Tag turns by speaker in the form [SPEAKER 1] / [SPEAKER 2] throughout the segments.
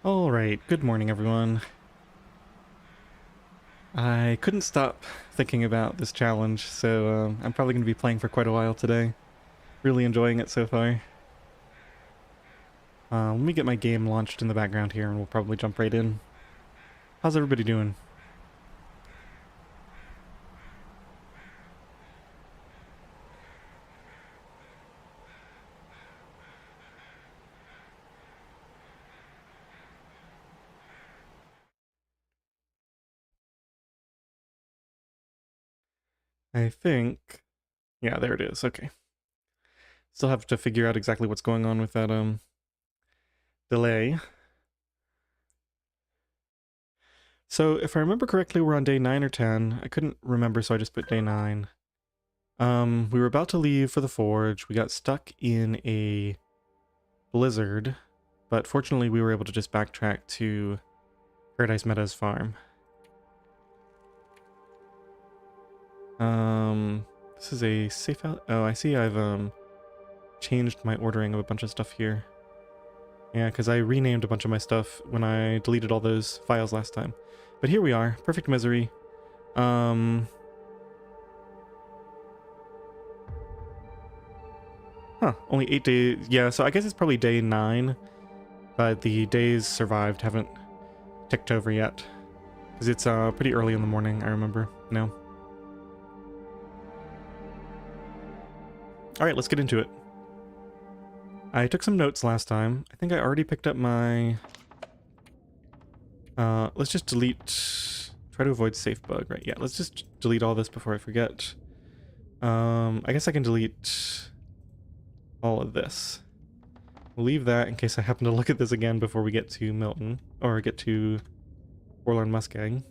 [SPEAKER 1] Alright, good morning everyone. I couldn't stop thinking about this challenge, so I'm probably going to be playing for quite a while today. Really enjoying it so far. Let me get my game launched in the background here and we'll probably jump right in. How's everybody doing? I think... yeah, there it is, okay. Still have to figure out exactly what's going on with that, delay. So, if I remember correctly, we're on day 9 or 10. I couldn't remember, so I just put day 9. We were about to leave for the forge. We got stuck in a blizzard, but fortunately we were able to just backtrack to Paradise Meadows Farm. This is a safe out. Oh, I see I've changed my ordering of a bunch of stuff here. Yeah, because I renamed a bunch of my stuff when I deleted all those files last time. But here we are, Perfect Misery. Huh, only 8 days. Yeah, so I guess it's probably day 9, but the days survived haven't ticked over yet. Because it's pretty early in the morning, I remember. No. Alright, let's get into it. I took some notes last time. I think I already picked up my... let's just delete... try to avoid safe bug, right? Yeah, let's just delete all this before I forget. I guess I can delete all of this. We'll leave that in case I happen to look at this again before we get to Milton, or get to Forlorn Muskeg.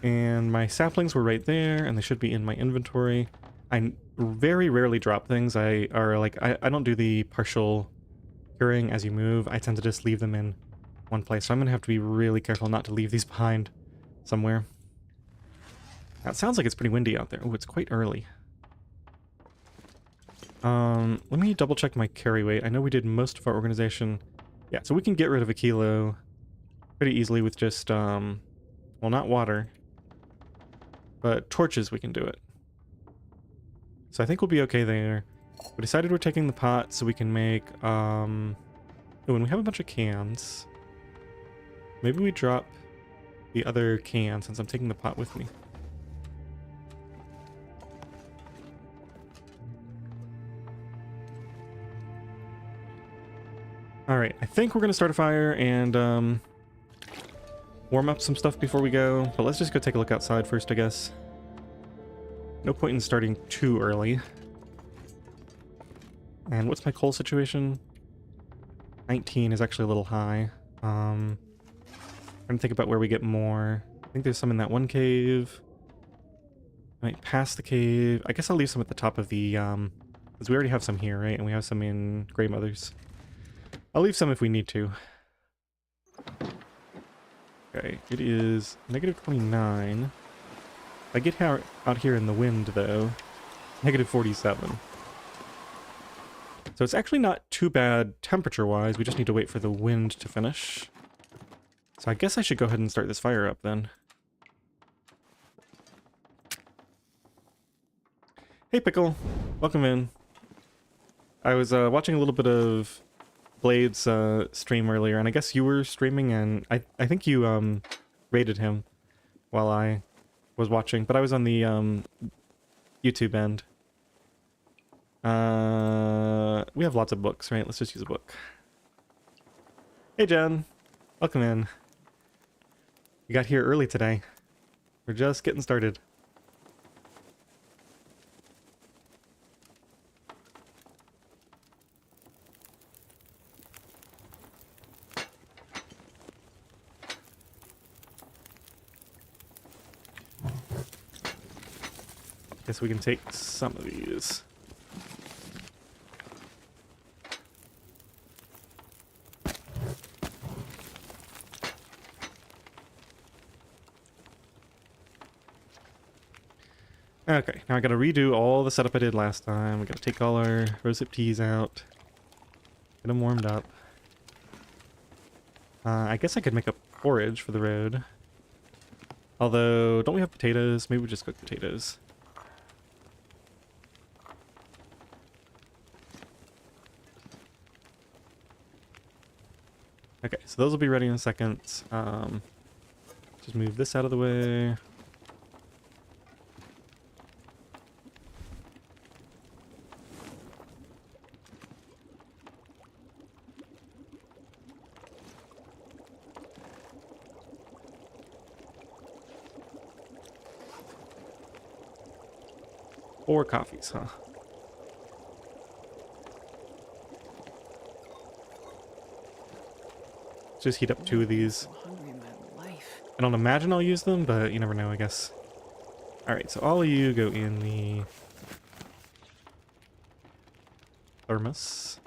[SPEAKER 1] And my saplings were right there, and they should be in my inventory. I very rarely drop things. I don't do the partial curing as you move. I tend to just leave them in one place. So I'm gonna have to be really careful not to leave these behind somewhere. That sounds like it's pretty windy out there. Oh, it's quite early. Let me double check my carry weight. I know we did most of our organization. Yeah, so we can get rid of a kilo pretty easily with just, well, not water, but torches we can do it. So I think we'll be okay there. We decided we're taking the pot so we can make, oh, and we have a bunch of cans. Maybe we drop the other can since I'm taking the pot with me. Alright, I think we're gonna start a fire and, warm up some stuff before we go, but let's just go take a look outside first, I guess. No point in starting too early. And what's my coal situation? 19 is actually a little high. Trying to think about where we get more. I think there's some in that one cave. I might pass the cave. I guess I'll leave some at the top of the, because we already have some here, right? And we have some in Grey Mother's. I'll leave some if we need to. Okay, it is negative 29. If I get out here in the wind, though, negative 47. So it's actually not too bad temperature-wise. We just need to wait for the wind to finish. So I guess I should go ahead and start this fire up, then. Hey, Pickle. Welcome in. I was watching a little bit of Blade's stream earlier, and I guess you were streaming, and I think you rated him while I was watching, but I was on the YouTube end. We have lots of books, right? Let's just use a book. Hey, Jen. Welcome in. You got here early today. We're just getting started. Guess we can take some of these. Okay, now I gotta redo all the setup I did last time. We gotta take all our rosehip teas out. Get them warmed up. I guess I could make a porridge for the road. Although, don't we have potatoes? Maybe we just cook potatoes. Okay, so those will be ready in a second. Just move this out of the way. Four coffees, huh? Just heat up two of these. I don't imagine I'll use them, but you never know, I guess. Alright, so all of you go in the thermos.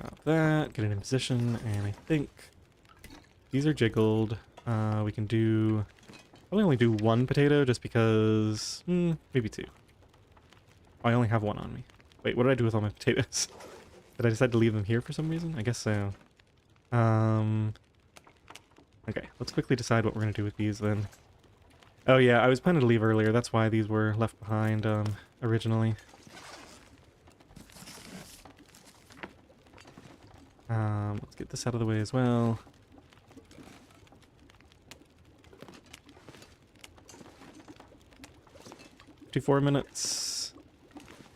[SPEAKER 1] Got that, get it in position, and I think these are jiggled. We can do... I'll only do one potato just because... maybe two. Oh, I only have one on me. Wait, what did I do with all my potatoes? Did I decide to leave them here for some reason? I guess so. Okay, let's quickly decide what we're going to do with these then. Oh yeah, I was planning to leave earlier. That's why these were left behind originally. Let's get this out of the way as well. 54 minutes.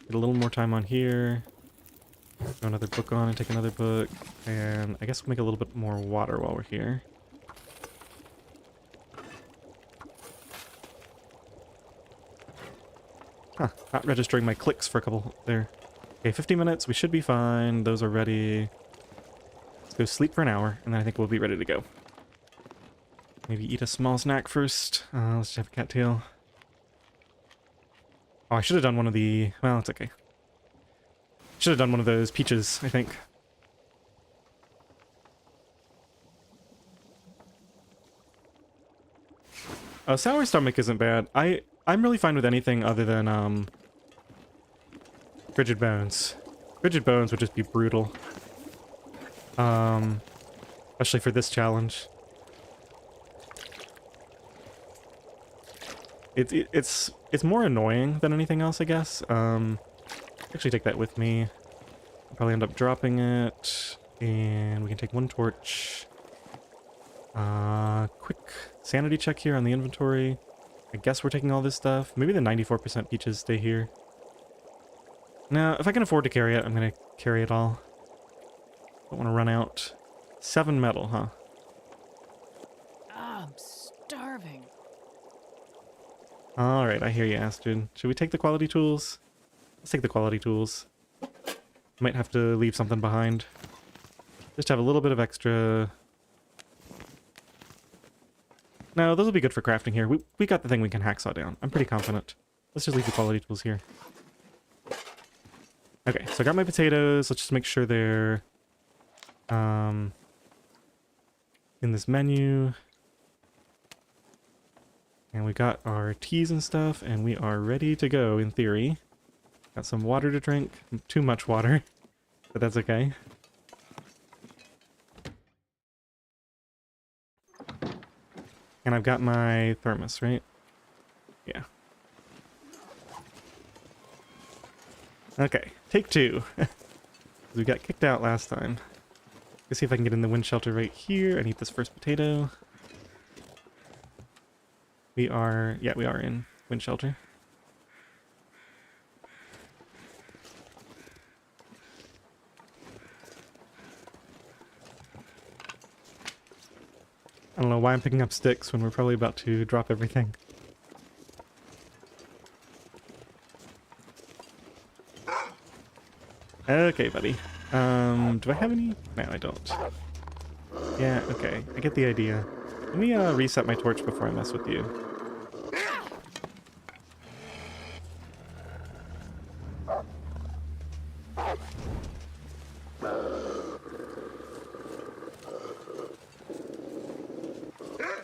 [SPEAKER 1] Get a little more time on here. Throw another book on and take another book. And I guess we'll make a little bit more water while we're here. Huh, not registering my clicks for a couple there. Okay, 50 minutes. We should be fine. Those are ready. Let's go sleep for an hour, and then I think we'll be ready to go. Maybe eat a small snack first. Let's just have a cattail. Oh, I should have done one of the... Well, it's okay. Should have done one of those peaches, I think. Sour stomach isn't bad. I'm really fine with anything other than, frigid bones. Frigid bones would just be brutal. Especially for this challenge. It's more annoying than anything else, I guess. Actually take that with me. I'll probably end up dropping it. And we can take one torch. Quick sanity check here on the inventory. I guess we're taking all this stuff. Maybe the 94% peaches stay here. Now, if I can afford to carry it, I'm gonna carry it all. Don't want to run out. 7 metal, huh?
[SPEAKER 2] I'm starving.
[SPEAKER 1] Alright, I hear you, Astrid. Should we take the quality tools? Let's take the quality tools. Might have to leave something behind. Just have a little bit of extra... No, those will be good for crafting here. We got the thing we can hacksaw down. I'm pretty confident. Let's just leave the quality tools here. Okay, so I got my potatoes. Let's just make sure they're... in this menu. And we got our teas and stuff, and we are ready to go, in theory. Got some water to drink. Too much water, but that's okay. And I've got my thermos, right? Yeah. Okay, take two. We got kicked out last time. Let's see if I can get in the wind shelter right here and eat this first potato. We are in wind shelter. I don't know why I'm picking up sticks when we're probably about to drop everything. Okay, buddy. Do I have any? No, I don't. Yeah, okay. I get the idea. Let me reset my torch before I mess with you.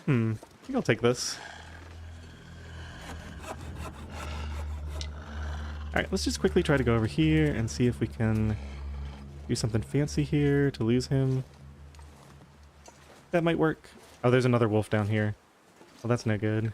[SPEAKER 1] I think I'll take this. Alright, let's just quickly try to go over here and see if we can do something fancy here to lose him. That might work. Oh, there's another wolf down here. Well, that's no good.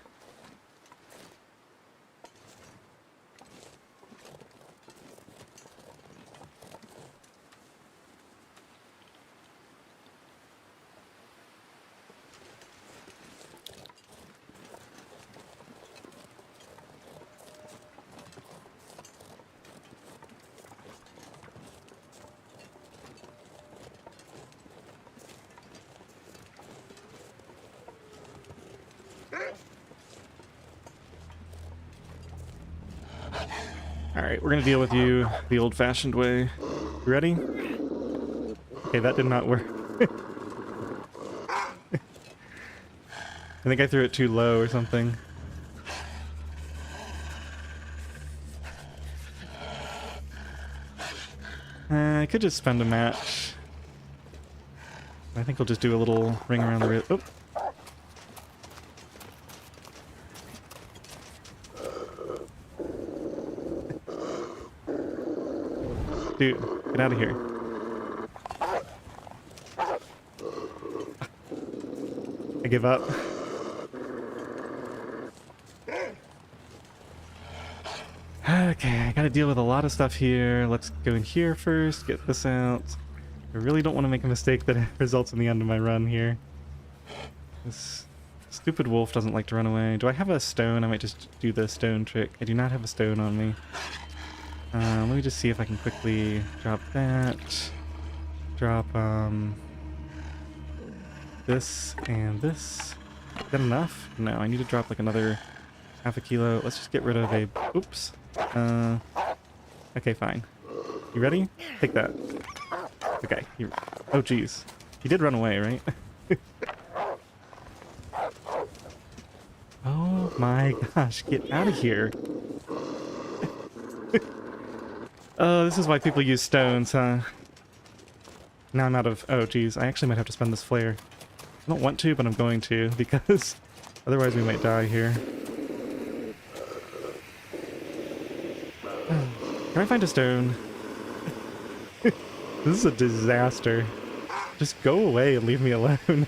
[SPEAKER 1] Alright, we're gonna deal with you the old-fashioned way. You ready? Okay, that did not work. I think I threw it too low or something. I could just spend a match. I think we'll just do a little ring around the wrist. Oh. Dude, get out of here. I give up. Okay, I gotta deal with a lot of stuff here. Let's go in here first, get this out. I really don't want to make a mistake that results in the end of my run here. This stupid wolf doesn't like to run away. Do I have a stone? I might just do the stone trick. I do not have a stone on me. Let me just see if I can quickly drop that. Drop, this and this. Is that enough? No, I need to drop like another half a kilo. Let's just get rid of a... Oops. Okay, fine. You ready? Take that. Okay. Oh, jeez. He did run away, right? Oh my gosh, get out of here. Oh, this is why people use stones, huh? Now I'm out of... Oh, geez. I actually might have to spend this flare. I don't want to, but I'm going to, because otherwise we might die here. Can I find a stone? This is a disaster. Just go away and leave me alone.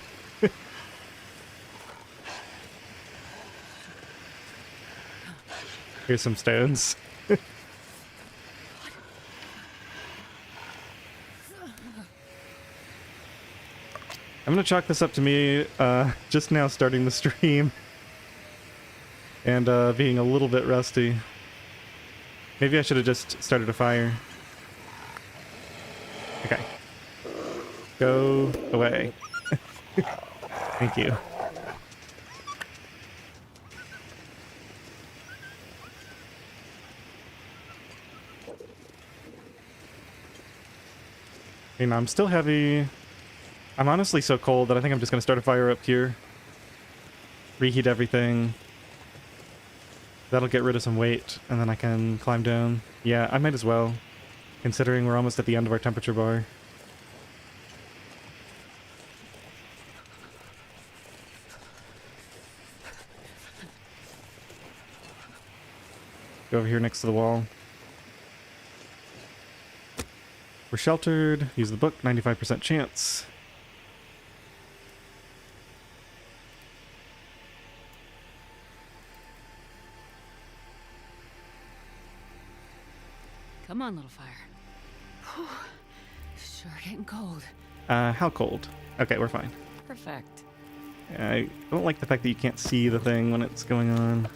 [SPEAKER 1] Here's some stones. I'm gonna chalk this up to me just now starting the stream and being a little bit rusty. Maybe I should have just started a fire. Okay. Go away. Thank you. You know, I'm still heavy. I'm honestly so cold that I think I'm just going to start a fire up here. Reheat everything. That'll get rid of some weight, and then I can climb down. Yeah, I might as well, considering we're almost at the end of our temperature bar. Go over here next to the wall. We're sheltered. Use the book, 95% chance.
[SPEAKER 2] Come on, little fire. Whew. Sure getting cold.
[SPEAKER 1] How cold? Okay, we're fine.
[SPEAKER 2] Perfect.
[SPEAKER 1] I don't like the fact that you can't see the thing when it's going on.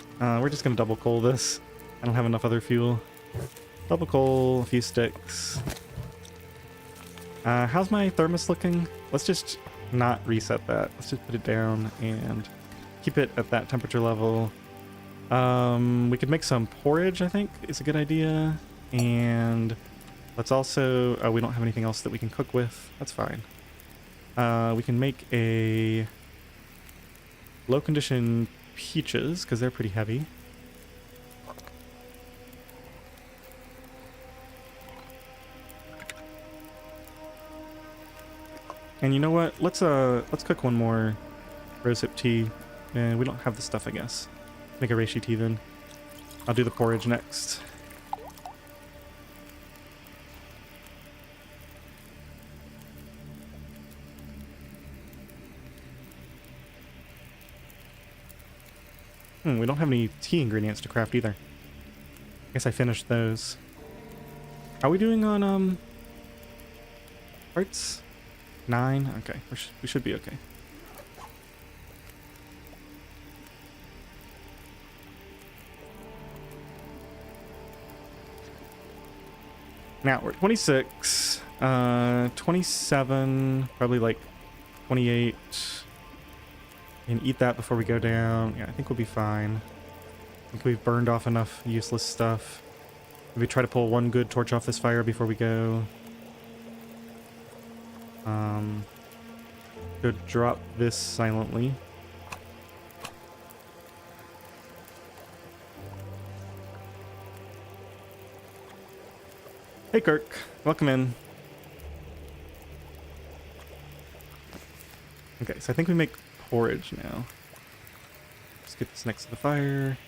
[SPEAKER 1] We're just gonna double coal this. I don't have enough other fuel. Double coal, a few sticks. How's my thermos looking? Let's just not reset that. Let's just put it down and keep it at that temperature level. We could make some porridge, I think, is a good idea. And let's also... Oh, we don't have anything else that we can cook with. That's fine. We can make a low condition peaches, because they're pretty heavy. And you know what? Let's cook one more rosehip tea. And we don't have the stuff, I guess. Make a reishi tea then. I'll do the porridge next. We don't have any tea ingredients to craft either. Guess I finished those. How are we doing on, parts? 9? Okay, we should be okay. Now, we're 26, 27, probably like 28. And eat that before we go down. Yeah, I think we'll be fine. I think we've burned off enough useless stuff. Maybe try to pull one good torch off this fire before we go. Could drop this silently. Hey Kirk, welcome in. Okay, so I think we make porridge now. Let's get this next to the fire.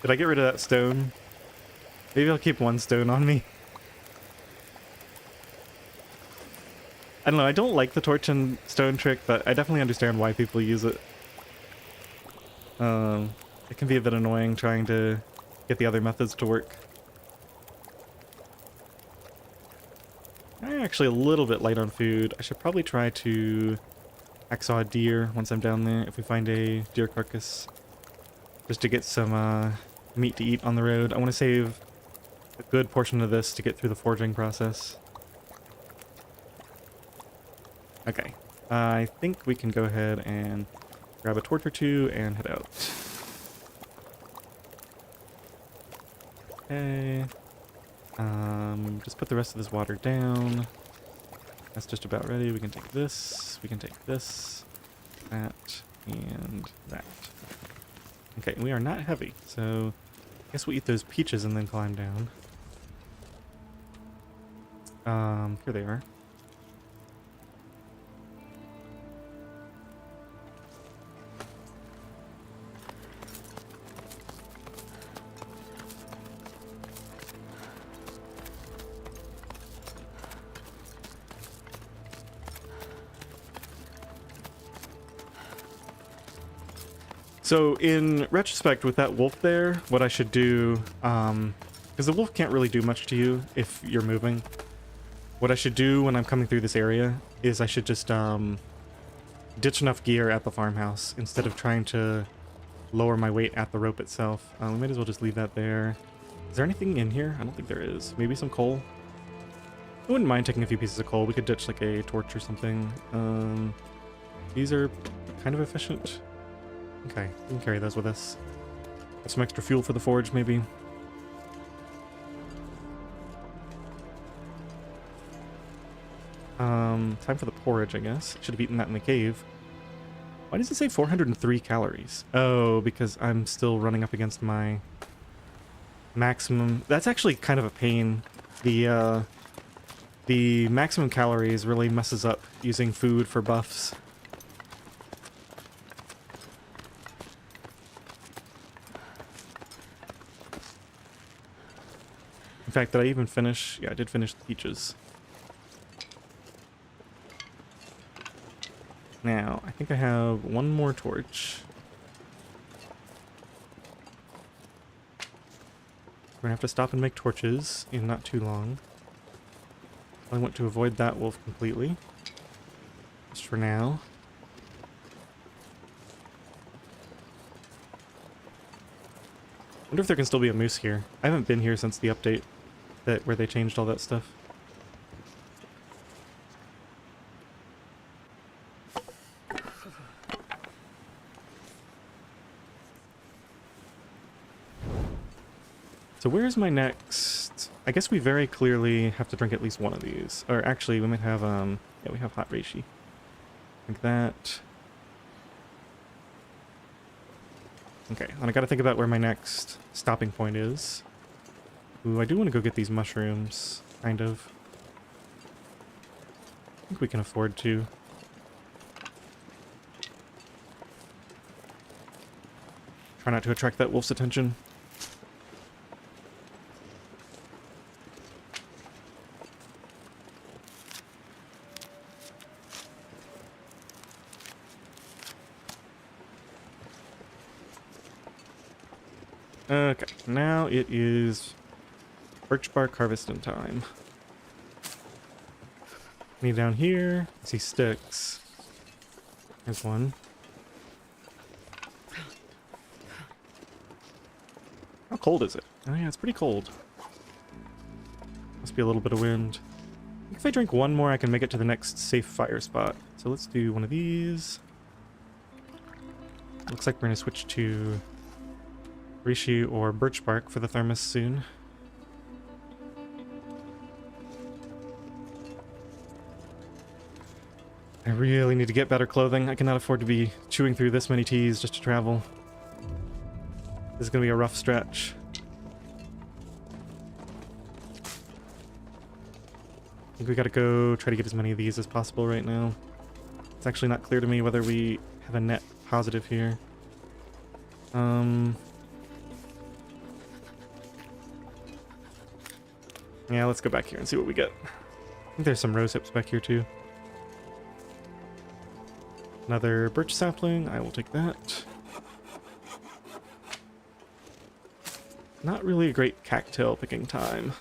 [SPEAKER 1] Did I get rid of that stone? Maybe I'll keep one stone on me. I don't know, I don't like the torch and stone trick, but I definitely understand why people use it. It can be a bit annoying trying to get the other methods to work. I'm actually a little bit light on food. I should probably try to hacksaw a deer once I'm down there, if we find a deer carcass. Just to get some meat to eat on the road. I want to save a good portion of this to get through the forging process. Okay, I think we can go ahead and grab a torch or two and head out. Okay. Just put the rest of this water down. That's just about ready. We can take this, we can take this, that, and that. Okay, we are not heavy, so I guess we'll eat those peaches and then climb down. Here they are. So in retrospect, with that wolf there, what I should do, because the wolf can't really do much to you if you're moving. What I should do when I'm coming through this area is I should just ditch enough gear at the farmhouse instead of trying to lower my weight at the rope itself. We might as well just leave that there. Is there anything in here? I don't think there is. Maybe some coal? I wouldn't mind taking a few pieces of coal. We could ditch like a torch or something. These are kind of efficient. Okay, we can carry those with us. Got some extra fuel for the forge, maybe. Time for the porridge, I guess. Should have eaten that in the cave. Why does it say 403 calories? Oh, because I'm still running up against my maximum. That's actually kind of a pain. The maximum calories really messes up using food for buffs. In fact, did I even finish? Yeah, I did finish the peaches. Now, I think I have one more torch. We're gonna have to stop and make torches in not too long. I want to avoid that wolf completely. Just for now. I wonder if there can still be a moose here. I haven't been here since the update where they changed all that stuff. So where's my next? I guess we very clearly have to drink at least one of these. Or actually, we might have, yeah, we have hot reishi. Like that. Okay, and I gotta think about where my next stopping point is. Ooh, I do want to go get these mushrooms, kind of. I think we can afford to. Try not to attract that wolf's attention. Okay, now it is birch bark harvesting time. Any down here? I see sticks. There's one. How cold is it? Oh yeah, it's pretty cold. Must be a little bit of wind. I think if I drink one more, I can make it to the next safe fire spot. So let's do one of these. Looks like we're gonna switch to reishi or birch bark for the thermos soon. I really need to get better clothing. I cannot afford to be chewing through this many teas just to travel. This is gonna be a rough stretch. I think we gotta go try to get as many of these as possible right now. It's actually not clear to me whether we have a net positive here. Yeah, let's go back here and see what we get. I think there's some rose hips back here too. Another birch sapling, I will take that. Not really a great cattail picking time.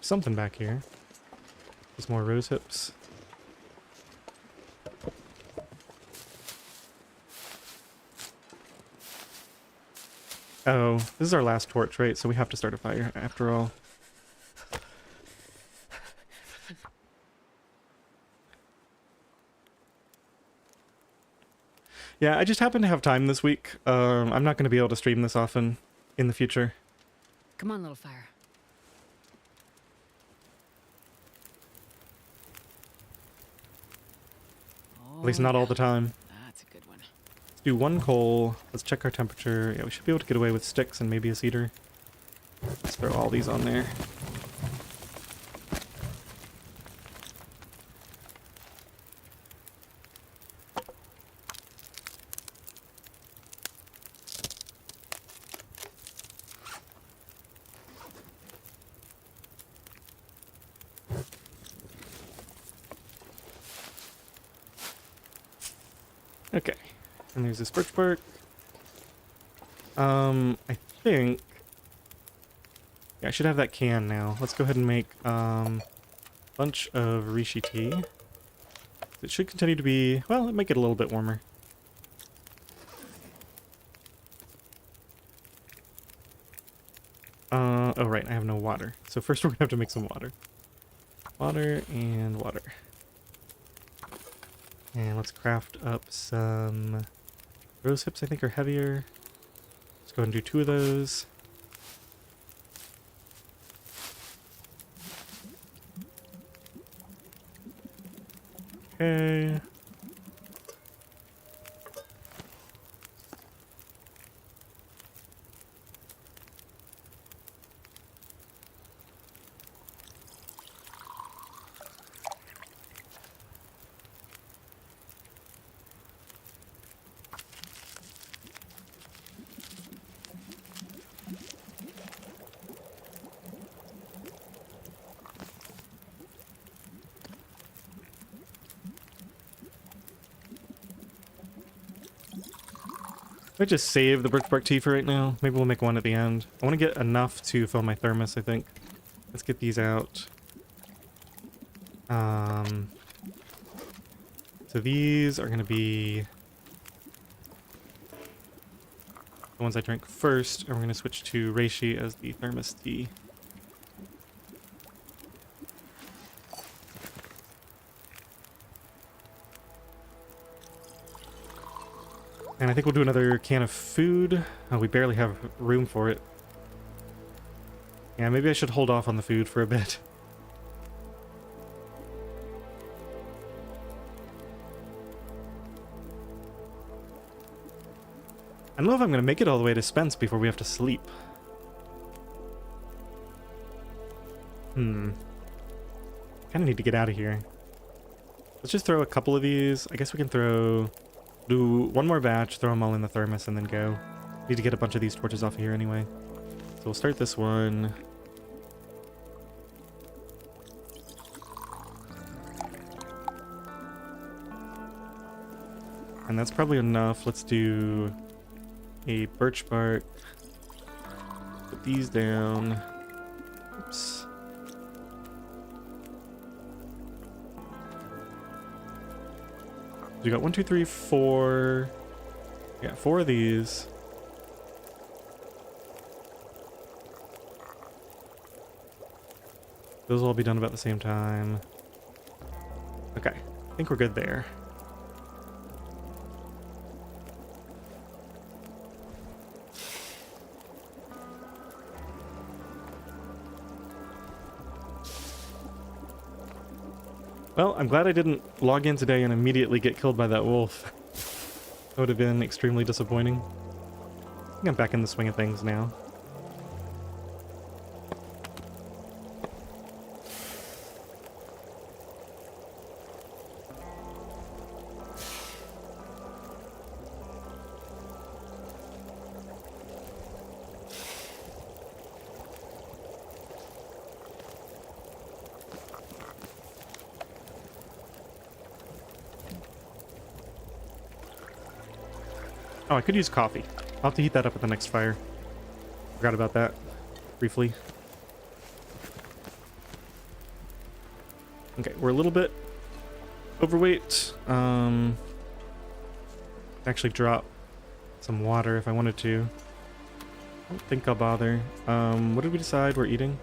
[SPEAKER 1] Something back here. There's more rose hips. Oh, this is our last torch, right? So we have to start a fire after all. Yeah, I just happen to have time this week. I'm not going to be able to stream this often in the future.
[SPEAKER 2] Come on, little fire.
[SPEAKER 1] At least not all the time.
[SPEAKER 2] That's a good one.
[SPEAKER 1] Let's do one coal. Let's check our temperature. Yeah, we should be able to get away with sticks and maybe a cedar. Let's throw all these on there. Okay, and there's this birch bark. I think... Yeah, I should have that can now. Let's go ahead and make, bunch of reishi tea. It should continue to be... Well, it might get a little bit warmer. Oh right, I have no water. So first we're gonna have to make some water. Water and water. And let's craft up some rose hips, I think are heavier. Let's go ahead and do 2 of those. Okay. I just save the birch bark tea for right now. Maybe we'll make one at the end. I want to get enough to fill my thermos, I think. Let's get these out. So these are going to be the ones I drank first, and we're going to switch to reishi as the thermos tea. And I think we'll do another can of food. Oh, we barely have room for it. Yeah, maybe I should hold off on the food for a bit. I don't know if I'm going to make it all the way to Spence before we have to sleep. Kind of need to get out of here. Let's just throw a couple of these. I guess we can do one more batch, throw them all in the thermos, and then go. Need to get a bunch of these torches off of here anyway. So we'll start this one. And that's probably enough. Let's do a birch bark. Put these down. Oops. We got 1, 2, 3, 4. Yeah, 4 of these. Those will all be done about the same time. Okay, I think we're good there. Well, I'm glad I didn't log in today and immediately get killed by that wolf. That would have been extremely disappointing. I think I'm back in the swing of things now. Oh, I could use coffee. I'll have to heat that up at the next fire. Forgot about that briefly. Okay, we're a little bit overweight. Actually drop some water if I wanted to. I don't think I'll bother. What did we decide we're eating?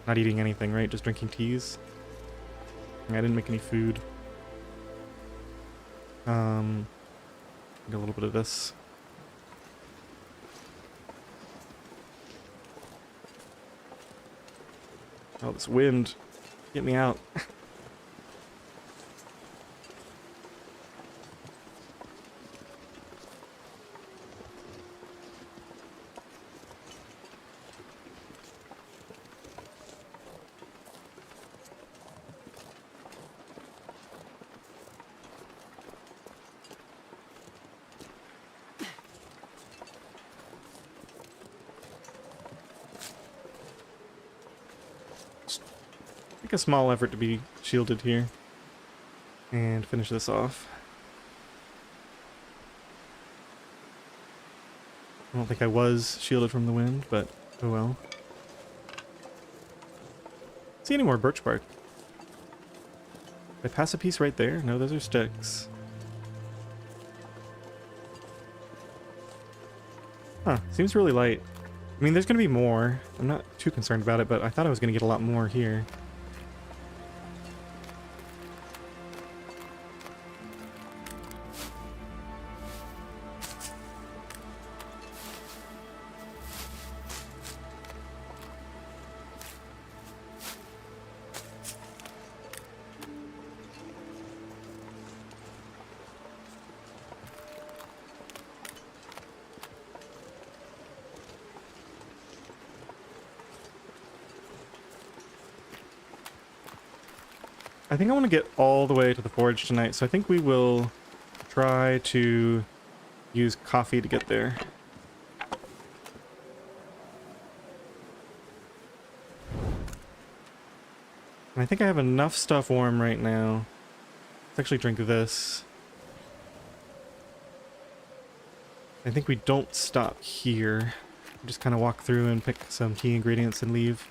[SPEAKER 1] Not eating anything, right? Just drinking teas. I didn't make any food. Get a little bit of this. Oh, this wind. Get me out. A small effort to be shielded here and finish this off. I don't think I was shielded from the wind, but oh well. See any more birch bark? Did I pass a piece right there? No, those are sticks. Huh, seems really light. I mean, there's gonna be more. I'm not too concerned about it, but I thought I was gonna get a lot more here. I think I want to get all the way to the forge tonight, so I think we will try to use coffee to get there. And I think I have enough stuff warm right now. Let's actually drink this. I think we don't stop here. We just kind of walk through and pick some key ingredients and leave.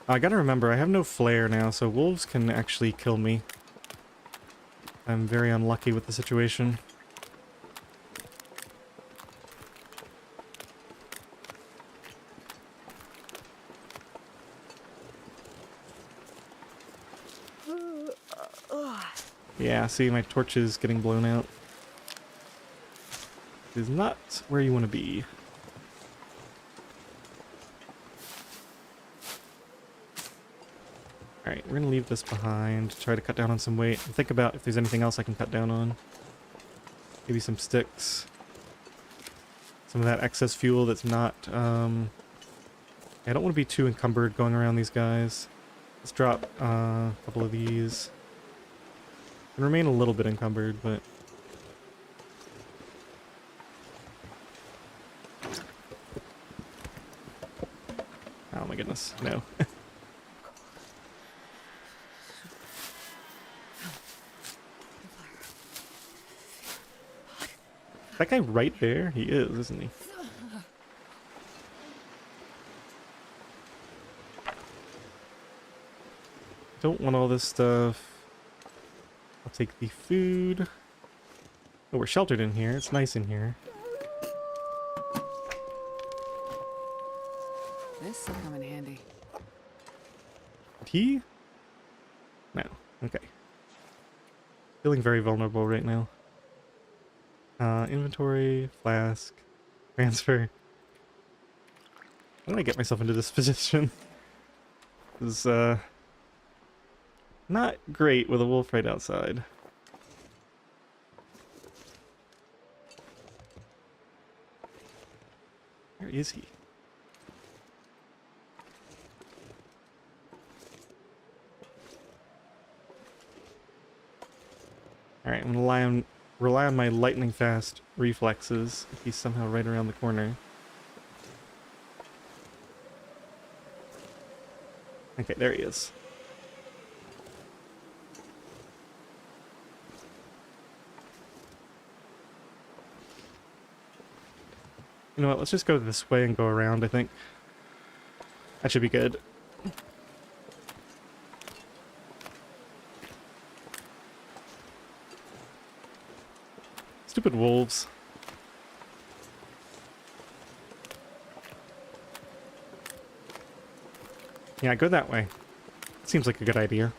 [SPEAKER 1] I gotta remember, I have no flare now, so wolves can actually kill me. I'm very unlucky with the situation. Yeah, see, my torch is getting blown out. It is not where you want to be. Alright, we're gonna leave this behind, try to cut down on some weight, and think about if there's anything else I can cut down on. Maybe some sticks. some of that excess fuel that's not, I don't want to be too encumbered going around these guys. Let's drop a couple of these. And remain a little bit encumbered, but... Oh my goodness, no. That guy right there? He is, isn't he? Don't want all this stuff. I'll take the food. Oh, we're sheltered in here. It's nice in here.
[SPEAKER 2] This will come in handy.
[SPEAKER 1] Did he? No. Okay. Feeling very vulnerable right now. Inventory, flask, transfer. How did I get myself into this position? This is, not great with a wolf right outside. Where is he? Alright, I'm gonna rely on my lightning fast reflexes if he's somehow right around the corner. Okay, there he is. You know what, let's just go this way and go around, I think. That should be good. Stupid wolves. Yeah, go that way. Seems like a good idea.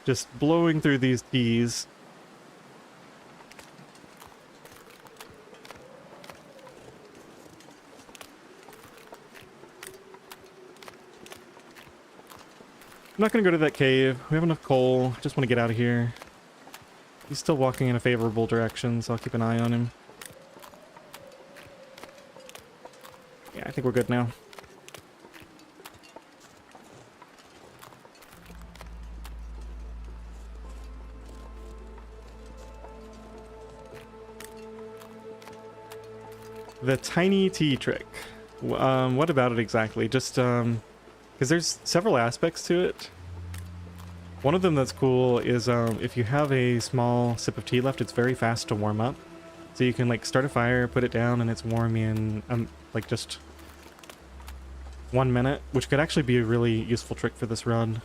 [SPEAKER 1] Just blowing through these keys. I'm not gonna go to that cave. We have enough coal. Just want to get out of here. He's still walking in a favorable direction, so I'll keep an eye on him. Yeah, I think we're good now. The tiny tea trick. What about it exactly? Just, because there's several aspects to it. One of them that's cool is if you have a small sip of tea left, it's very fast to warm up. So you can like start a fire, put it down, and it's warm in like just 1 minute, which could actually be a really useful trick for this run.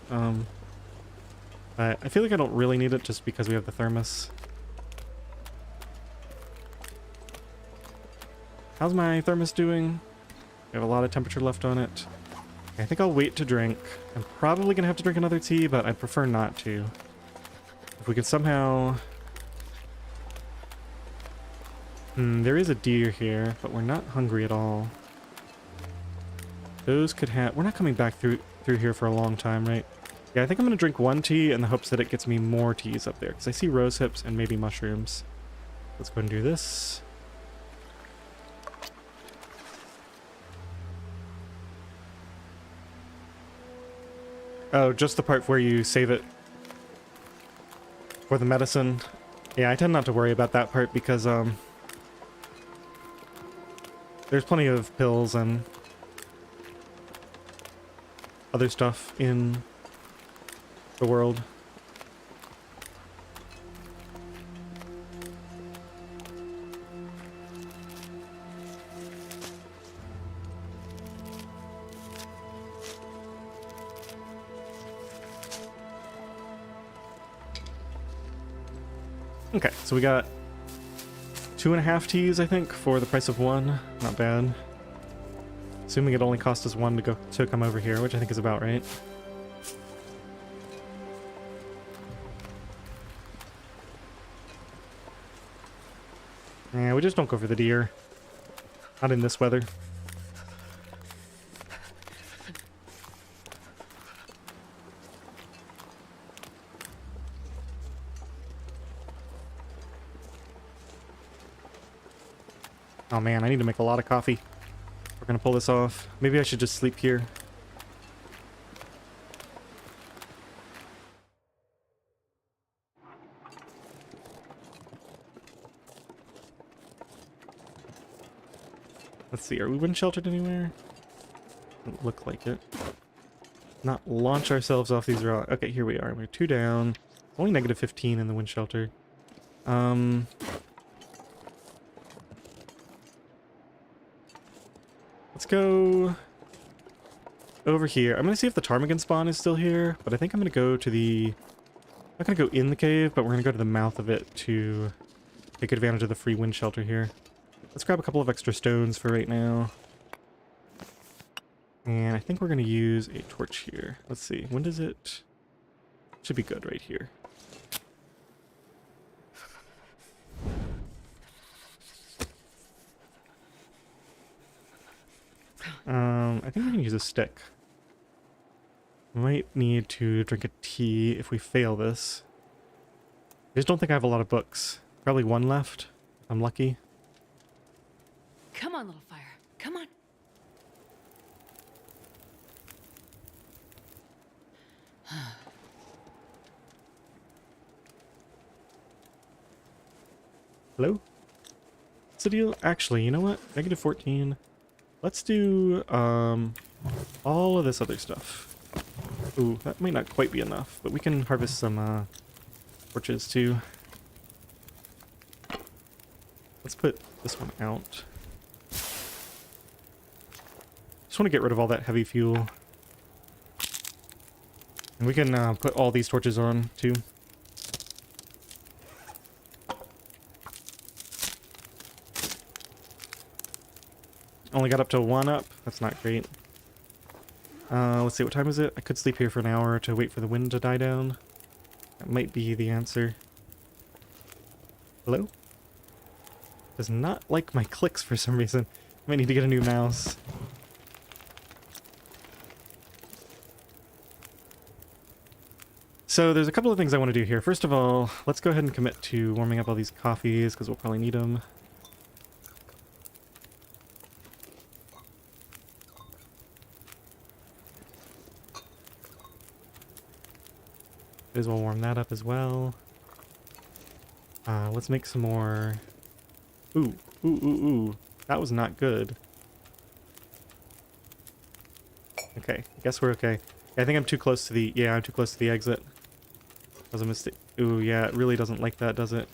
[SPEAKER 1] But I feel like I don't really need it just because we have the thermos. How's my thermos doing? We have a lot of temperature left on it. I think I'll wait to drink. I'm probably gonna have to drink another tea, but I'd prefer not to. If we could somehow... there is a deer here, but we're not hungry at all. Those could have... We're not coming back through here for a long time, right? Yeah, I think I'm gonna drink one tea in the hopes that it gets me more teas up there, because I see rose hips and maybe mushrooms. Let's go and do this. Oh, just the part where you save it for the medicine. Yeah, I tend not to worry about that part because, there's plenty of pills and other stuff in the world. Okay, so we got 2.5 teas, I think, for the price of one. Not bad. Assuming it only cost us one to come over here, which I think is about right. Yeah, we just don't go for the deer. Not in this weather. Oh man, I need to make a lot of coffee. We're gonna pull this off. Maybe I should just sleep here. Let's see, are we wind sheltered anywhere? Doesn't look like it. Not launch ourselves off these rocks. Okay, here we are. We're 2 down. Only negative 15 in the wind shelter. Let's go over here. I'm gonna see if the ptarmigan spawn is still here, but I think I'm gonna go to the... I'm not gonna go in the cave, but we're gonna go to the mouth of it to take advantage of the free wind shelter here. Let's grab a couple of extra stones for right now. And I think we're gonna use a torch here. Let's see, when does it... Should be good right here. I think we can use a stick. Might need to drink a tea if we fail this. I just don't think I have a lot of books. Probably 1 left, if I'm lucky.
[SPEAKER 2] Come on, little fire. Come on.
[SPEAKER 1] Hello? What's the deal? Actually, you know what? Negative 14. Let's do all of this other stuff. Ooh, that might not quite be enough, but we can harvest some torches too. Let's put this one out. Just want to get rid of all that heavy fuel. And we can put all these torches on too. Only got up to 1 up. That's not great. Let's see, what time is it? I could sleep here for an hour to wait for the wind to die down. That might be the answer. Hello? Does not like my clicks for some reason. Might need to get a new mouse. So there's a couple of things I want to do here. First of all, let's go ahead and commit to warming up all these coffees, because we'll probably need them. Might as well warm that up as well. Let's make some more... Ooh, ooh, ooh, ooh. That was not good. Okay, I guess we're okay. I think I'm too close to the... Yeah, I'm too close to the exit. That was a mistake. Ooh, yeah, it really doesn't like that, does it?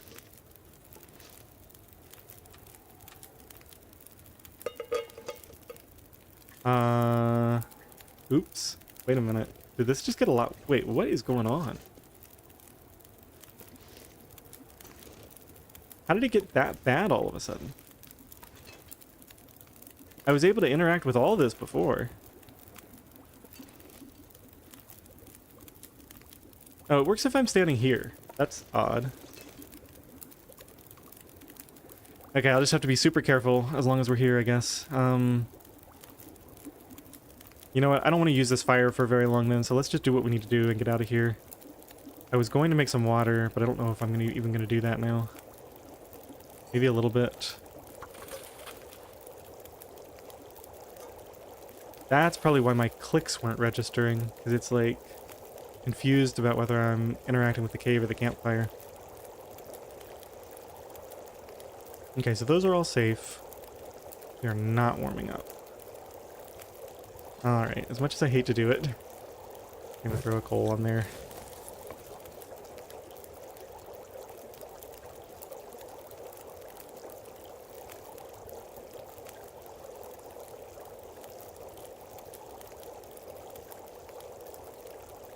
[SPEAKER 1] Oops. Wait a minute. Did this just get a lot... Wait, what is going on? How did it get that bad all of a sudden? I was able to interact with all this before. Oh, it works if I'm standing here. That's odd. Okay, I'll just have to be super careful as long as we're here, I guess. You know what? I don't want to use this fire for very long then, so let's just do what we need to do and get out of here. I was going to make some water, but I don't know if I'm even going to do that now. Maybe a little bit. That's probably why my clicks weren't registering, because it's like confused about whether I'm interacting with the cave or the campfire. Okay, so those are all safe. They are not warming up. Alright, as much as I hate to do it, I'm gonna throw a coal on there.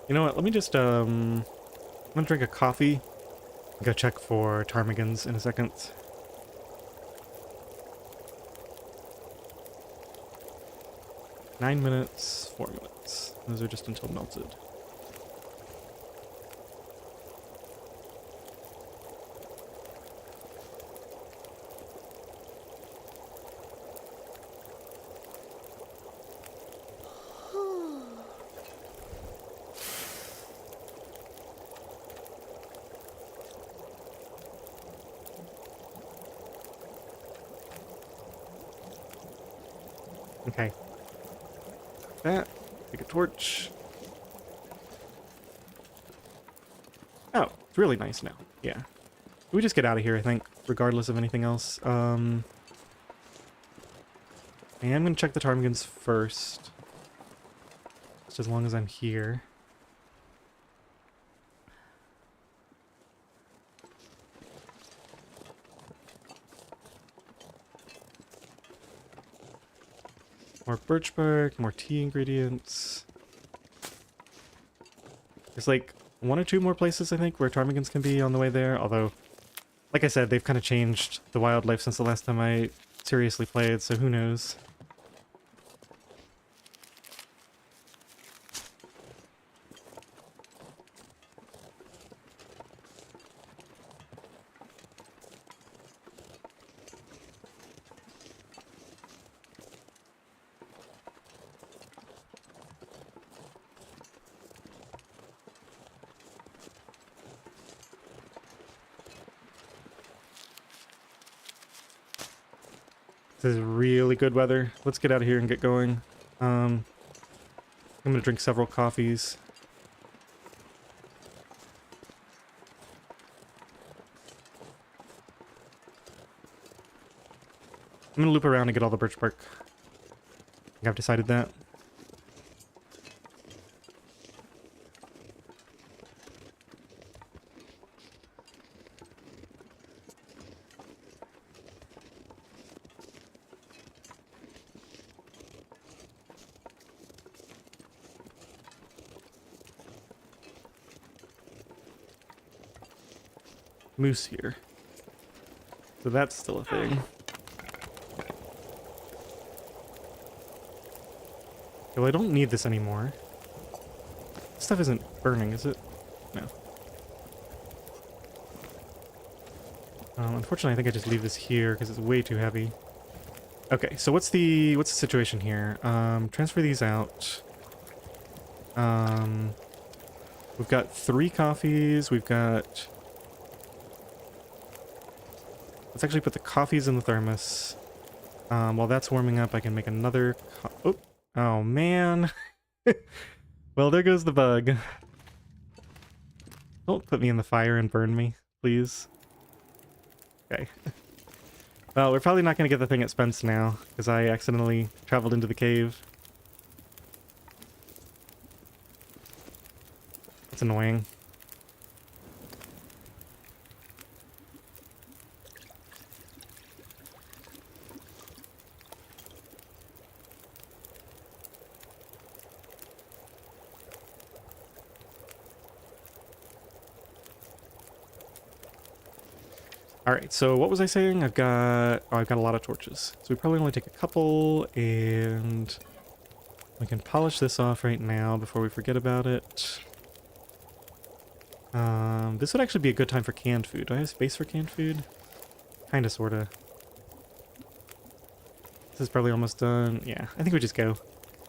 [SPEAKER 1] You know what, let me just, I'm gonna drink a coffee. Go check for ptarmigans in a second. Nine minutes, 4 minutes. Those are just until melted. Okay. That. Take a torch. Oh, it's really nice now. Yeah. We just get out of here, I think, regardless of anything else. I am going to check the ptarmigans first. Just as long as I'm here. More birch bark, more tea ingredients. There's like 1 or 2 more places, I think, where ptarmigans can be on the way there. Although, like I said, they've kind of changed the wildlife since the last time I seriously played, so who knows. This is really good weather. Let's get out of here and get going. I'm gonna drink several coffees. I'm gonna loop around and get all the birch bark. I think I've decided that. Moose here. So that's still a thing. Well, I don't need this anymore. This stuff isn't burning, is it? No. Unfortunately, I think I just leave this here because it's way too heavy. Okay, so what's the situation here? Transfer these out. We've got 3 coffees. We've got... Let's actually put the coffees in the thermos. While that's warming up, I can make another... Oh, man. Well, there goes the bug. Don't put me in the fire and burn me, please. Okay. Well, we're probably not going to get the thing at Spence now, because I accidentally traveled into the cave. That's annoying. Alright, so what was I saying? I've got a lot of torches. So we probably only take a couple, and we can polish this off right now before we forget about it. This would actually be a good time for canned food. Do I have space for canned food? Kinda, sorta. This is probably almost done. Yeah, I think we just go.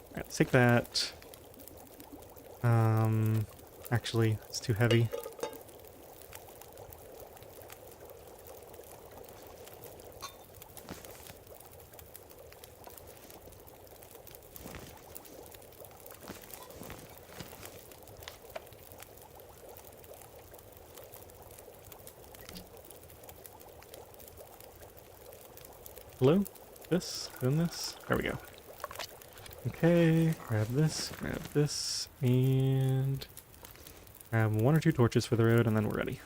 [SPEAKER 1] Alright, let's take that. Actually, it's too heavy. Hello? This? Then this? There we go. Okay, grab this, and grab 1 or 2 torches for the road, and then we're ready.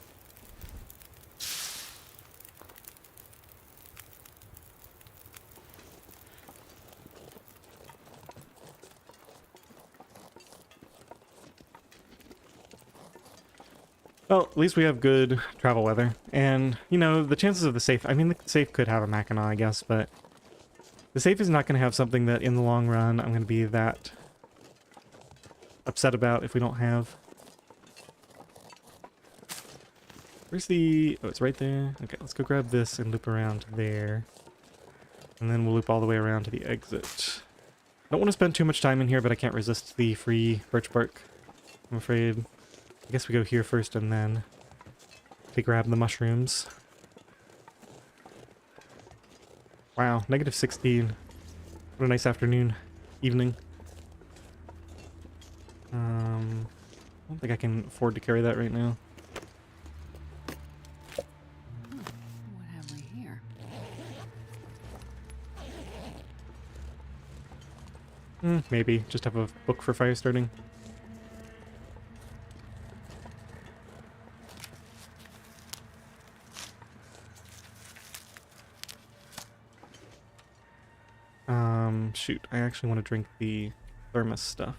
[SPEAKER 1] Well, at least we have good travel weather. And, you know, the chances of the safe... I mean, the safe could have a Mackinac, I guess, but... The safe is not going to have something that, in the long run, I'm going to be that upset about if we don't have. Where's the... Oh, it's right there. Okay, let's go grab this and loop around there. And then we'll loop all the way around to the exit. I don't want to spend too much time in here, but I can't resist the free birch bark, I'm afraid. I guess we go here first and then we grab the mushrooms. Wow, -16. What a nice afternoon, evening. I don't think I can afford to carry that right now.
[SPEAKER 2] What have we here?
[SPEAKER 1] Maybe. Just have a book for fire starting. Shoot. I actually want to drink the thermos stuff.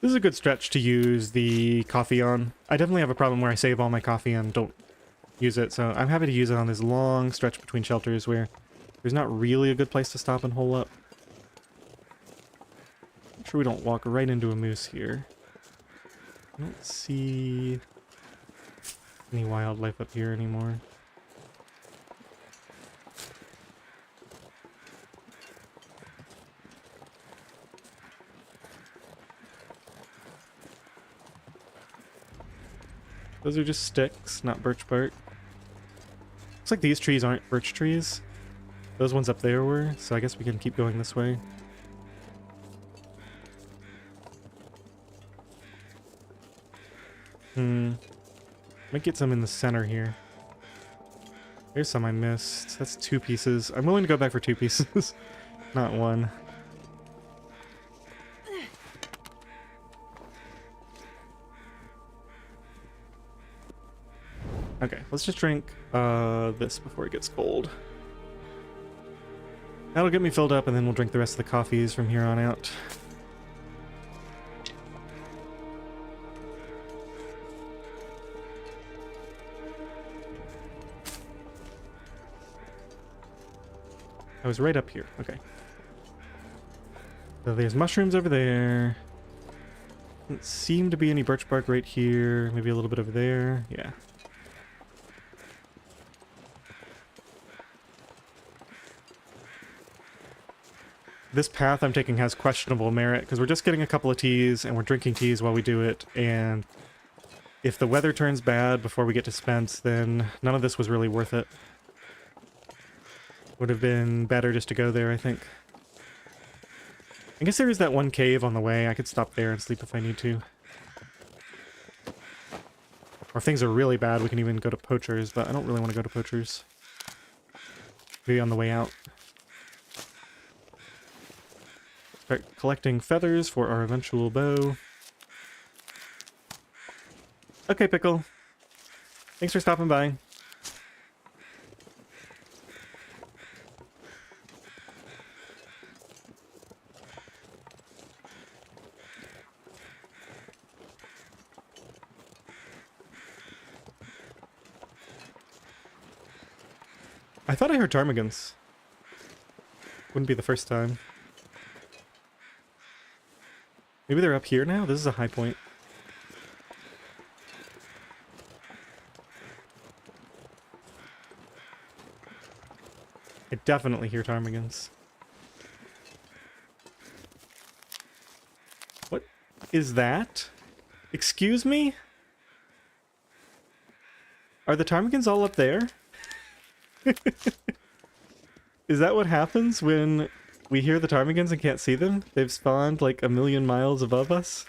[SPEAKER 1] This is a good stretch to use the coffee on. I definitely have a problem where I save all my coffee and don't use it, so I'm happy to use it on this long stretch between shelters where there's not really a good place to stop and hole up. Make sure we don't walk right into a moose here. I don't see any wildlife up here anymore. Those are just sticks, not birch bark. Looks like these trees aren't birch trees. Those ones up there were, so I guess we can keep going this way. Might get some in the center here. There's some I missed. That's 2 pieces. I'm willing to go back for 2 pieces, not 1. Okay, let's just drink this before it gets cold. That'll get me filled up, and then we'll drink the rest of the coffees from here on out. I was right up here. Okay. So there's mushrooms over there. Doesn't seem to be any birch bark right here. Maybe a little bit over there. Yeah. This path I'm taking has questionable merit because we're just getting a couple of teas and we're drinking teas while we do it, and if the weather turns bad before we get to Spence, then none of this was really worth it. Would have been better just to go there, I think. I guess there is that one cave on the way. I could stop there and sleep if I need to. Or if things are really bad, we can even go to Poacher's, but I don't really want to go to Poacher's. Maybe on the way out. Start collecting feathers for our eventual bow. Okay, Pickle. Thanks for stopping by. I thought I heard ptarmigans. Wouldn't be the first time. Maybe they're up here now? This is a high point. I definitely hear ptarmigans. What is that? Excuse me? Are the ptarmigans all up there? Is that what happens when we hear the ptarmigans and can't see them? They've spawned like a million miles above us?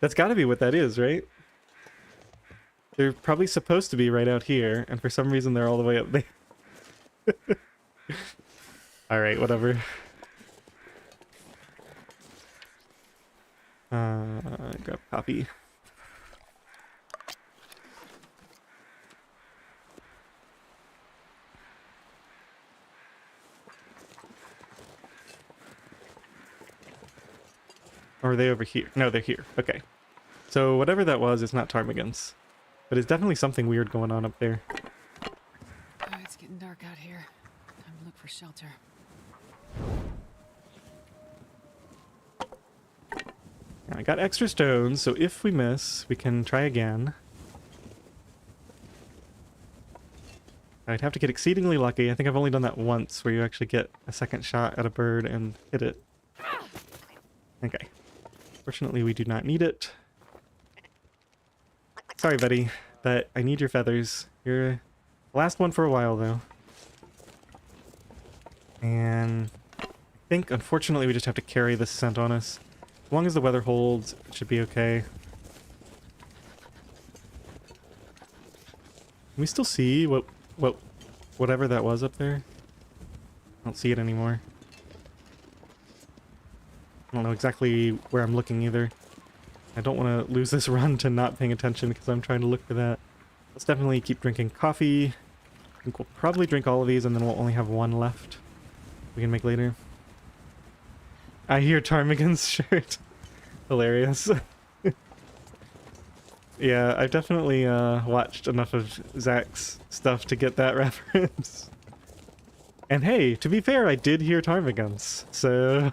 [SPEAKER 1] That's gotta be what that is, right? They're probably supposed to be right out here, and for some reason they're all the way up there. Alright, whatever. Grab copy. Or are they over here? No, they're here. Okay. So whatever that was, it's not ptarmigans. But it's definitely something weird going on up there.
[SPEAKER 2] Oh, it's getting dark out here. Time to look for shelter.
[SPEAKER 1] I got extra stones, so if we miss, we can try again. I'd have to get exceedingly lucky. I think I've only done that once, where you actually get a second shot at a bird and hit it. Okay. Fortunately, we do not need it. Sorry, buddy, but I need your feathers. You're the last one for a while, though. And I think, unfortunately, we just have to carry this scent on us. As long as the weather holds, it should be okay. Can we still see whatever that was up there? I don't see it anymore. I don't know exactly where I'm looking either. I don't want to lose this run to not paying attention because I'm trying to look for that. Let's definitely keep drinking coffee. I think we'll probably drink all of these and then we'll only have one left we can make later. I hear Ptarmigan's shirt. Hilarious. Yeah, I've definitely watched enough of Zach's stuff to get that reference. And hey, to be fair, I did hear Ptarmigans, so...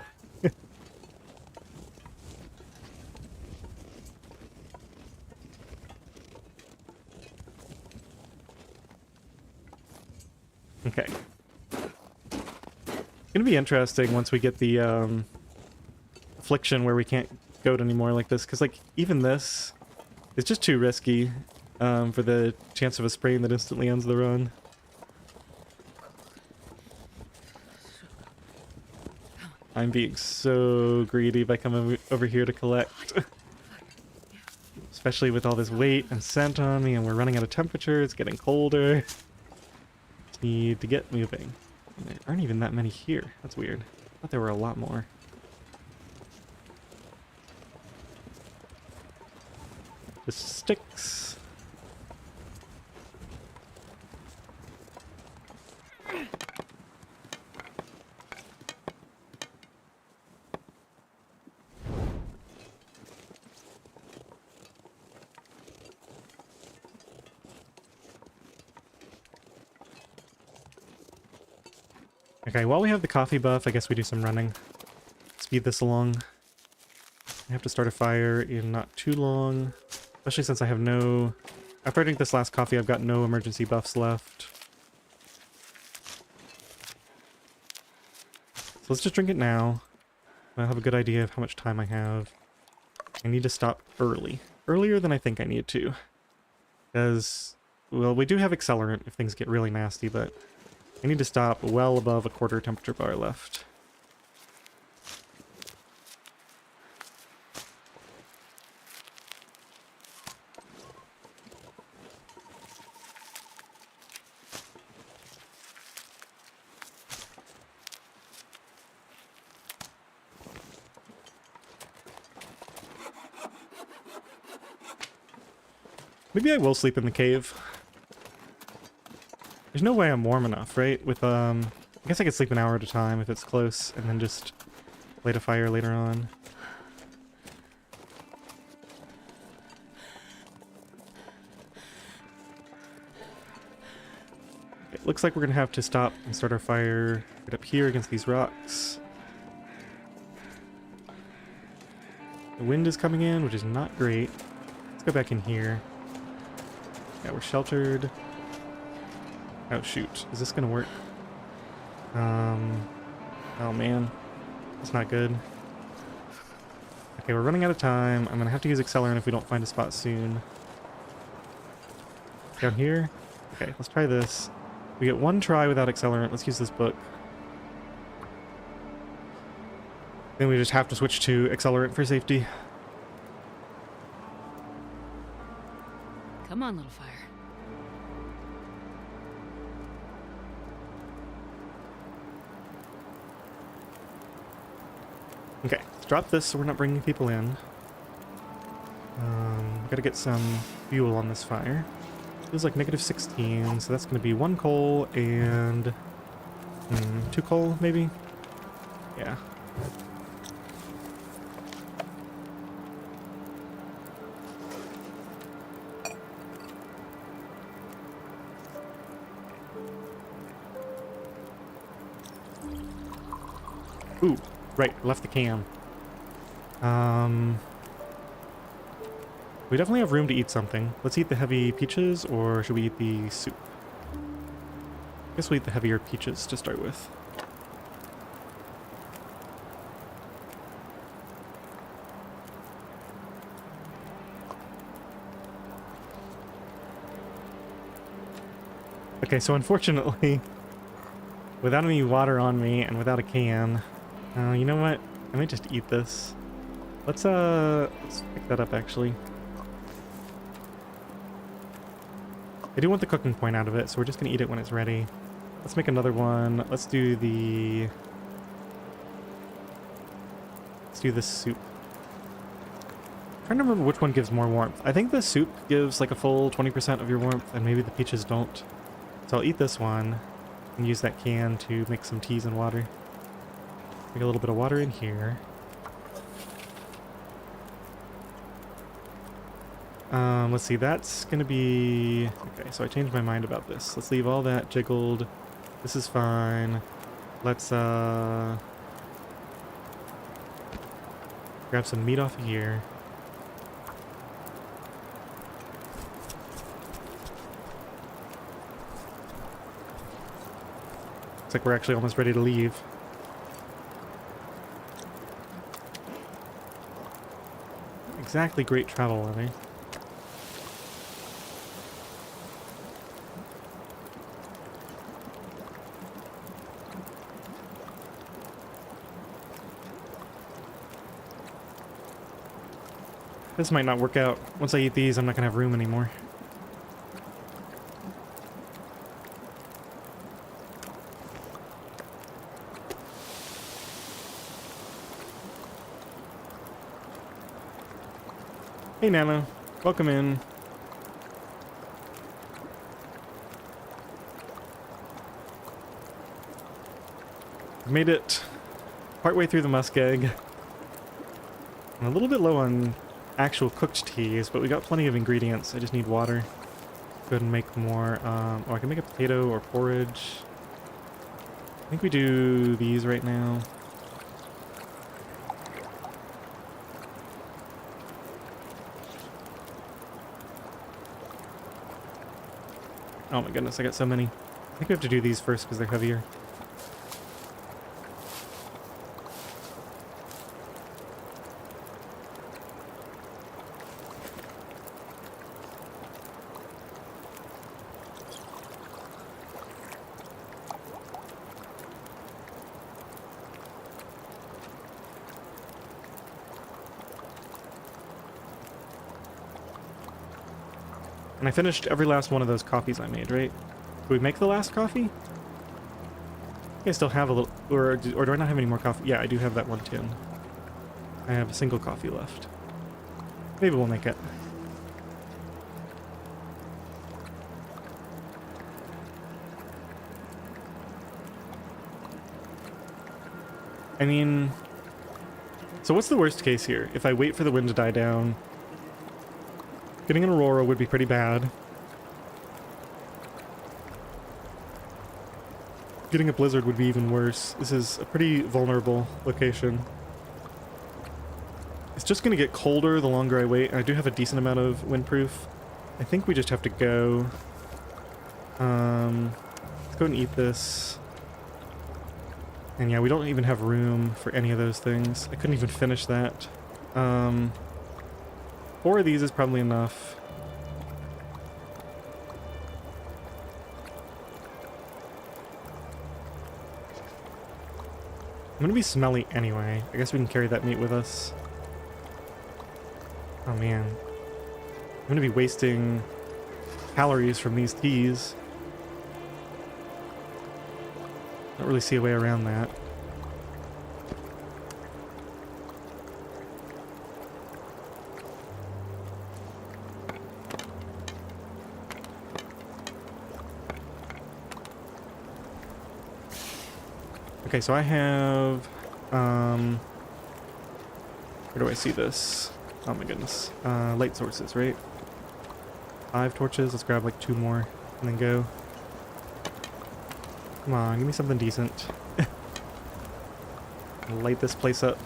[SPEAKER 1] Okay. It's gonna be interesting once we get the affliction where we can't goat anymore like this, because like even this is just too risky for the chance of a sprain that instantly ends the run. I'm being so greedy by coming over here to collect. Especially with all this weight and scent on me, and we're running out of temperature, it's getting colder. Just need to get moving. And there aren't even that many here. That's weird. I thought there were a lot more. The sticks. Okay, while we have the coffee buff, I guess we do some running. Speed this along. I have to start a fire in not too long. Especially since I have no... After I drink this last coffee, I've got no emergency buffs left. So let's just drink it now. I'll have a good idea of how much time I have. I need to stop early. Earlier than I think I need to. Because, well, we do have accelerant if things get really nasty, but I need to stop well above a quarter temperature bar left. Maybe I will sleep in the cave. There's no way I'm warm enough, right? With, I guess I could sleep an hour at a time if it's close, and then just light a fire later on. It looks like we're gonna have to stop and start our fire right up here against these rocks. The wind is coming in, which is not great. Let's go back in here. Yeah, we're sheltered. Oh shoot, is this gonna work? Oh man, that's not good. Okay, we're running out of time. I'm gonna have to use accelerant if we don't find a spot soon. Down here? Okay, let's try this. We get one try without accelerant. Let's use this book. Then we just have to switch to accelerant for safety.
[SPEAKER 2] Come on, little fire.
[SPEAKER 1] Okay, let's drop this so we're not bringing people in. Gotta get some fuel on this fire. Feels like -16, so that's gonna be 1 coal and 2 coal, maybe? Yeah. Ooh, right, left the can. We definitely have room to eat something. Let's eat the heavy peaches, or should we eat the soup? I guess we'll eat the heavier peaches to start with. Okay, so unfortunately, without any water on me and without a can, you know what? I might just eat this. Let's pick that up actually. I do want the cooking point out of it, so we're just gonna eat it when it's ready. Let's make another one. Let's do the soup. I'm trying to remember which one gives more warmth. I think the soup gives like a full 20% of your warmth, and maybe the peaches don't. So I'll eat this one and use that can to make some teas and water. Make a little bit of water in here. Let's see, that's gonna be... Okay, so I changed my mind about this. Let's leave all that jiggled. This is fine. Let's, grab some meat off of here. Looks like we're actually almost ready to leave. Exactly great travel, are they? This might not work out. Once I eat these, I'm not gonna have room anymore. Hey Nana, welcome in. I've made it partway through the muskeg. I'm a little bit low on actual cooked teas, but we got plenty of ingredients. I just need water. Go ahead and make more. Oh, I can make a potato or porridge. I think we do these right now. Oh my goodness, I got so many. I think we have to do these first because they're heavier. And I finished every last one of those coffees I made, right? Did we make the last coffee? I think I still have a little... Or do I not have any more coffee? Yeah, I do have that one tin. I have a single coffee left. Maybe we'll make it. I mean... So what's the worst case here? If I wait for the wind to die down... Getting an aurora would be pretty bad. Getting a blizzard would be even worse. This is a pretty vulnerable location. It's just going to get colder the longer I wait. I do have a decent amount of windproof. I think we just have to go. Let's go and eat this. And yeah, we don't even have room for any of those things. I couldn't even finish that. 4 of these is probably enough. I'm gonna be smelly anyway. I guess we can carry that meat with us. Oh man. I'm gonna be wasting calories from these teas. Don't really see a way around that. Okay, so I have, where do I see this? Oh my goodness. Light sources, right? 5 torches, let's grab like 2 more and then go. Come on, give me something decent. Light this place up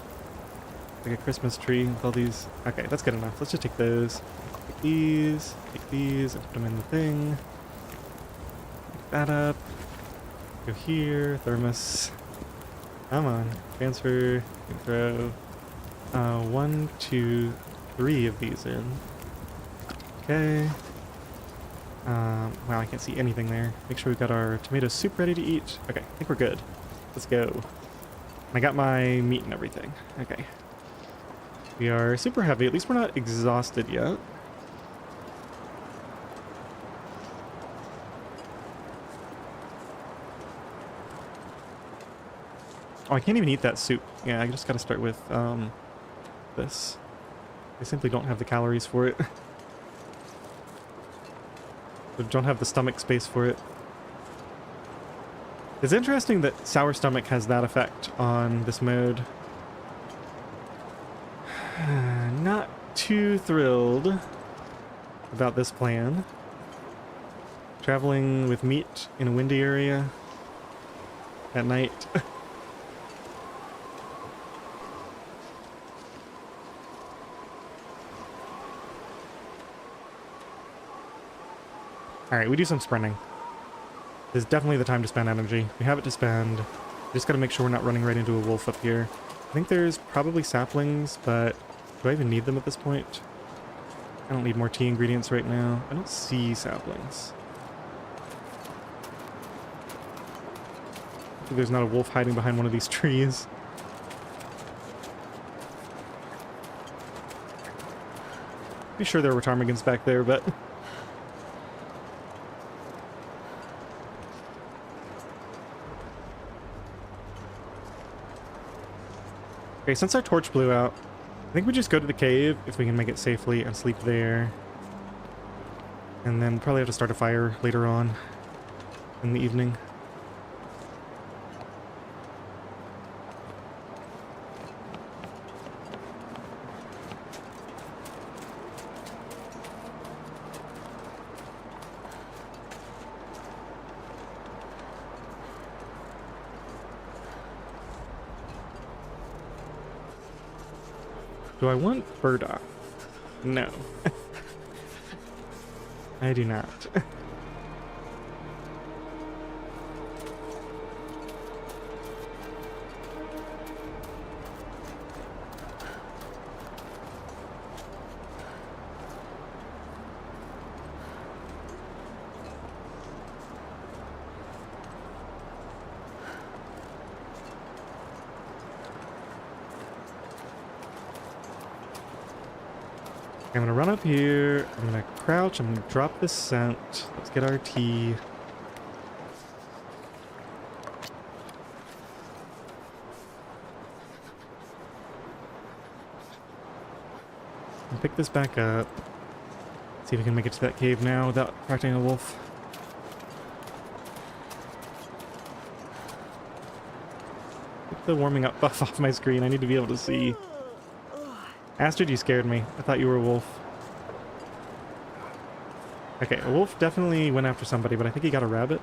[SPEAKER 1] like a Christmas tree with all these. Okay, that's good enough. Let's just take those. take these, and put them in the thing. Pick that up. Go here, thermos. Come on, transfer, throw. 1, 2, 3 of these in. Okay. Wow, I can't see anything there. Make sure we've got our tomato soup ready to eat. Okay, I think we're good. Let's go. I got my meat and everything. Okay. We are super heavy. At least we're not exhausted yet. Oh, I can't even eat that soup. Yeah, I just gotta start with, this. I simply don't have the calories for it. I don't have the stomach space for it. It's interesting that sour stomach has that effect on this mode. Not too thrilled about this plan. Traveling with meat in a windy area at night. Alright, we do some sprinting. This is definitely the time to spend energy. We have it to spend. We just gotta make sure we're not running right into a wolf up here. I think there's probably saplings, but do I even need them at this point? I don't need more tea ingredients right now. I don't see saplings. Hopefully there's not a wolf hiding behind one of these trees. Be sure there were ptarmigans back there, but... Okay, since our torch blew out, I think we just go to the cave if we can make it safely and sleep there. And then probably have to start a fire later on in the evening. Do I want burdock? No. I do not. I'm gonna run up here, I'm gonna crouch, I'm gonna drop this scent. Let's get our tea. And pick this back up. See if we can make it to that cave now without attracting a wolf. Get the warming up buff off my screen, I need to be able to see. Astrid, you scared me. I thought you were a wolf. Okay, a wolf definitely went after somebody, but I think he got a rabbit.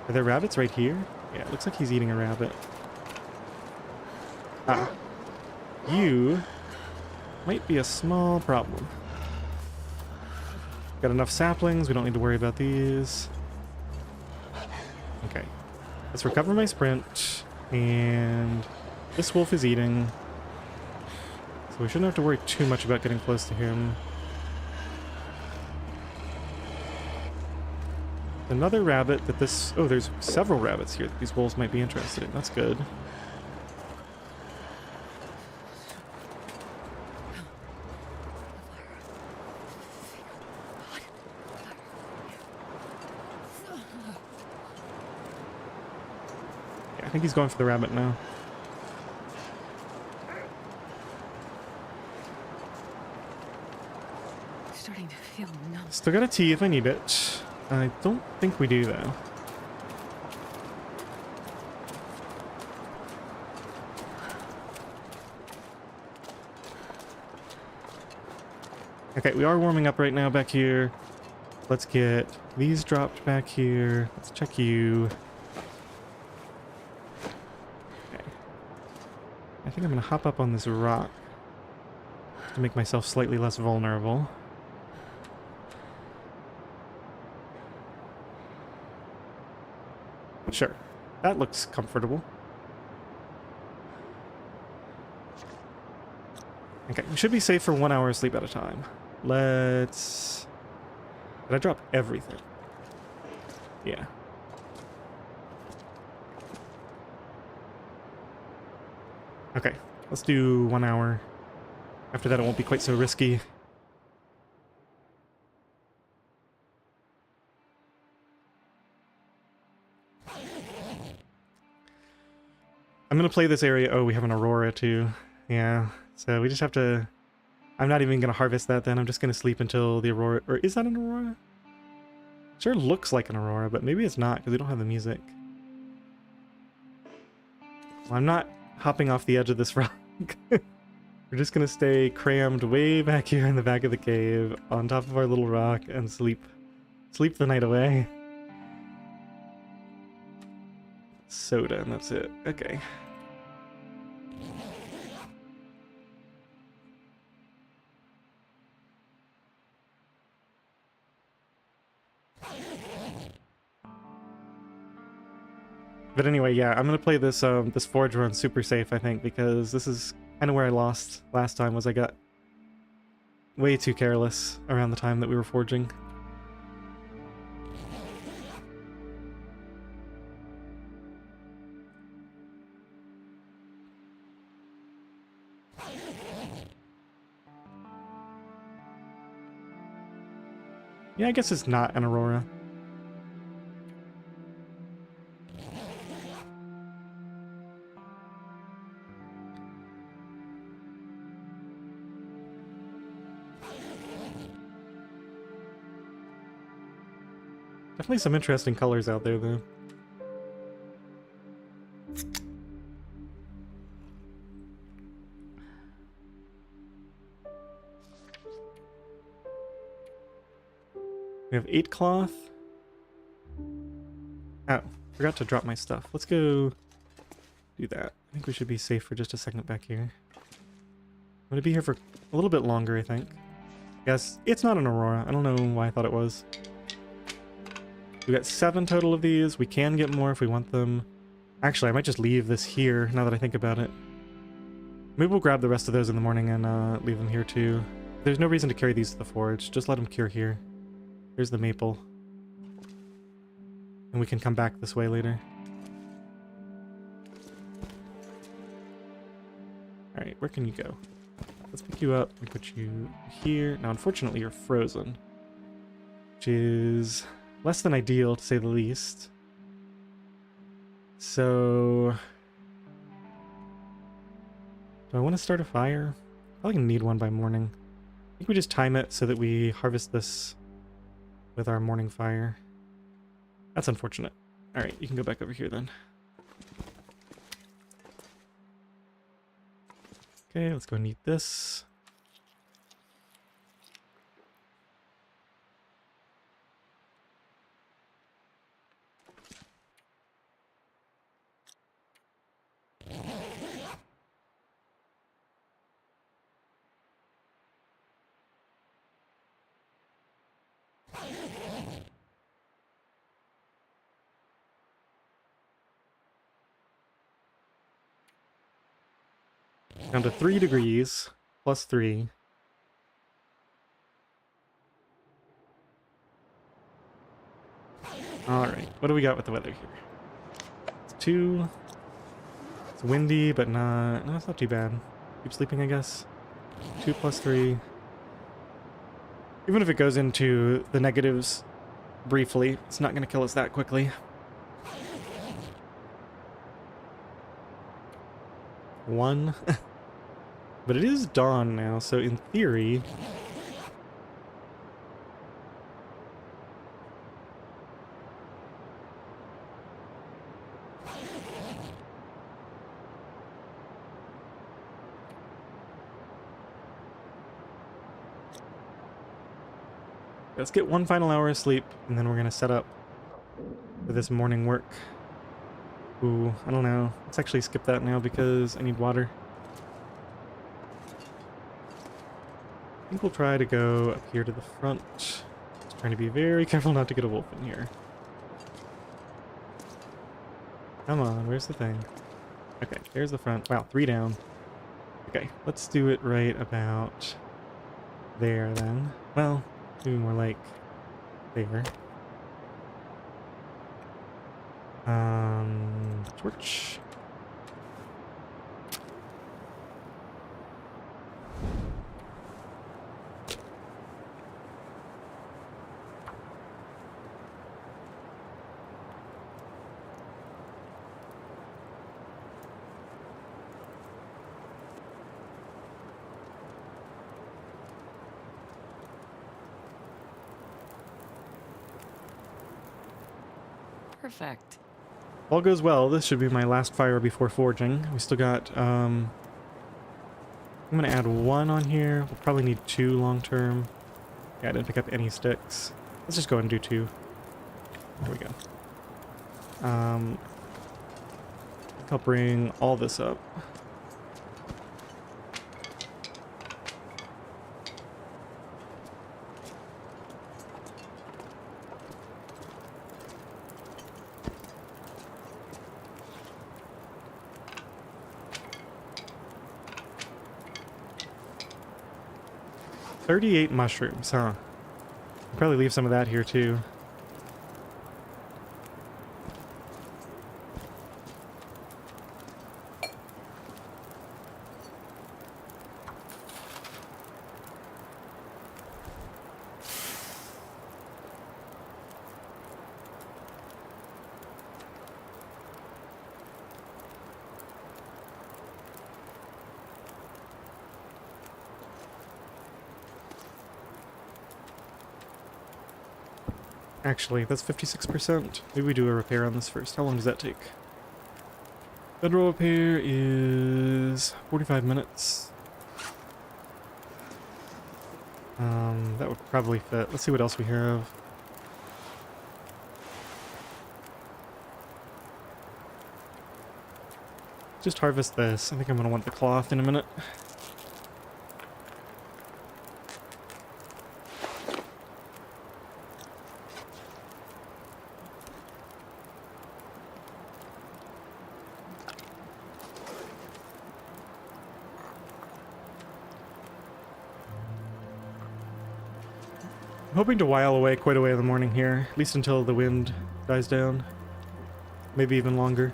[SPEAKER 1] Are there rabbits right here? Yeah, it looks like he's eating a rabbit. Ah. You might be a small problem. Got enough saplings, we don't need to worry about these. Okay. Let's recover my sprint. And this wolf is eating. So we shouldn't have to worry too much about getting close to him. Another rabbit that this... Oh, there's several rabbits here that these wolves might be interested in. That's good. Yeah, I think he's going for the rabbit now.
[SPEAKER 2] Starting to feel numb.
[SPEAKER 1] Still got a tea if I need it. I don't think we do, though. Okay, we are warming up right now back here. Let's get these dropped back here. Let's check you. Okay. I think I'm going to hop up on this rock to make myself slightly less vulnerable. Sure. That looks comfortable. Okay, we should be safe for 1 hour of sleep at a time. Let's... Did I drop everything? Yeah. Okay, let's do 1 hour. After that, it won't be quite so risky. I'm gonna play this area. Oh, we have an aurora too. Yeah, so we just have to... I'm not even gonna harvest that then. I'm just gonna sleep until the aurora... Or is that an aurora? Sure looks like an aurora, but maybe it's not because we don't have the music. Well, I'm not hopping off the edge of this rock. We're just gonna stay crammed way back here in the back of the cave on top of our little rock and sleep the night away. Soda, and that's it. Okay. But anyway, yeah, I'm gonna play this this forge run super safe, I think, because this is kind of where I lost last time. Was I got way too careless around the time that we were forging. Yeah, I guess it's not an aurora. Definitely some interesting colors out there, though. We have 8 cloth. Oh, forgot to drop my stuff. Let's go do that. I think we should be safe for just a second back here. I'm gonna be here for a little bit longer, I think. Yes, it's not an aurora. I don't know why I thought it was. We got 7 total of these. We can get more if we want them. Actually, I might just leave this here now that I think about it. Maybe we'll grab the rest of those in the morning and leave them here too. There's no reason to carry these to the forge. Just let them cure here. Here's the maple. And we can come back this way later. Alright, where can you go? Let's pick you up and put you here. Now, unfortunately, you're frozen. Which is less than ideal, to say the least. So... do I want to start a fire? Probably gonna need one by morning. I think we just time it so that we harvest this with our morning fire. That's unfortunate. Alright, you can go back over here then. Okay, let's go and eat this. Down to 3 degrees, plus 3. Alright, what do we got with the weather here? It's 2. It's windy, but not... no, it's not too bad. Keep sleeping, I guess. 2 plus 3. Even if it goes into the negatives briefly, it's not going to kill us that quickly. 1. But it is dawn now, so in theory... let's get 1 final hour of sleep, and then we're going to set up for this morning work. Ooh, I don't know. Let's actually skip that now because I need water. I think we'll try to go up here to the front. Just trying to be very careful not to get a wolf in here. Come on, where's the thing? Okay, there's the front. Wow, 3 down. Okay, let's do it right about there then. Well, maybe more like there. Torch.
[SPEAKER 2] Perfect.
[SPEAKER 1] All goes well. This should be my last fire before forging. We still got, I'm gonna add 1 on here. We'll probably need 2 long term. Yeah, I didn't pick up any sticks. Let's just go ahead and do 2. There we go. I'll bring all this up. $38 mushrooms, huh? I'll probably leave some of that here too. Actually, that's 56%. Maybe we do a repair on this first. How long does that take? Federal repair is 45 minutes. That would probably fit. Let's see what else we have. Just harvest this. I think I'm gonna want the cloth in a minute. I'm hoping to while away quite a way in the morning here, at least until the wind dies down. Maybe even longer.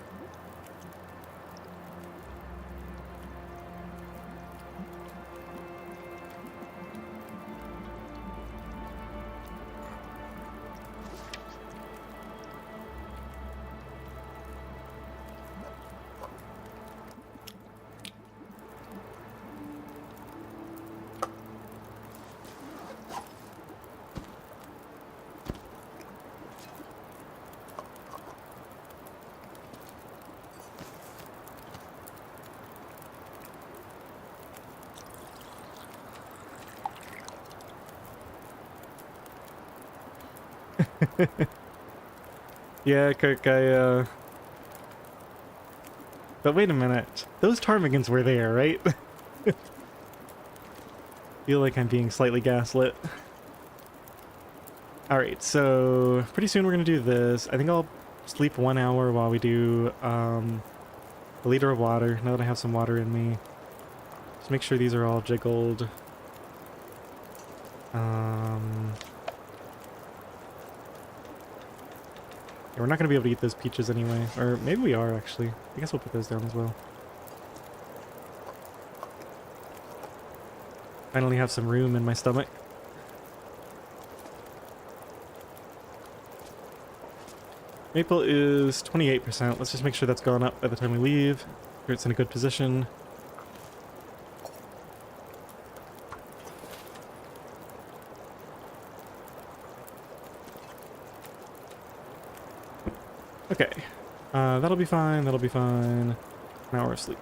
[SPEAKER 1] Yeah, Kirk, But wait a minute. Those ptarmigans were there, right? Feel like I'm being slightly gaslit. Alright, so pretty soon we're gonna do this. I think I'll sleep 1 hour while we do, a liter of water, now that I have some water in me. Just make sure these are all jiggled. Yeah, we're not going to be able to eat those peaches anyway. Or maybe we are, actually. I guess we'll put those down as well. Finally have some room in my stomach. Maple is 28%. Let's just make sure that's gone up by the time we leave. Sure it's in a good position. Okay. That'll be fine, that'll be fine. An hour of sleep.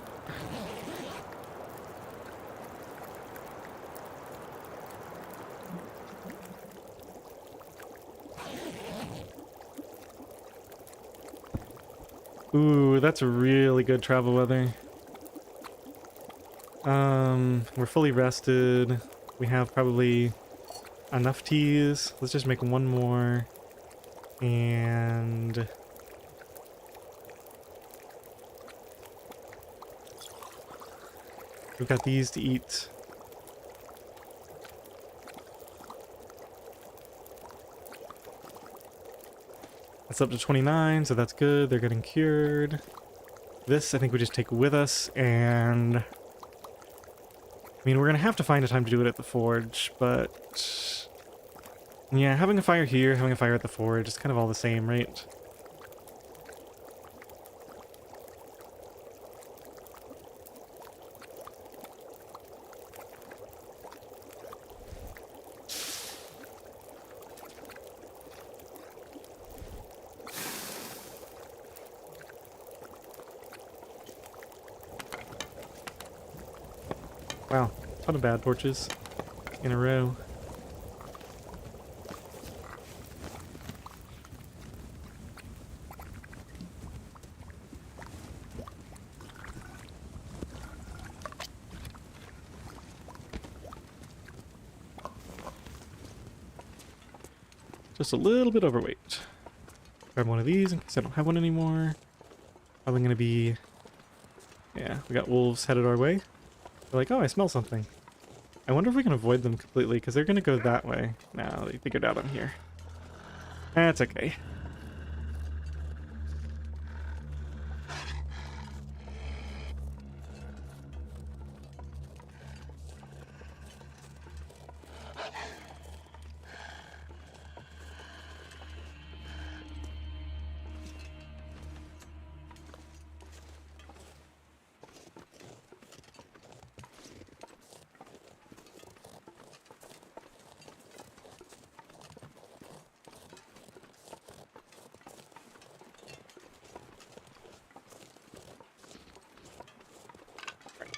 [SPEAKER 1] Ooh, that's really good travel weather. We're fully rested. We have probably enough teas. Let's just make 1 more. And We've got these to eat. That's up to 29, so that's good. They're getting cured. This, I think we just take with us, and... I mean, we're gonna have to find a time to do it at the forge, but... yeah, having a fire here, having a fire at the forge, it's kind of all the same, right? Wow, ton of bad torches in a row. Just a little bit overweight. Grab one of these in case I don't have one anymore. Probably gonna be... yeah, we got wolves headed our way. They're like, oh, I smell something. I wonder if we can avoid them completely, because they're gonna go that way. No, they figured out I'm here. That's okay.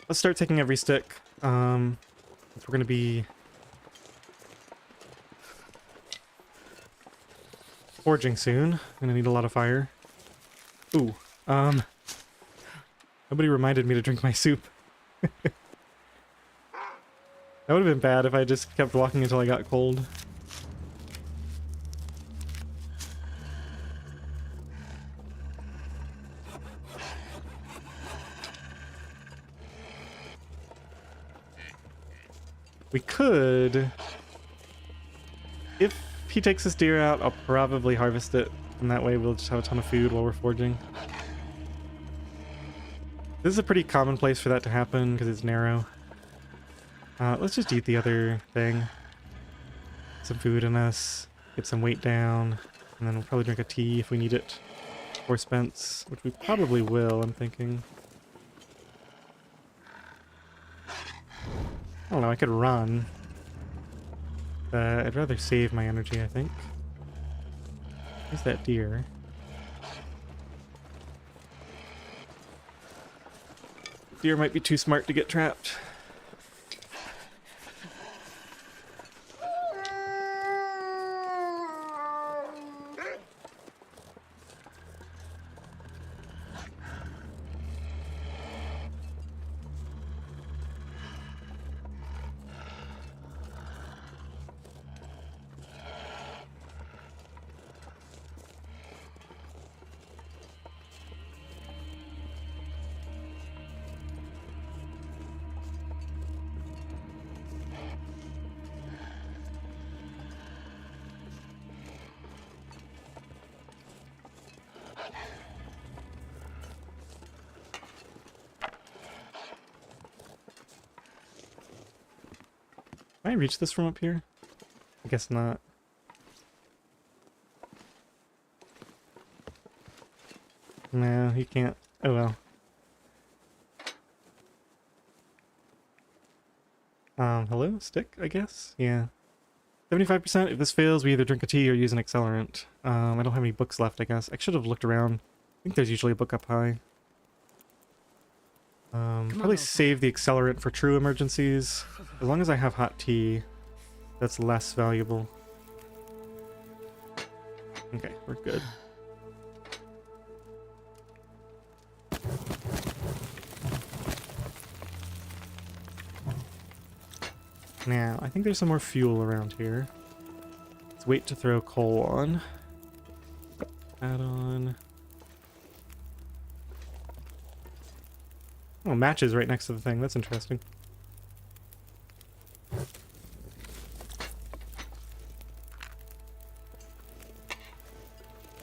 [SPEAKER 1] Let's start taking every stick. If we're gonna be forging soon, I'm gonna need a lot of fire. Ooh, nobody reminded me to drink my soup. That would have been bad if I just kept walking until I got cold. We could... if he takes this deer out, I'll probably harvest it, and that way we'll just have a ton of food while we're forging. This is a pretty common place for that to happen, because it's narrow. Let's just eat the other thing. Some food in us, get some weight down, and then we'll probably drink a tea if we need it. Or Spence, which we probably will, I'm thinking. I don't know, I could run. I'd rather save my energy, I think. Where's that deer? Deer might be too smart to get trapped. Can I reach this from up here? I guess not. No, he can't. Oh well. Hello? Stick, I guess? Yeah. 75%. If this fails, we either drink a tea or use an accelerant. I don't have any books left, I guess. I should have looked around. I think there's usually a book up high. Probably save the accelerant for true emergencies. As long as I have hot tea, that's less valuable. Okay, we're good. Now, I think there's some more fuel around here. Let's wait to throw coal on. Put that on. Oh, matches right next to the thing. That's interesting.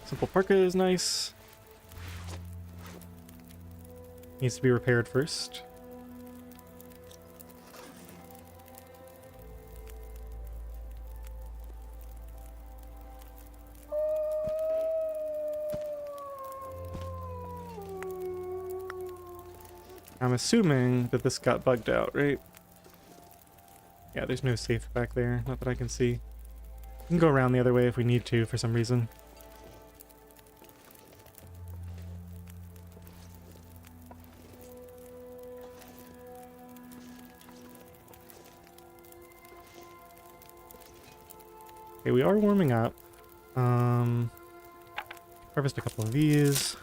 [SPEAKER 1] Simple parka is nice. Needs to be repaired first. I'm assuming that this got bugged out, right? Yeah, there's no safe back there, not that I can see. We can go around the other way if we need to for some reason. Okay, we are warming up. Harvest a couple of these.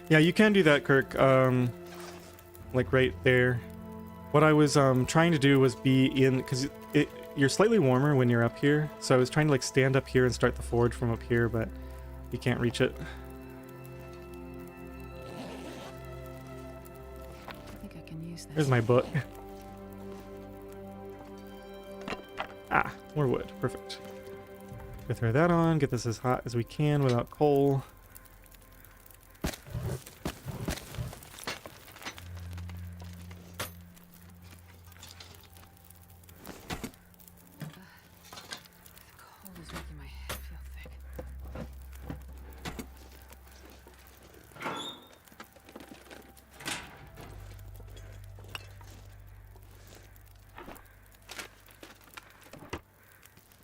[SPEAKER 1] Yeah, you can do that, Kirk. Like right there. What I was trying to do was be in, because you're slightly warmer when you're up here. So I was trying to like stand up here and start the forge from up here, but you can't reach it.
[SPEAKER 2] I think I can use this.
[SPEAKER 1] Here's my book. Ah, more wood. Perfect. Go throw that on, get this as hot as we can without coal.
[SPEAKER 2] Cold is making my head feel thick.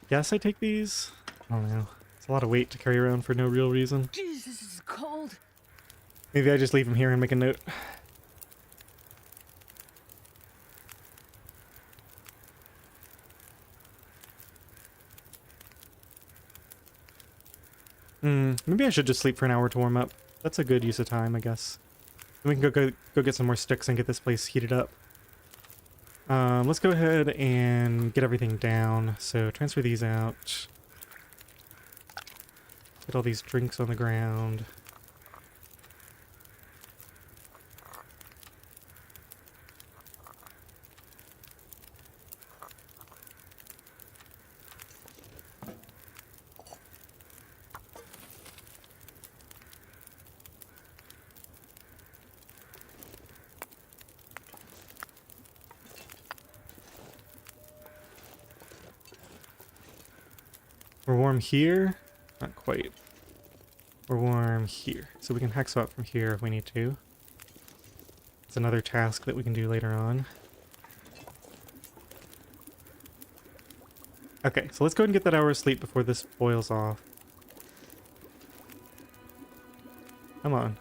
[SPEAKER 1] Yes, I take these. I don't know. It's a lot of weight to carry around for no real reason.
[SPEAKER 2] Jeez, this is cold.
[SPEAKER 1] Maybe I just leave them here and make a note. Maybe I should just sleep for an hour to warm up. That's a good use of time, I guess. Then we can go get some more sticks and get this place heated up. Let's go ahead and get everything down. So transfer these out. Get all these drinks on the ground. We're warm here. Not quite. We're warm here. So we can hex out from here if we need to. It's another task that we can do later on. Okay, so let's go ahead and get that hour of sleep before this boils off. Come on.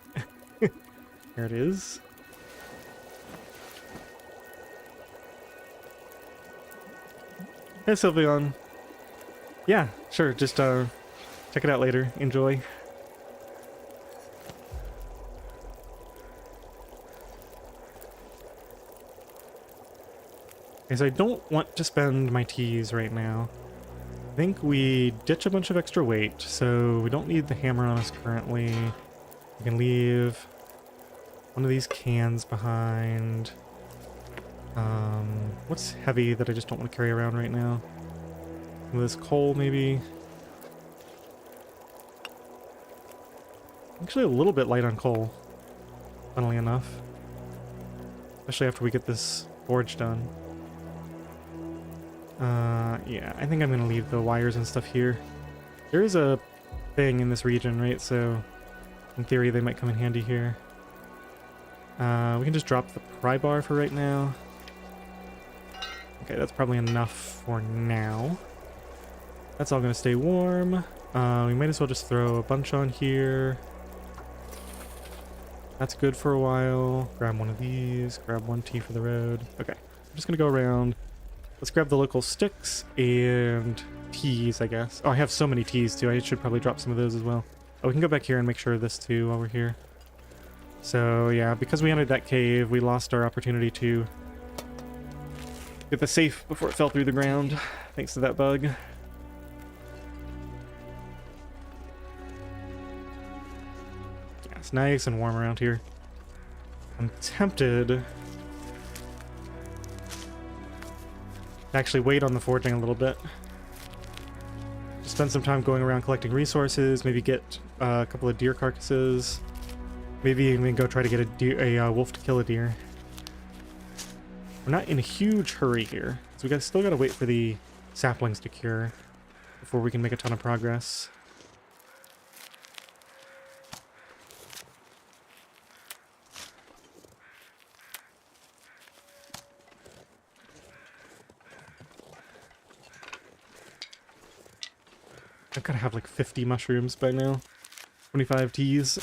[SPEAKER 1] Here it is. Hey, Sylveon. Yeah, sure. Just check it out later. Enjoy. Okay, so I don't want to spend my teas right now. I think we ditch a bunch of extra weight, so we don't need the hammer on us currently. We can leave one of these cans behind. What's heavy that I just don't want to carry around right now? Some of this coal, maybe. Actually, a little bit light on coal, funnily enough. Especially after we get this forge done. Yeah, I think I'm gonna leave the wires and stuff here. There is a thing in this region, right? So, in theory, they might come in handy here. We can just drop the pry bar for right now. Okay, that's probably enough for now. That's all gonna stay warm. We might as well just throw a bunch on here. That's good for a while. Grab one of these. Grab one tea for the road. Okay, I'm just gonna go around. Let's grab the local sticks and teas, I guess. Oh, I have so many teas too. I should probably drop some of those as well. Oh, we can go back here and make sure of this too while we're here. So yeah, because we entered that cave, we lost our opportunity to Get the safe before it fell through the ground, thanks to that bug. Yeah, it's nice and warm around here. I'm tempted to actually wait on the forging a little bit. Just spend some time going around collecting resources, maybe get a couple of deer carcasses, maybe even go try to get a wolf to kill a deer. We're not in a huge hurry here, so still gotta wait for the saplings to cure before we can make a ton of progress. I've gotta have like 50 mushrooms by now. 25 teas.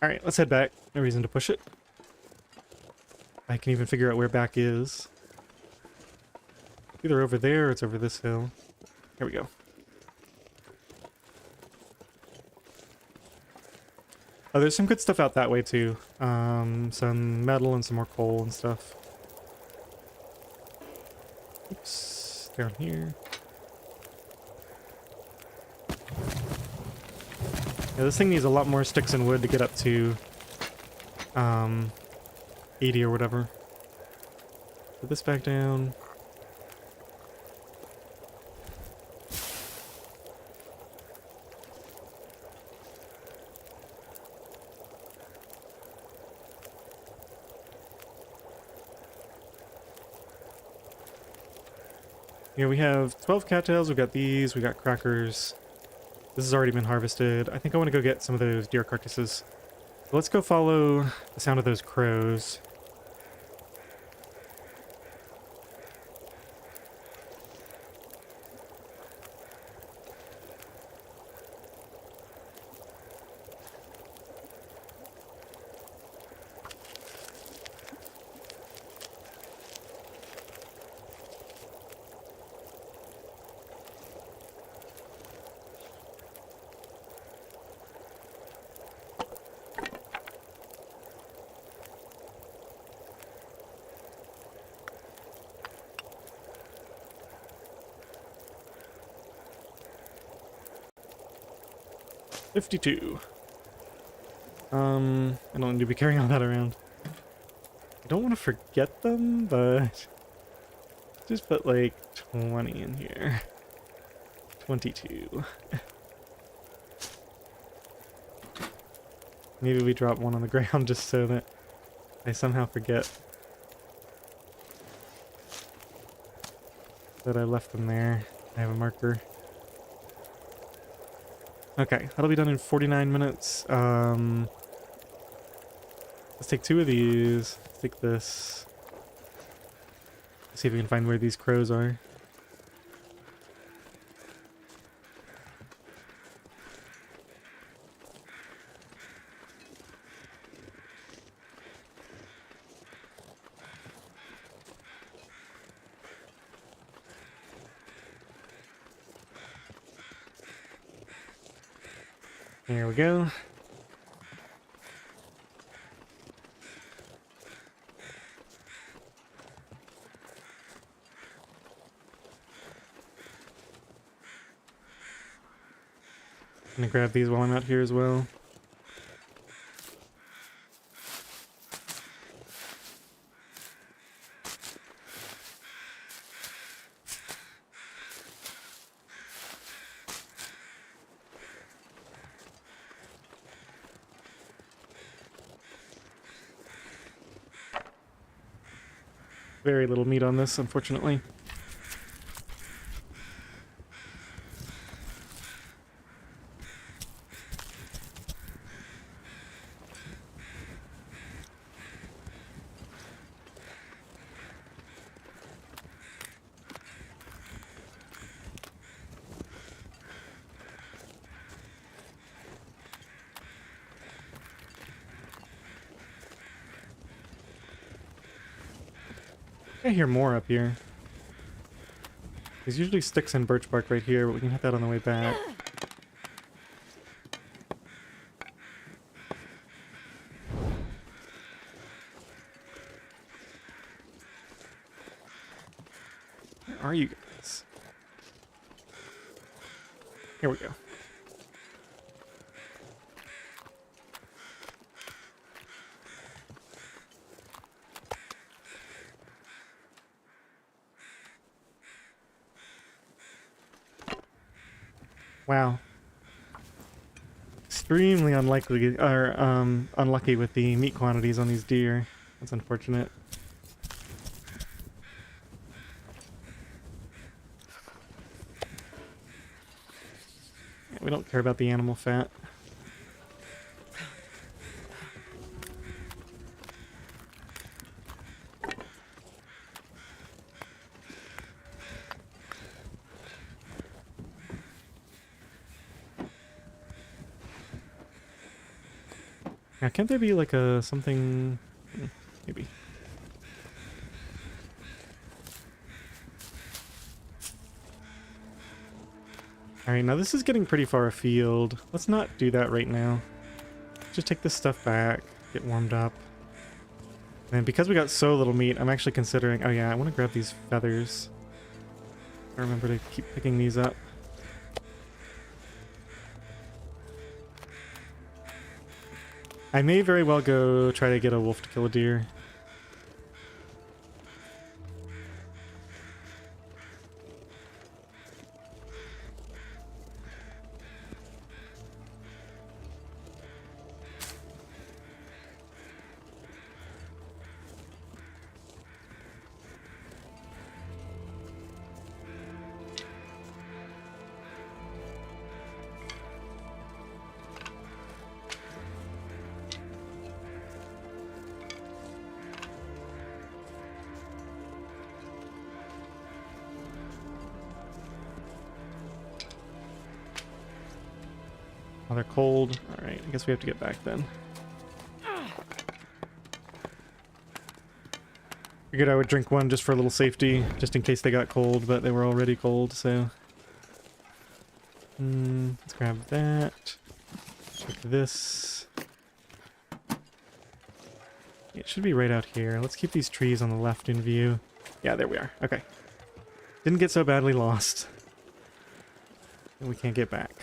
[SPEAKER 1] Alright, let's head back. No reason to push it. I can even figure out where back is. Either over there or it's over this hill. Here we go. Oh, there's some good stuff out that way too. Some metal and some more coal and stuff. Oops, down here. Yeah, this thing needs a lot more sticks and wood to get up to 80 or whatever. Put this back down. Here we have 12 cattails, we've got these, we got crackers. This has already been harvested. I think I want to go get some of those deer carcasses. So let's go follow the sound of those crows. $52. I don't need to be carrying all that around. I don't want to forget them, but just put like 20 in here. 22. Maybe we drop one on the ground just so that I somehow forget that I left them there. I have a marker. Okay, that'll be done in 49 minutes. Let's take 2 of these. Let's take this. See if we can find where these crows are. There we go. I'm gonna grab these while I'm out here as well. Very little meat on this, unfortunately. I hear more up here. There's usually sticks and birch bark right here, but we can hit that on the way back. Where are you guys? Here we go. Wow. Extremely unlikely, or unlucky with the meat quantities on these deer. That's unfortunate. Yeah, we don't care about the animal fat. Now, can't there be like a something? Maybe. Alright, now this is getting pretty far afield. Let's not do that right now. Just take this stuff back, get warmed up. And because we got so little meat, I'm actually considering... Oh yeah, I want to grab these feathers. I remember to keep picking these up. I may very well go try to get a wolf to kill a deer. Oh, they're cold. Alright, I guess we have to get back then. Figured I would drink one just for a little safety, just in case they got cold, but they were already cold, so... let's grab that. Check this. It should be right out here. Let's keep these trees on the left in view. Yeah, there we are. Okay. Didn't get so badly lost. And we can't get back.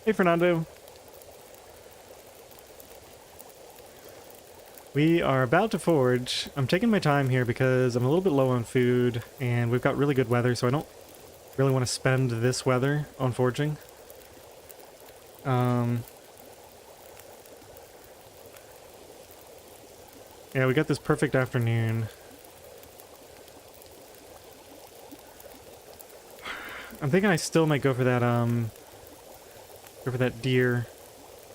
[SPEAKER 1] Hey, Fernando. We are about to forage. I'm taking my time here because I'm a little bit low on food, and we've got really good weather, so I don't really want to spend this weather on foraging. Yeah, we got this perfect afternoon. I'm thinking I still might go for that, Go for that deer.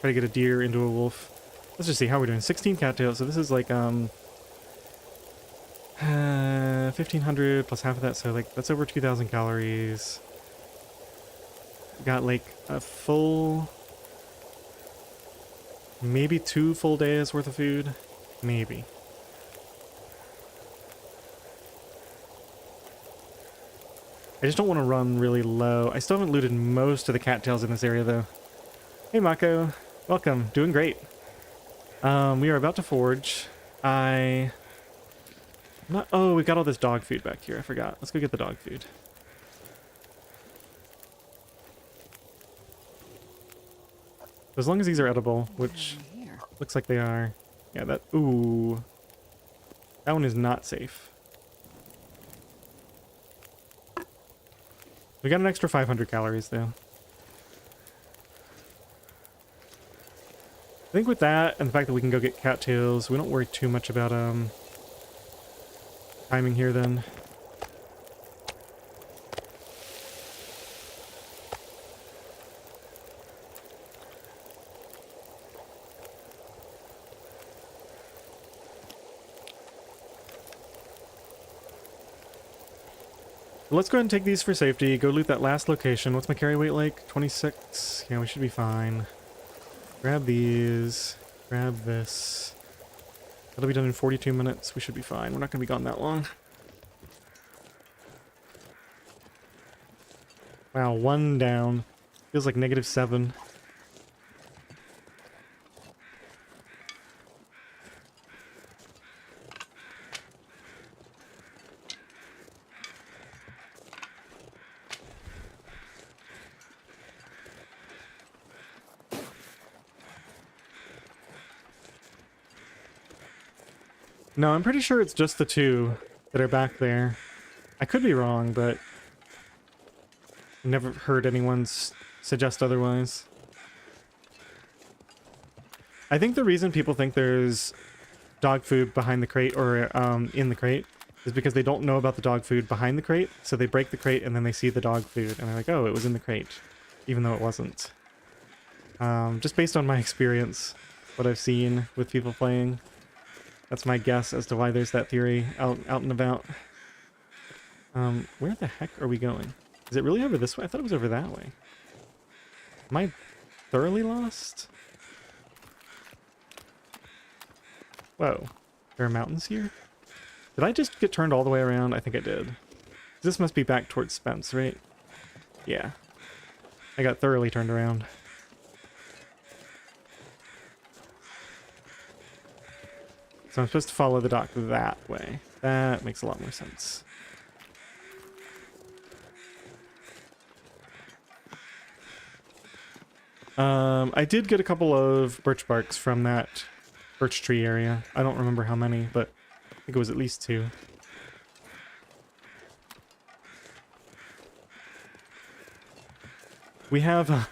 [SPEAKER 1] Try to get a deer into a wolf. Let's just see how we're doing. 16 cattails. So this is like 1500 plus half of that. So like that's over 2000 calories. Got like a full, maybe 2 full days worth of food. Maybe. I just don't want to run really low. I still haven't looted most of the cattails in this area though. Hey Mako, welcome. Doing great. We are about to forge. Oh, we got all this dog food back here. I forgot. Let's go get the dog food. As long as these are edible, which looks like they are. Yeah, that... Ooh. That one is not safe. We got an extra 500 calories, though. I think with that, and the fact that we can go get cattails, we don't worry too much about, timing here, then. Let's go ahead and take these for safety. Go loot that last location. What's my carry weight like? 26? Yeah, we should be fine. Grab these. Grab this. That'll be done in 42 minutes. We should be fine. We're not going to be gone that long. Wow, 1 down. Feels like -7. No, I'm pretty sure it's just the 2 that are back there. I could be wrong, but I never heard anyone suggest otherwise. I think the reason people think there's dog food behind the crate, or in the crate, is because they don't know about the dog food behind the crate, so they break the crate and then they see the dog food, and they're like, oh, it was in the crate, even though it wasn't. Just based on my experience, what I've seen with people playing. That's my guess as to why there's that theory out and about. Where the heck are we going? Is it really over this way? I thought it was over that way. Am I thoroughly lost? Whoa. There are mountains here? Did I just get turned all the way around? I think I did. This must be back towards Spence, right? Yeah. I got thoroughly turned around. So I'm supposed to follow the dock that way. That makes a lot more sense. I did get a couple of birch barks from that birch tree area. I don't remember how many, but I think it was at least 2. We have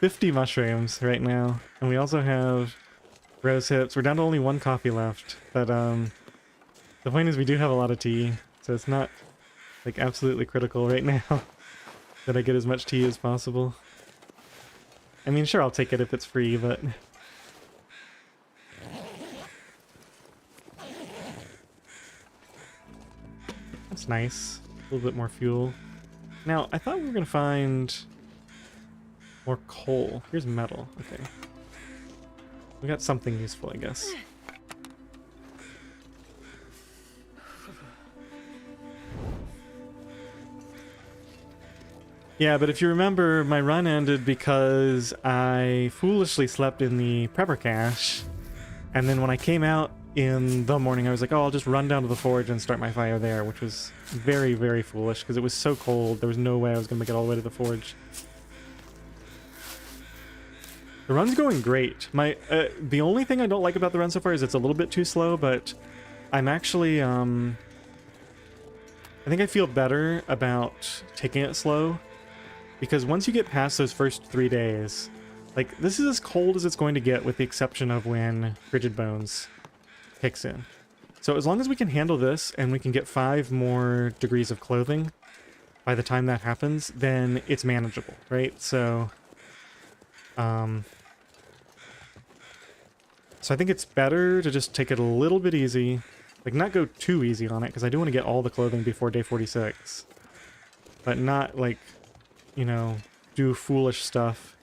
[SPEAKER 1] 50 mushrooms right now, and we also have rose hips. We're down to only 1 coffee left, but the point is we do have a lot of tea, so it's not like absolutely critical right now that I get as much tea as possible. I mean, sure, I'll take it if it's free, but that's nice. A little bit more fuel. Now, I thought we were gonna find more coal. Here's metal. Okay. We got something useful, I guess. Yeah, but if you remember, my run ended because I foolishly slept in the prepper cache. And then when I came out in the morning, I was like, oh, I'll just run down to the forge and start my fire there, which was very, very foolish because it was so cold. There was no way I was going to make it all the way to the forge. The run's going great. The only thing I don't like about the run so far is it's a little bit too slow, but I'm actually, I think I feel better about taking it slow, because once you get past those first 3 days, like, this is as cold as it's going to get with the exception of when Frigid Bones kicks in. So as long as we can handle this and we can get 5 more degrees of clothing by the time that happens, then it's manageable, right? So Um, so I think it's better to just take it a little bit easy. Like, not go too easy on it, because I do want to get all the clothing before day 46. But not, like, you know, do foolish stuff.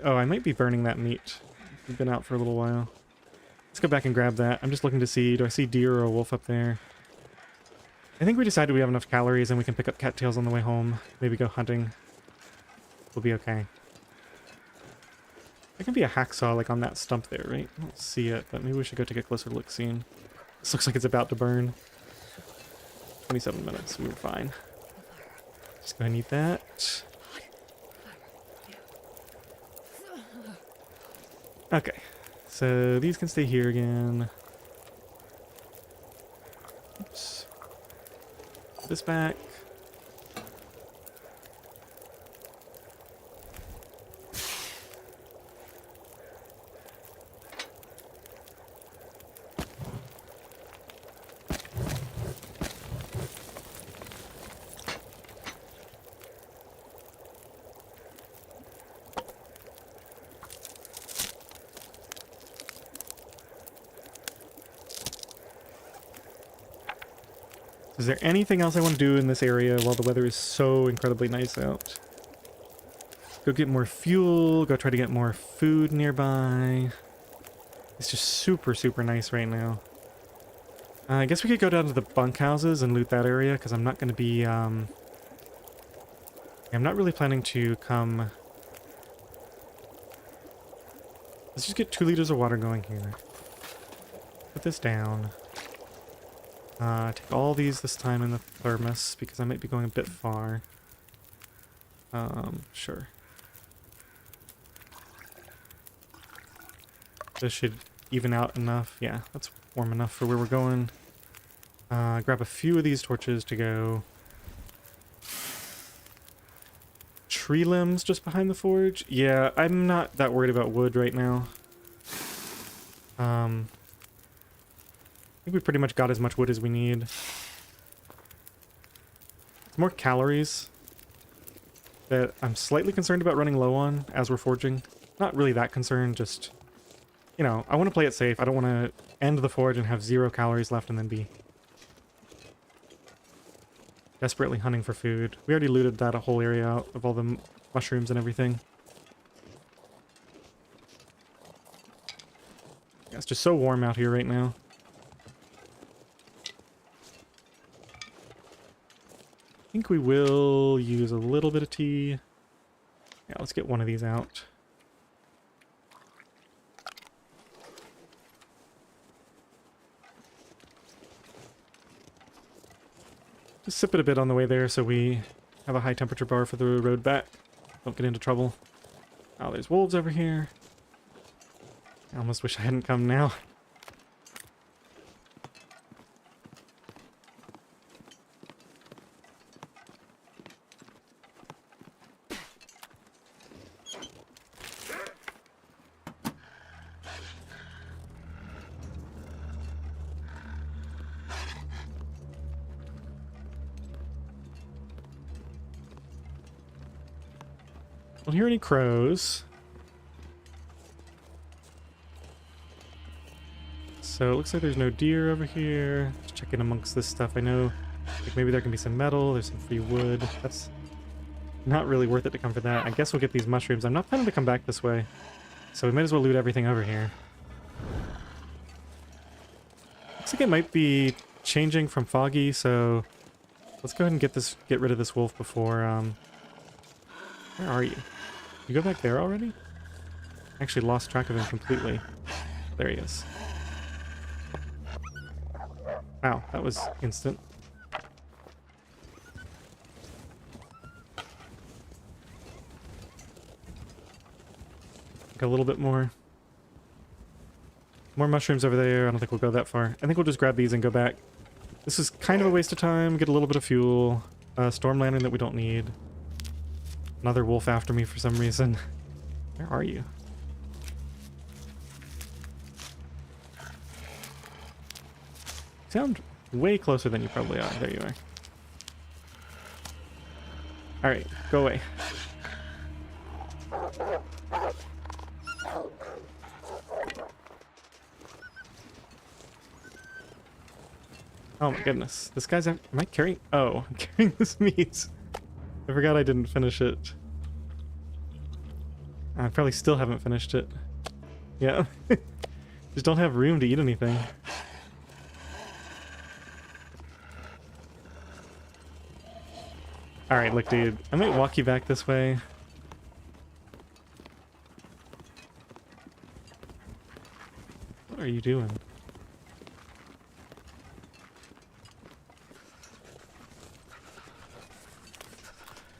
[SPEAKER 1] Oh, I might be burning that meat. We've been out for a little while. Let's go back and grab that. I'm just looking to see, do I see deer or a wolf up there? I think we decided we have enough calories and we can pick up cattails on the way home. Maybe go hunting. We'll be okay. There can be a hacksaw like on that stump there, right? I don't see it, but maybe we should go take a closer look soon. This looks like it's about to burn. 27 minutes, we were fine. Just go ahead and eat that. Okay, so these can stay here again. Oops. Put this back. Is there anything else I want to do in this area while the weather is so incredibly nice out? Go get more fuel, go try to get more food nearby. It's just super, super nice right now. I guess we could go down to the bunkhouses and loot that area, because I'm not going to be, I'm not really planning to come... Let's just get 2 liters of water going here. Put this down. Take all these this time in the thermos, because I might be going a bit far. Sure. This should even out enough. Yeah, that's warm enough for where we're going. Grab a few of these torches to go. Tree limbs just behind the forge? Yeah, I'm not that worried about wood right now. I think we pretty much got as much wood as we need. It's more calories that I'm slightly concerned about running low on as we're forging. Not really that concerned, just, you know, I want to play it safe. I don't want to end the forge and have 0 calories left and then be desperately hunting for food. We already looted that whole area out of all the mushrooms and everything. Yeah, it's just so warm out here right now. I think we will use a little bit of tea. Yeah, let's get one of these out. Just sip it a bit on the way there so we have a high temperature bar for the road back. Don't get into trouble. Oh, there's wolves over here. I almost wish I hadn't come now. Don't hear any crows. So it looks like there's no deer over here. Just checking amongst this stuff. I know like maybe there can be some metal, there's some free wood. That's not really worth it to come for that. I guess we'll get these mushrooms. I'm not planning to come back this way. So we might as well loot everything over here. Looks like it might be changing from foggy, so let's go ahead and get rid of this wolf before where are you? You go back there already? I actually lost track of him completely. There he is. Wow, that was instant. Like a little bit more. More mushrooms over there. I don't think we'll go that far. I think we'll just grab these and go back. This is kind of a waste of time. Get a little bit of fuel. Storm lantern that we don't need. Another wolf after me for some reason. Where are you? You sound way closer than you probably are. There you are. Alright, go away. Oh my goodness. This guy's... Am I carrying... Oh, I'm carrying this meat. I forgot I didn't finish it. I probably still haven't finished it. Yeah. Just don't have room to eat anything. Alright, look dude. I might walk you back this way. What are you doing?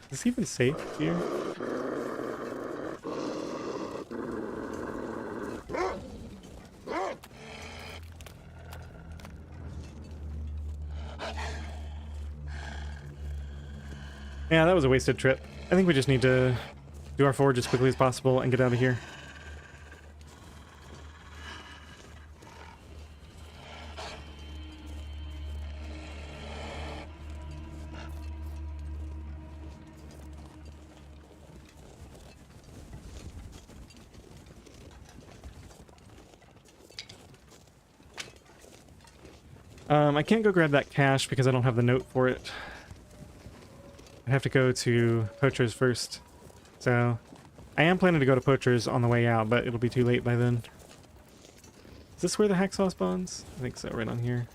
[SPEAKER 1] Is this even safe here? Yeah, that was a wasted trip. I think we just need to do our forge as quickly as possible and get out of here. I can't go grab that cache because I don't have the note for it. I have to go to Poacher's first. So, I am planning to go to Poacher's on the way out, but it'll be too late by then. Is this where the hacksaw spawns? I think so, right on here.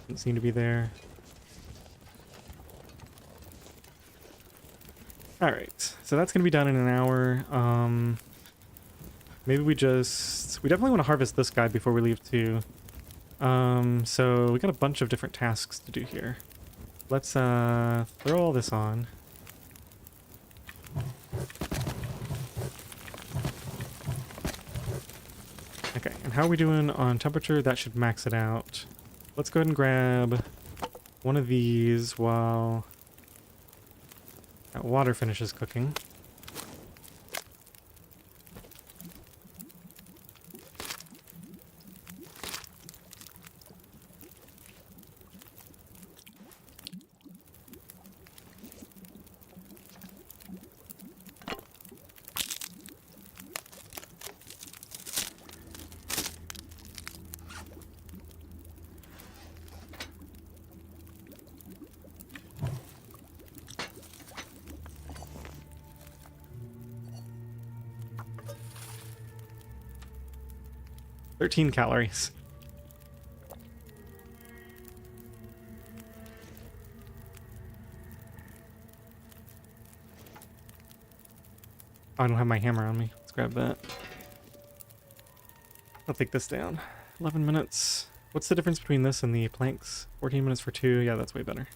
[SPEAKER 1] Doesn't seem to be there. Alright, so that's going to be done in an hour. Maybe we definitely want to harvest this guy before we leave too. So we got a bunch of different tasks to do here. Let's throw all this on. Okay, and how are we doing on temperature? That should max it out. Let's go ahead and grab one of these while that water finishes cooking. $13 calories. Oh, I don't have my hammer on me. Let's grab that. I'll take this down. 11 minutes. What's the difference between this and the planks? 14 minutes for 2. Yeah, that's way better.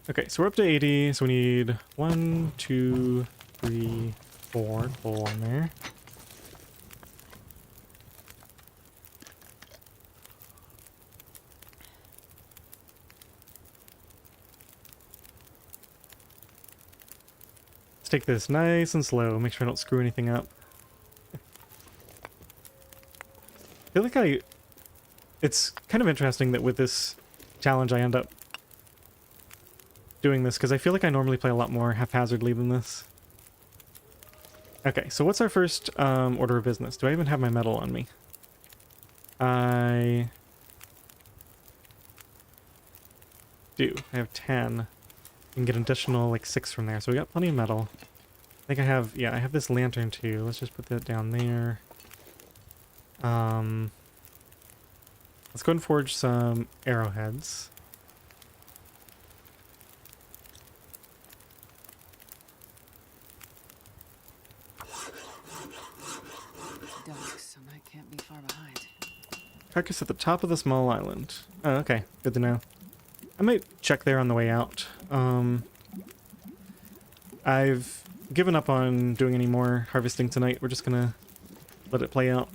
[SPEAKER 1] Okay, so we're up to 80, so we need 1, 2, 3, 4 full on there. Let's take this nice and slow, make sure I don't screw anything up. I feel like it's kind of interesting that with this challenge I end up doing this, because I feel like I normally play a lot more haphazardly than this. Okay, so what's our first order of business? Do I even have my metal on me? I do. I have 10. You can get an additional, like, 6 from there, so we got plenty of metal. I think I have, yeah, I have this lantern too. Let's just put that down there. Let's go and forge some arrowheads.
[SPEAKER 2] Docks, and I can't be far behind.
[SPEAKER 1] Carcass at the top of the small island. Oh, okay. Good to know. I might check there on the way out. I've given up on doing any more harvesting tonight. We're just gonna let it play out.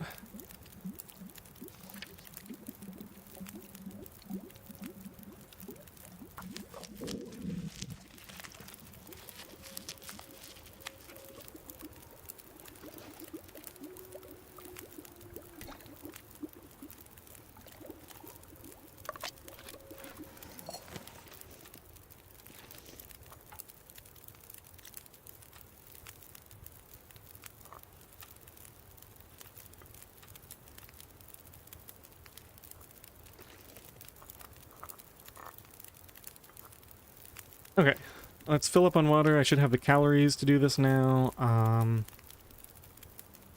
[SPEAKER 1] Okay, let's fill up on water. I should have the calories to do this now.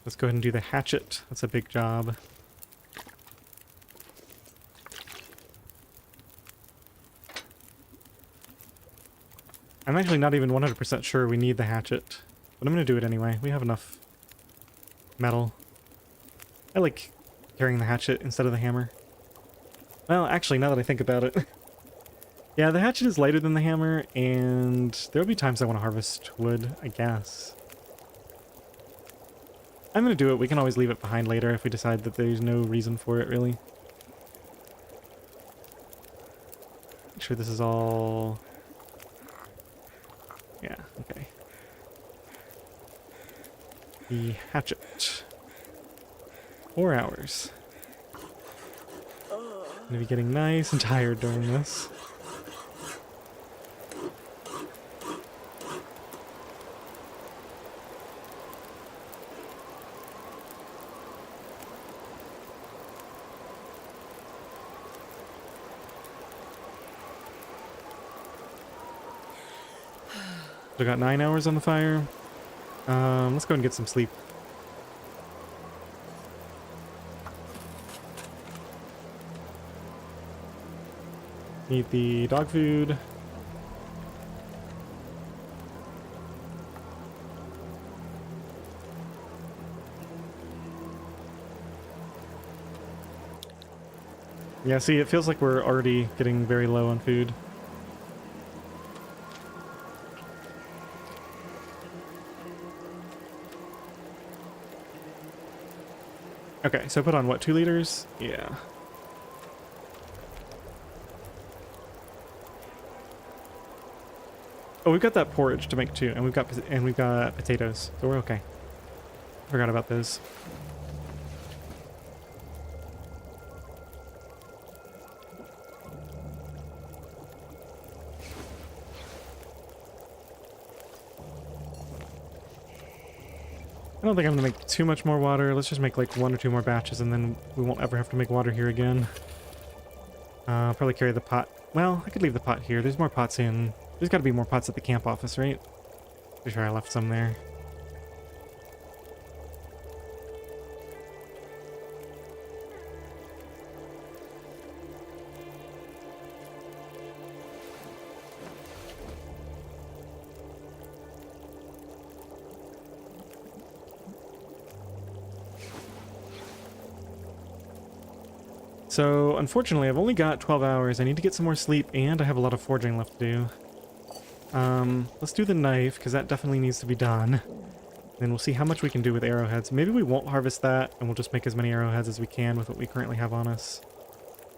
[SPEAKER 1] Let's go ahead and do the hatchet. That's a big job. I'm actually not even 100% sure we need the hatchet, but I'm going to do it anyway. We have enough metal. I like carrying the hatchet instead of the hammer. Well, actually, now that I think about it. Yeah, the hatchet is lighter than the hammer, and there'll be times I want to harvest wood, I guess. I'm going to do it. We can always leave it behind later if we decide that there's no reason for it, really. Make sure this is all... Yeah, okay. The hatchet. 4 hours. I'm gonna be getting nice and tired during this. So I got 9 hours on the fire. Let's go and get some sleep. Eat the dog food. Yeah, see, it feels like we're already getting very low on food. Okay, so put on what, 2 liters? Yeah. Oh, we've got that porridge to make too, and we've got potatoes, so we're okay. Forgot about those. I don't think I'm gonna make too much more water. Let's just make like 1 or 2 more batches, and then we won't ever have to make water here again. I'll probably carry the pot. Well, I could leave the pot here. There's more pots in. There's got to be more pots at the camp office, right? Pretty sure I left some there. So, unfortunately, I've only got 12 hours. I need to get some more sleep, and I have a lot of forging left to do. Let's do the knife, because that definitely needs to be done. Then we'll see how much we can do with arrowheads. Maybe we won't harvest that, and we'll just make as many arrowheads as we can with what we currently have on us.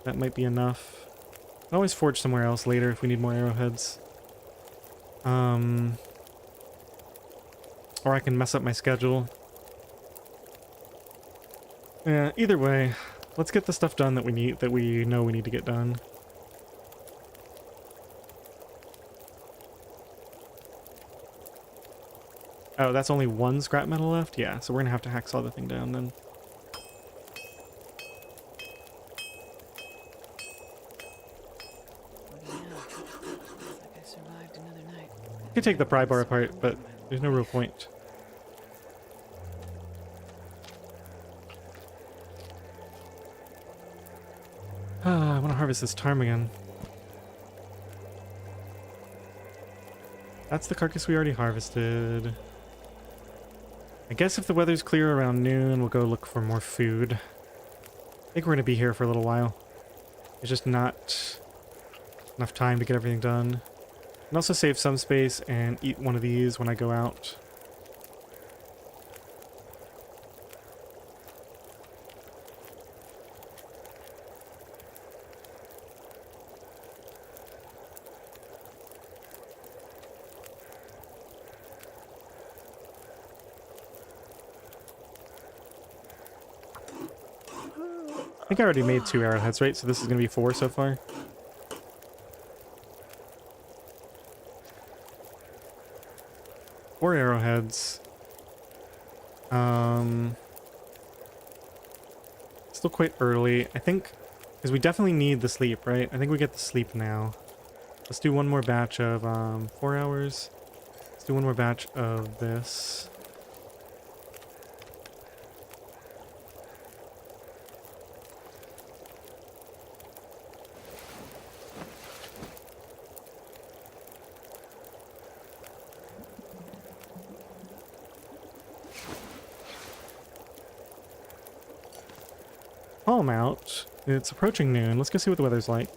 [SPEAKER 1] That might be enough. I'll always forge somewhere else later if we need more arrowheads. Or I can mess up my schedule. Yeah, either way, let's get the stuff done that we need, that we know we need to get done. Oh, that's only 1 scrap metal left? Yeah, so we're gonna have to hacksaw the thing down then. I could take the pry bar apart, but there's no real point. I want to harvest this ptarmigan. That's the carcass we already harvested. I guess if the weather's clear around noon, we'll go look for more food. I think we're going to be here for a little while. There's just not enough time to get everything done. And also save some space and eat one of these when I go out. I think I already made 2 arrowheads, right? So this is going to be 4 so far. Four arrowheads. Still quite early. I think, because we definitely need the sleep, right? I think we get the sleep now. Let's do one more batch of 4 hours. Let's do one more batch of this. Palm out. It's approaching noon. Let's go see what the weather's like.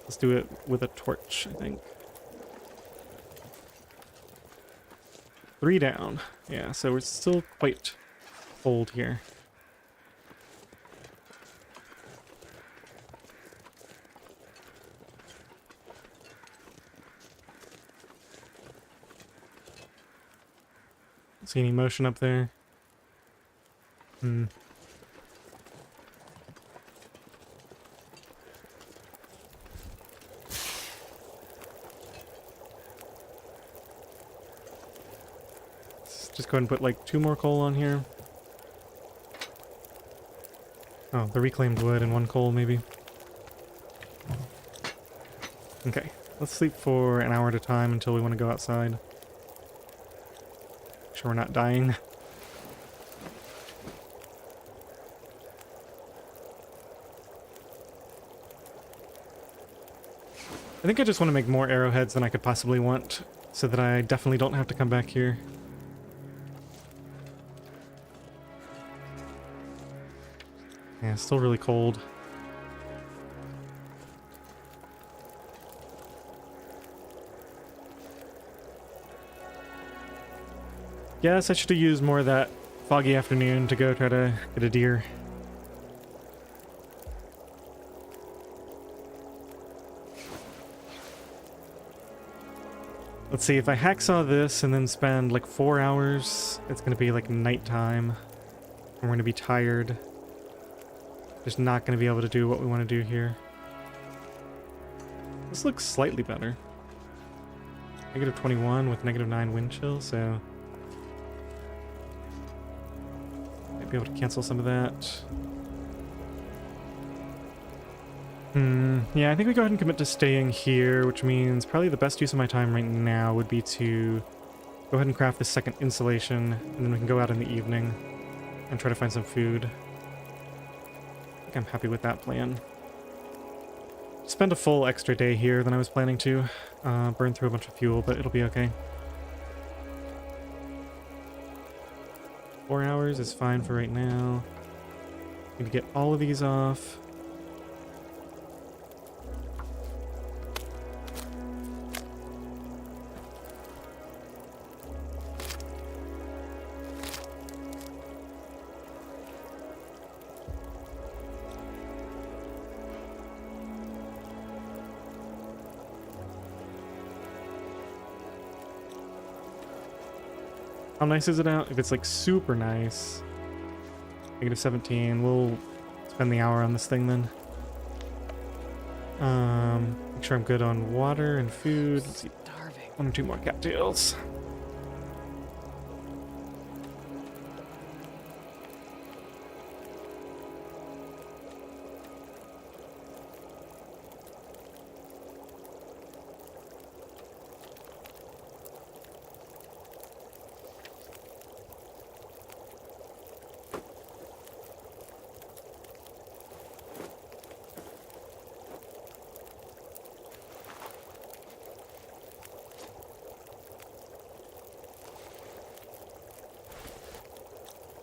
[SPEAKER 1] Let's do it with a torch, I think. 3 down. Yeah, so we're still quite cold here. See any motion up there? Let's just go ahead and put like 2 more coal on here. Oh, the reclaimed wood and 1 coal maybe. Okay, let's sleep for an hour at a time until we want to go outside. Make sure we're not dying. I think I just want to make more arrowheads than I could possibly want, so that I definitely don't have to come back here. Yeah, it's still really cold. Yes, I should have used more of that foggy afternoon to go try to get a deer. Let's see, if I hacksaw this and then spend like 4 hours, it's gonna be like nighttime. And we're gonna be tired. Just not gonna be able to do what we want to do here. This looks slightly better. -21 with -9 wind chill, so might be able to cancel some of that. Yeah, I think we go ahead and commit to staying here, which means probably the best use of my time right now would be to go ahead and craft this second insulation, and then we can go out in the evening and try to find some food. I think I'm happy with that plan. Spend a full extra day here than I was planning to. Burn through a bunch of fuel, but it'll be okay. 4 hours is fine for right now. Need to get all of these off. How nice is it out? If it's like super nice, -17, we'll spend the hour on this thing then. Make sure I'm good on water and food. Let's see,
[SPEAKER 2] Starving.
[SPEAKER 1] 1 or 2 more cattails.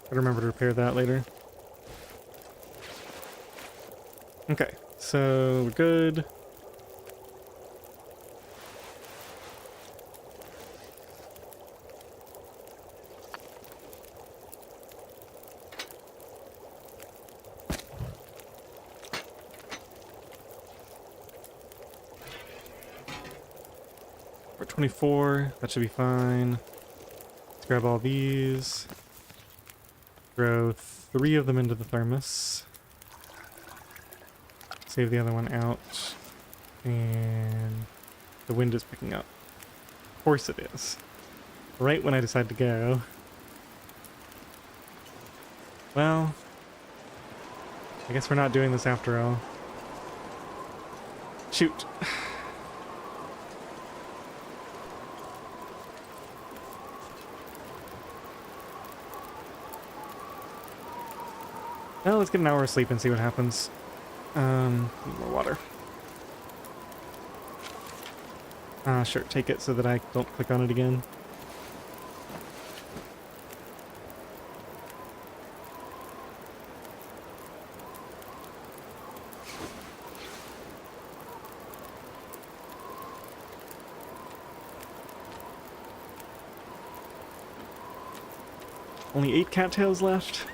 [SPEAKER 1] Gotta remember to repair that later. Okay, so we're good. We're 24, that should be fine. Let's grab all these. Throw 3 of them into the thermos. Save the other one out. And the wind is picking up. Of course it is. Right when I decide to go. Well, I guess we're not doing this after all. Shoot. Well, let's get an hour of sleep and see what happens. Need more water. Sure, take it so that I don't click on it again. Only 8 cattails left.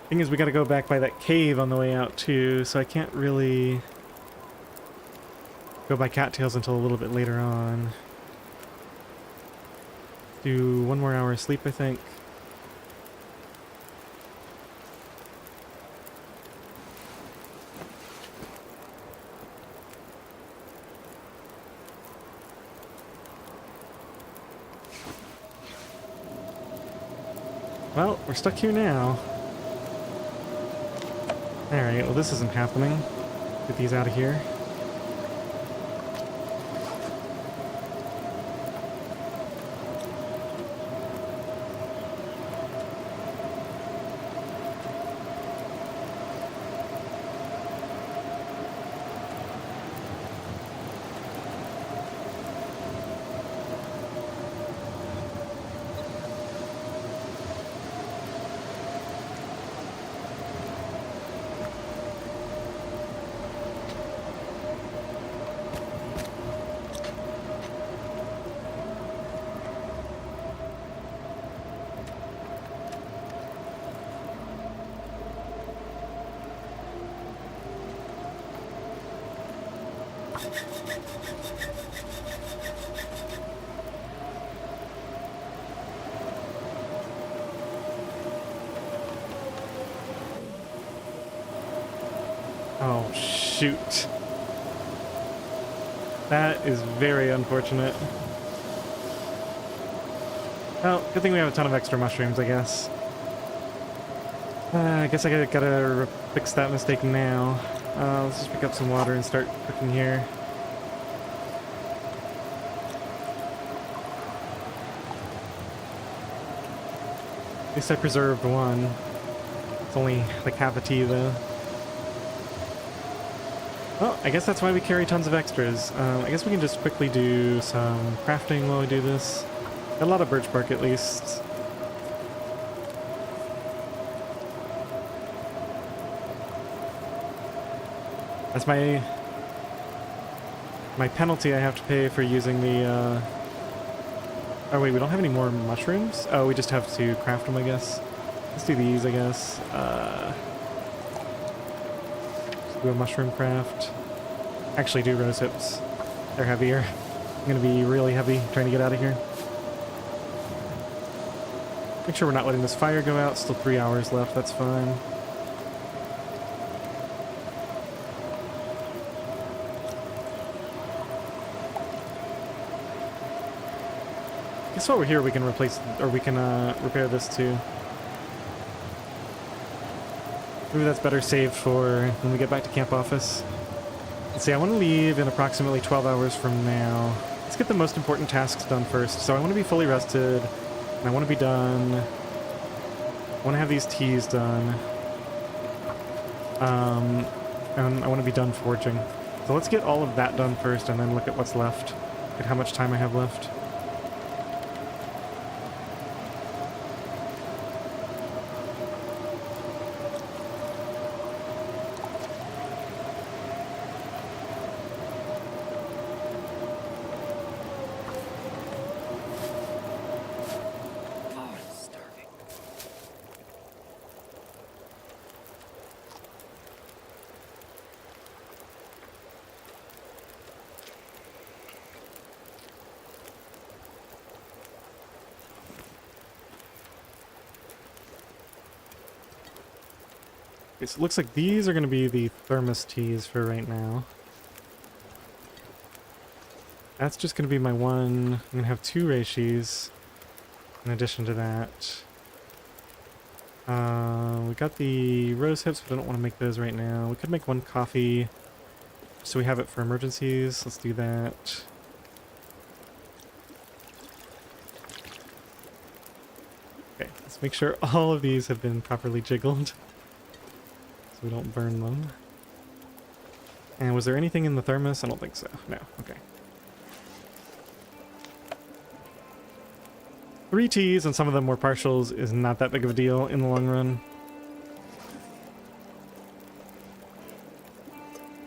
[SPEAKER 1] Thing is, we gotta go back by that cave on the way out too, so I can't really go by cattails until a little bit later on. Do 1 more hour of sleep, I think. Well, we're stuck here now. Alright, well this isn't happening. Get these out of here. Oh, shoot. That is very unfortunate. Well, good thing we have a ton of extra mushrooms, I guess. I guess I gotta fix that mistake now. Let's just pick up some water and start cooking here. At least I preserved one. It's only like half a tea, though. Well, I guess that's why we carry tons of extras. I guess we can just quickly do some crafting while we do this. Got a lot of birch bark, at least. That's my penalty I have to pay for using the, Oh wait, we don't have any more mushrooms? Oh, we just have to craft them, I guess. Let's do these, I guess. Do a mushroom craft. Actually do rose hips. They're heavier. I'm gonna be really heavy trying to get out of here. Make sure we're not letting this fire go out. Still 3 hours left, that's fine. Guess while we're here we can replace, or we can repair this too. Maybe that's better saved for when we get back to camp office. Let's see, I want to leave in approximately 12 hours from now. Let's get the most important tasks done first. So I want to be fully rested, and I want to be done. I want to have these teas done. And I want to be done forging. So let's get all of that done first, and then look at what's left. Look at how much time I have left. Okay, so it looks like these are going to be the thermos teas for right now. That's just going to be my one. I'm going to have 2 reishis. in addition to that. We got the rose hips, but I don't want to make those right now. We could make one coffee, so we have it for emergencies. Let's do that. Okay, let's make sure all of these have been properly jiggled, so we don't burn them. And was there anything in the thermos? I don't think so. No. Okay. 3 teas and some of them were partials is not that big of a deal in the long run.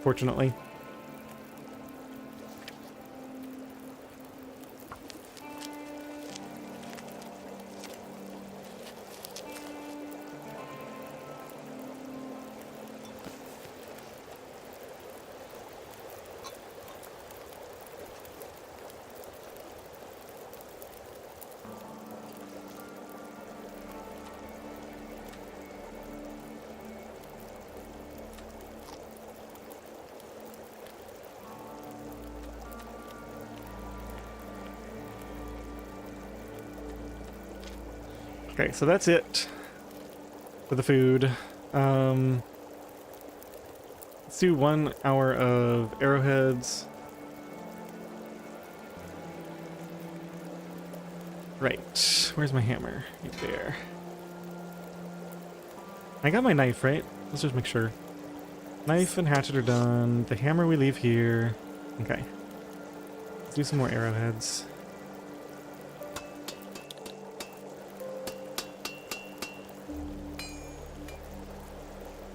[SPEAKER 1] Fortunately. Okay, so that's it for the food. Let's do 1 hour of arrowheads. Right, where's my hammer? Right there. I got my knife, right? Let's just make sure. Knife and hatchet are done. The hammer we leave here. Okay. Let's do some more arrowheads.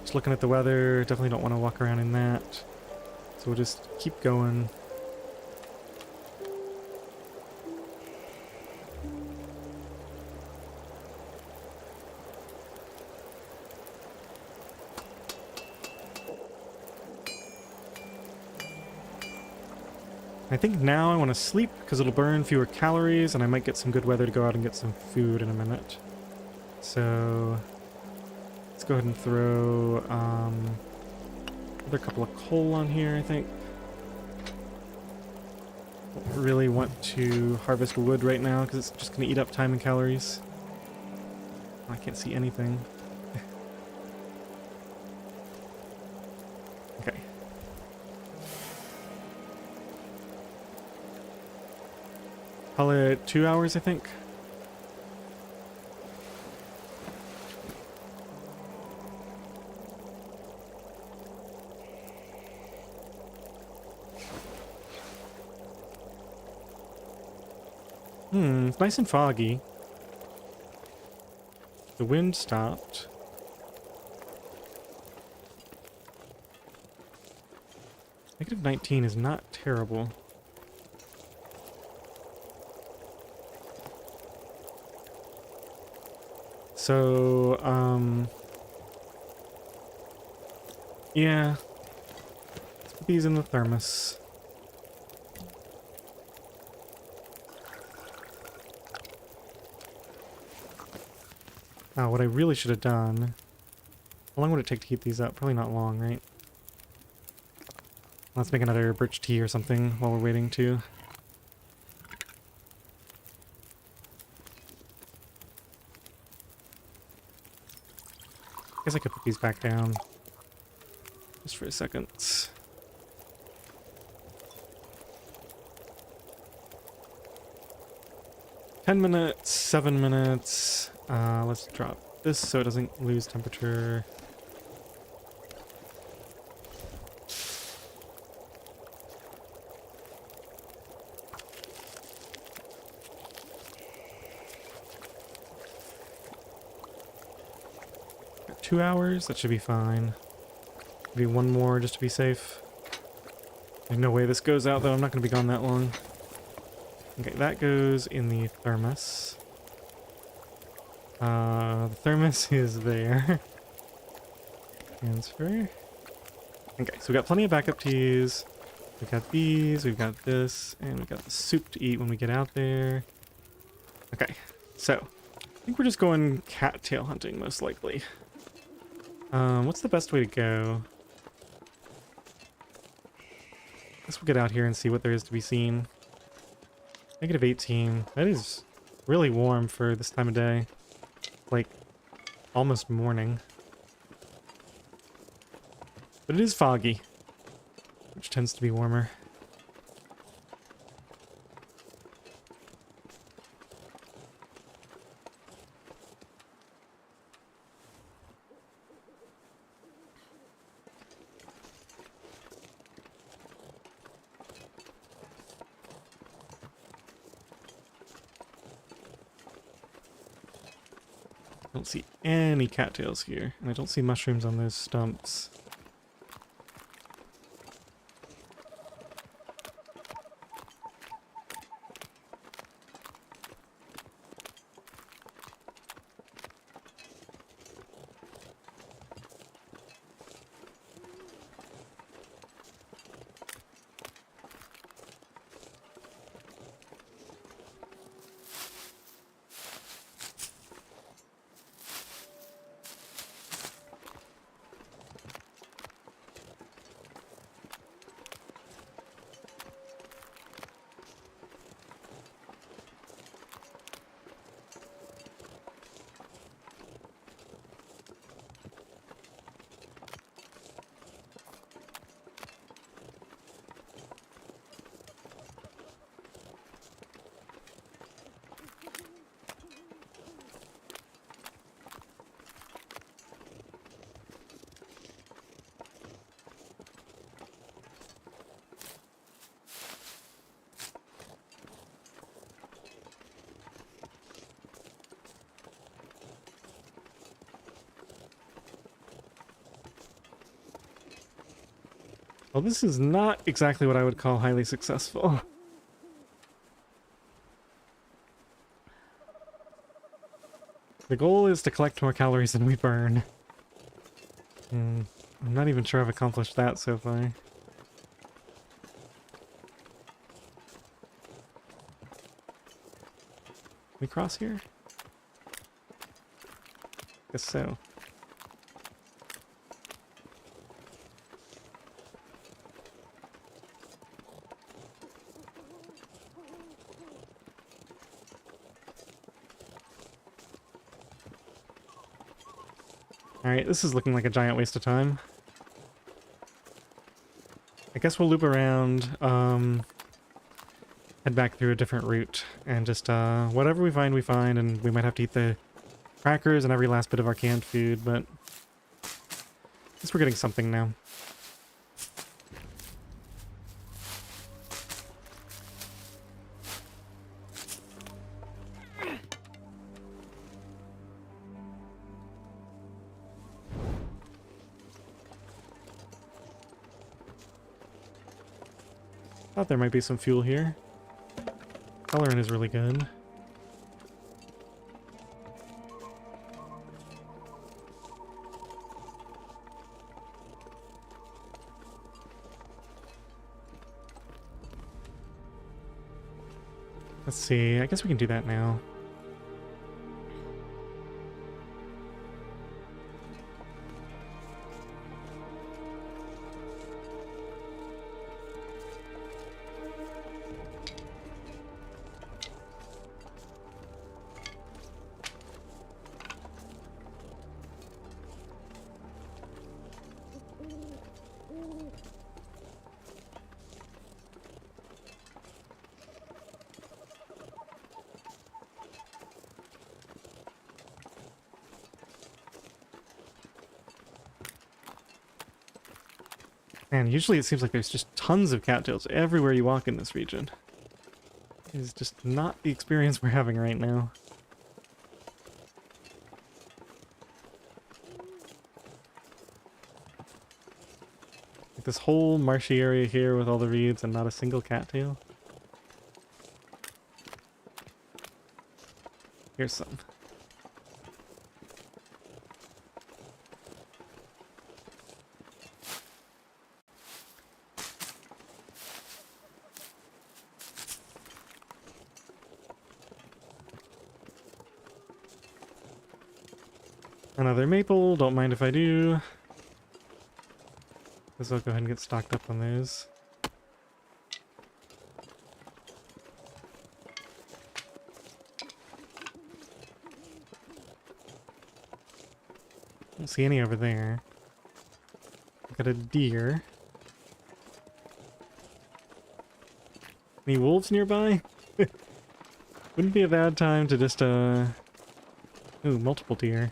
[SPEAKER 1] Just looking at the weather, definitely don't want to walk around in that. So we'll just keep going. I think now I want to sleep because it'll burn fewer calories and I might get some good weather to go out and get some food in a minute. So let's go ahead and throw another couple of coal on here, I think. Don't really want to harvest wood right now because it's just going to eat up time and calories. I can't see anything. Okay. Call it 2 hours, I think. It's nice and foggy. The wind stopped. -19 is not terrible. So, yeah. Let's put these in the thermos. Oh, what I really should have done... How long would it take to heat these up? Probably not long, right? Let's make another birch tea or something while we're waiting too. Guess I could put these back down. Just for a second. 10 minutes, 7 minutes. Let's drop this so it doesn't lose temperature. Got 2 hours, that should be fine. Maybe one more just to be safe. There's no way this goes out though, I'm not going to be gone that long. Okay, that goes in the thermos. The thermos is there. Transfer. Okay, so we got plenty of backup teas. We've got these, we've got this, and we've got the soup to eat when we get out there. Okay, so I think we're just going cattail hunting most likely. What's the best way to go? I guess we'll get out here and see what there is to be seen. -18. That is Really warm for this time of day. Like, almost morning. But it is foggy, which tends to be warmer. I don't see any cattails here, and I don't see mushrooms on those stumps. Well, this is not exactly what I would call highly successful. The goal is to collect more calories than we burn. I'm not even sure I've accomplished that so far. We cross here? Guess so. Alright, this is looking like a giant waste of time. I guess we'll loop around, head back through a different route, and just, whatever we find, and we might have to eat the crackers and every last bit of our canned food, but I guess we're getting something now. Thought there might be some fuel here. Coloring is really good. Let's see, I guess we can do that now. Man, usually it seems like there's just tons of cattails everywhere you walk in this region. It is just not the experience we're having right now. Like this whole marshy area here with all the reeds and not a single cattail. Here's some. Another maple, don't mind if I do. Guess I'll go ahead and get stocked up on those. Don't see any over there. Got a deer. Any wolves nearby? Wouldn't be a bad time to just, Ooh, multiple deer.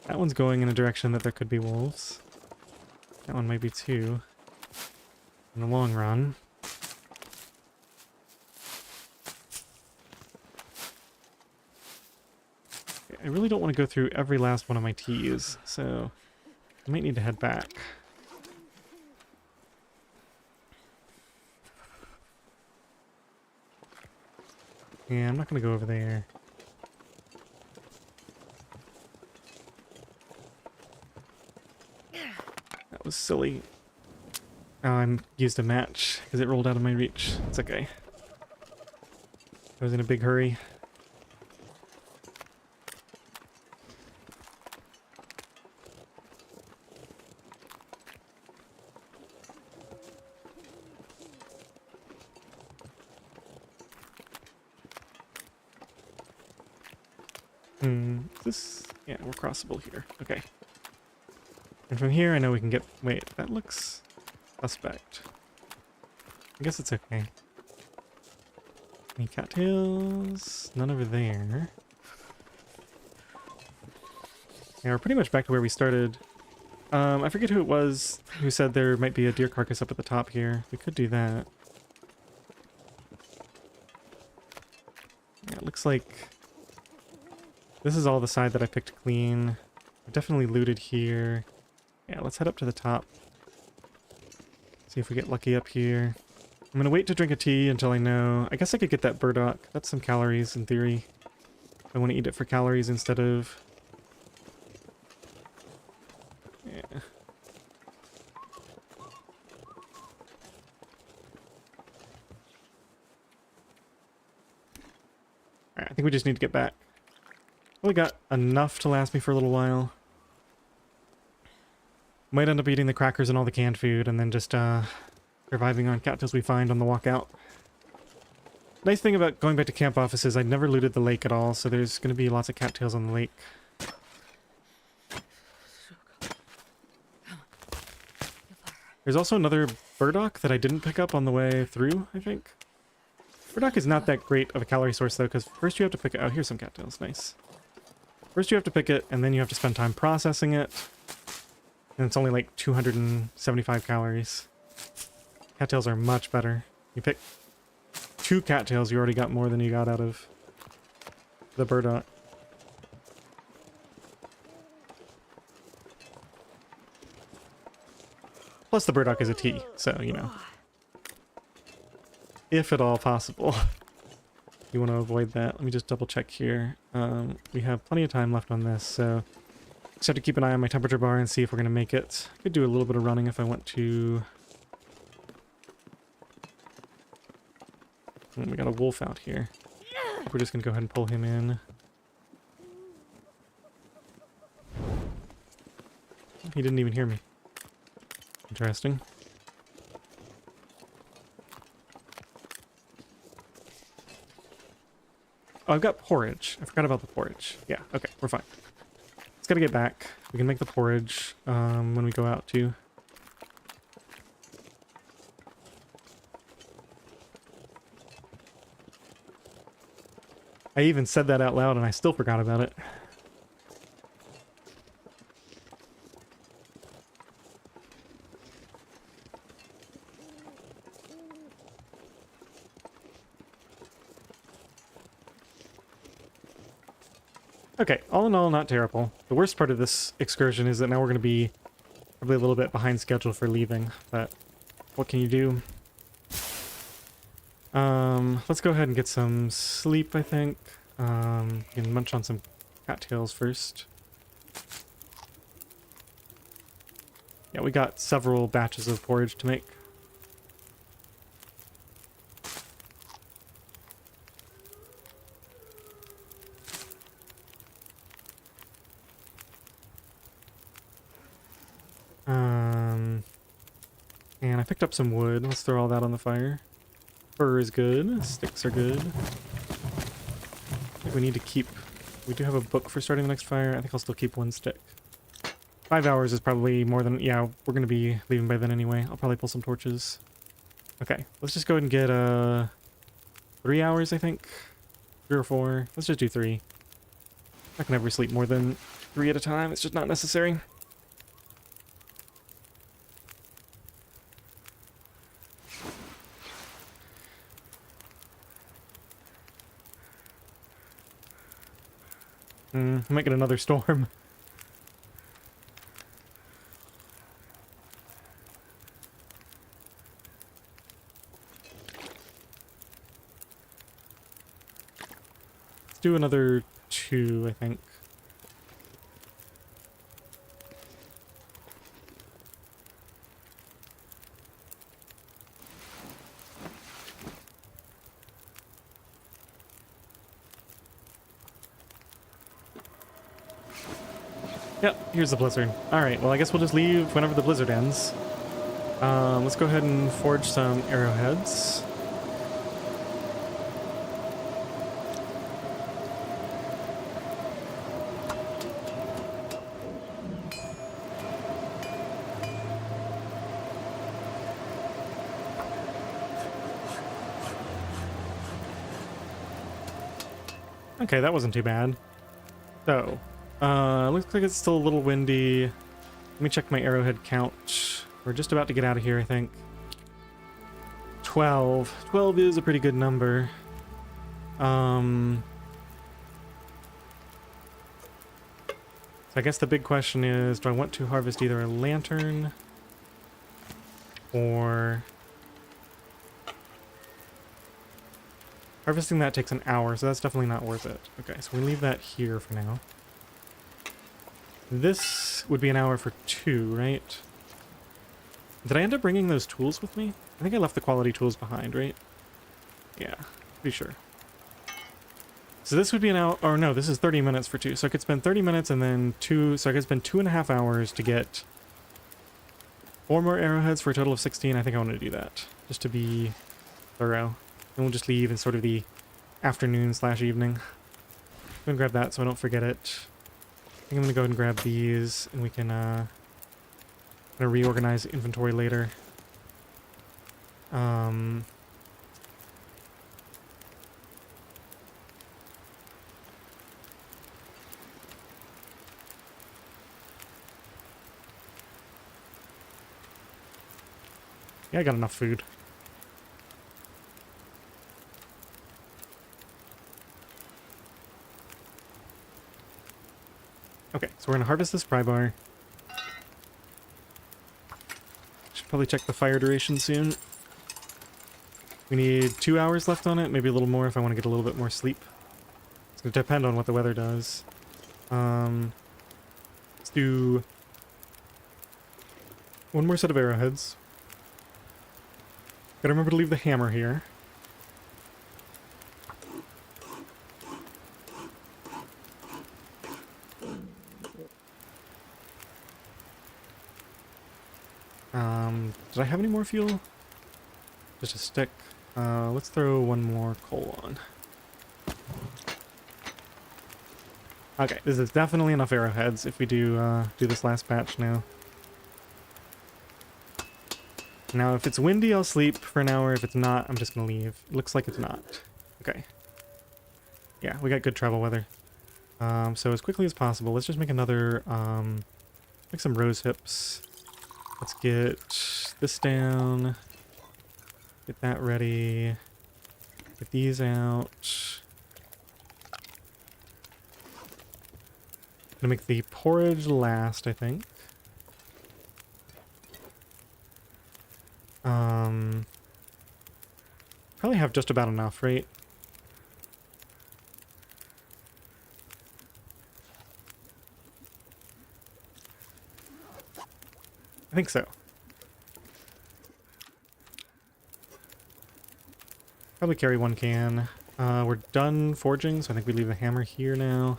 [SPEAKER 1] That one's going in a direction that there could be wolves. That one might be too. In the long run. I really don't want to go through every last one of my teas, so I might need to head back. Yeah, I'm not going to go over there. That was silly. Oh, I used a match because it rolled out of my reach. It's okay. I was in a big hurry. This... yeah, we're crossable here. Okay. And from here, I know we can get... wait, that looks suspect. I guess it's okay. Any cattails? None over there. Yeah, we're pretty much back to where we started. I forget who it was who said there might be a deer carcass up at the top here. We could do that. Yeah, it looks like... this is all the side that I picked clean. I've definitely looted here. Yeah, let's head up to the top. See if we get lucky up here. I'm gonna wait to drink a tea until I know... I guess I could get that burdock. That's some calories in theory. I want to eat it for calories instead of... yeah. Alright, I think we just need to get back. Only got enough to last me for a little while. Might end up eating the crackers and all the canned food and then just surviving on cattails we find on the walk out. Nice thing about going back to camp offices, I never looted the lake at all, so there's going to be lots of cattails on the lake. There's also another burdock that I didn't pick up on the way through, I think. Burdock is not that great of a calorie source though, because first you have to pick it... oh, here's some cattails, nice. First you have to pick it, and then you have to spend time processing it. And it's only like 275 calories. Cattails are much better. You pick 2 cattails, you already got more than you got out of the burdock. Plus the burdock is a tea, so, you know. If at all possible. You want to avoid that. Let me just double check here. We have plenty of time left on this, so just have to keep an eye on my temperature bar and see if we're going to make it. I could do a little bit of running if I want to. We got a wolf out here. We're just going to go ahead and pull him in. He didn't even hear me. Interesting. Oh, I've got porridge. I forgot about the porridge. Yeah, okay, we're fine. Let's gotta get back. We can make the porridge when we go out too. I even said that out loud and I still forgot about it. Okay, all in all, not terrible. The worst part of this excursion is that now we're going to be probably a little bit behind schedule for leaving, but what can you do? Let's go ahead and get some sleep, I think. We can munch on some cattails first. Yeah, we got several batches of porridge to make. And I picked up some wood. Let's throw all that on the fire. Fur is good. Sticks are good. I think we need to keep... we do have a book for starting the next fire. I think I'll still keep 1 stick. 5 hours is probably more than... Yeah, we're going to be leaving by then anyway. I'll probably pull some torches. Okay, let's just go ahead and get 3 hours, I think. 3 or 4. Let's just do 3. I can never sleep more than 3 at a time. It's just not necessary. I might get another storm. Let's do another 2, I think. Yep, here's the blizzard. Alright, well I guess we'll just leave whenever the blizzard ends. Let's go ahead and forge some arrowheads. Okay, that wasn't too bad. So, looks like it's still a little windy. Let me check my arrowhead count. We're just about to get out of here, I think. 12. 12 is a pretty good number. So I guess the big question is, do I want to harvest either a lantern or... Harvesting that takes an hour, so that's definitely not worth it. Okay, so we leave that here for now. This would be an hour for 2, right? Did I end up bringing those tools with me? I think I left the quality tools behind, right? Yeah, pretty sure. So this would be an hour, or no, this is 30 minutes for 2. So I could spend 30 minutes and then 2, so I could spend 2.5 hours to get 4 more arrowheads for a total of 16. I think I want to do that, just to be thorough. And we'll just leave in sort of the afternoon/evening. Go and grab that so I don't forget it. I think I'm going to go ahead and grab these, and we can kind of reorganize inventory later. Yeah, I got enough food. Okay, so we're gonna harvest this pry bar. Should probably check the fire duration soon. We need 2 hours left on it, maybe a little more if I want to get a little bit more sleep. It's gonna depend on what the weather does. Let's do 1 more set of arrowheads. Gotta remember to leave the hammer here. Did I have any more fuel? Just a stick. Let's throw 1 more coal on. Okay, this is definitely enough arrowheads if we do this last batch now. Now, if it's windy, I'll sleep for an hour. If it's not, I'm just gonna leave. It looks like it's not. Okay. Yeah, we got good travel weather. So as quickly as possible, let's just make another, make some rose hips. Let's get this down. Get that ready. Get these out. Gonna make the porridge last, I think. Probably have just about enough, right? I think so. Probably carry 1 can. We're done forging, so I think we leave the hammer here now.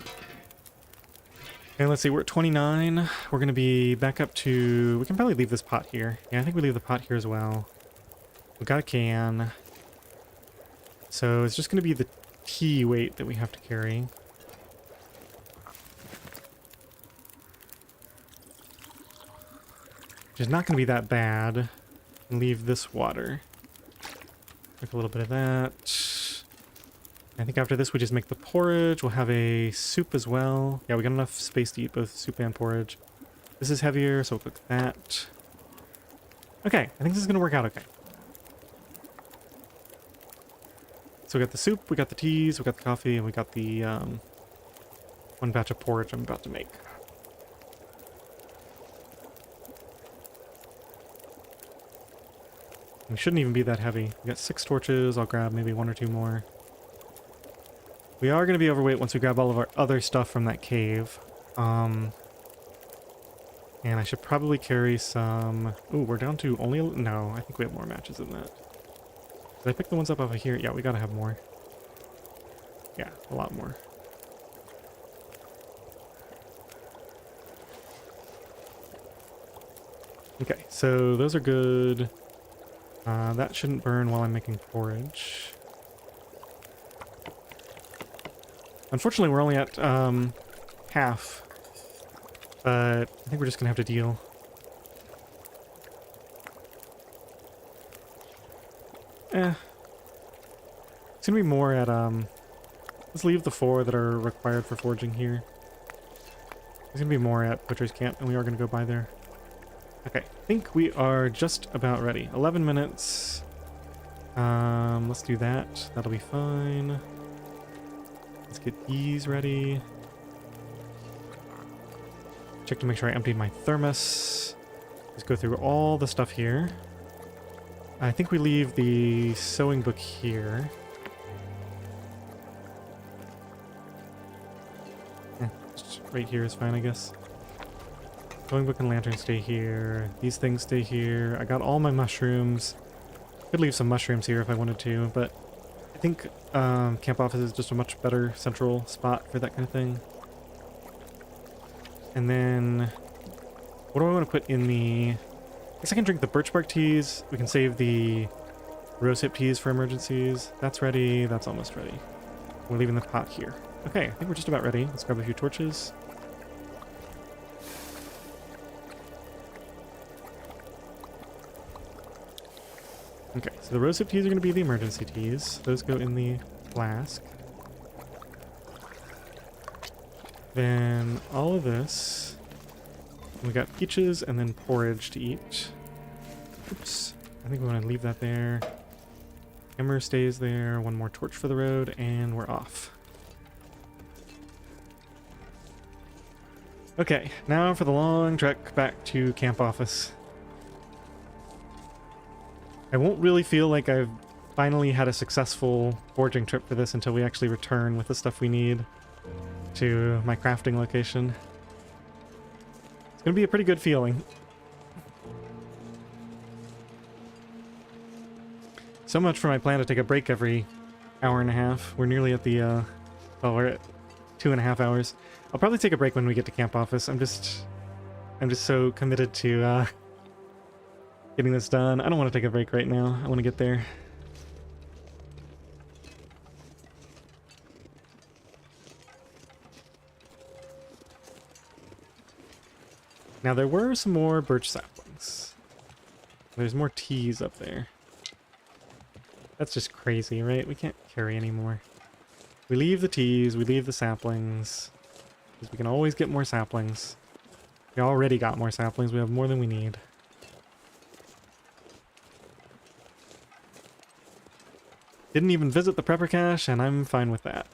[SPEAKER 1] And let's see, we're at 29. We're going to be back up to... We can probably leave this pot here. Yeah, I think we leave the pot here as well. We got a can. So it's just going to be the tea weight that we have to carry. which is not going to be that bad. And leave this water. Make a little bit of that. I think after this we just make the porridge. We'll have a soup as well. Yeah, we got enough space to eat both soup and porridge. This is heavier, so we'll cook that. Okay, I think this is going to work out okay. So we got the soup, we got the teas, we got the coffee, and we got the one batch of porridge I'm about to make. We shouldn't even be that heavy. We got 6 torches. I'll grab maybe 1 or 2 more. We are going to be overweight once we grab all of our other stuff from that cave. And I should probably carry some... Ooh, we're down to only... No, I think we have more matches than that. Did I pick the ones up over here? Yeah, we gotta have more. Yeah, a lot more. Okay, so those are good. That shouldn't burn while I'm making porridge. Unfortunately, we're only at half. But I think we're just gonna have to deal. It's gonna be more at, let's leave the 4 that are required for forging here. There's gonna be more at Butcher's Camp, and we are gonna go by there. Okay, I think we are just about ready. 11 minutes. Let's do that. That'll be fine. Let's get these ready. Check to make sure I emptied my thermos. Let's go through all the stuff here. I think we leave the sewing book here. Just right here is fine, I guess. Sewing book and lantern stay here. These things stay here. I got all my mushrooms. Could leave some mushrooms here if I wanted to, but I think camp office is just a much better central spot for that kind of thing. And then, what do I want to put in the... I guess I can drink the birch bark teas. We can save the rosehip teas for emergencies. That's ready. That's almost ready. We're leaving the pot here. Okay, I think we're just about ready. Let's grab a few torches. Okay, so the rosehip teas are going to be the emergency teas. Those go in the flask. Then all of this. We got peaches and then porridge to eat. Oops. I think we want to leave that there. Hammer stays there. 1 more torch for the road, and we're off. Okay, now for the long trek back to camp office. I won't really feel like I've finally had a successful forging trip for this until we actually return with the stuff we need to my crafting location. It's gonna be a pretty good feeling. So much for my plan to take a break every hour and a half. We're nearly at the, well, we're at 2.5 hours. I'll probably take a break when we get to camp office. I'm just so committed to, getting this done. I don't want to take a break right now. I want to get there. Now there were some more birch saplings. There's more teas up there. That's just crazy, right? We can't carry anymore. We leave the teas, we leave the saplings. Because we can always get more saplings. We already got more saplings, we have more than we need. Didn't even visit the prepper cache, and I'm fine with that.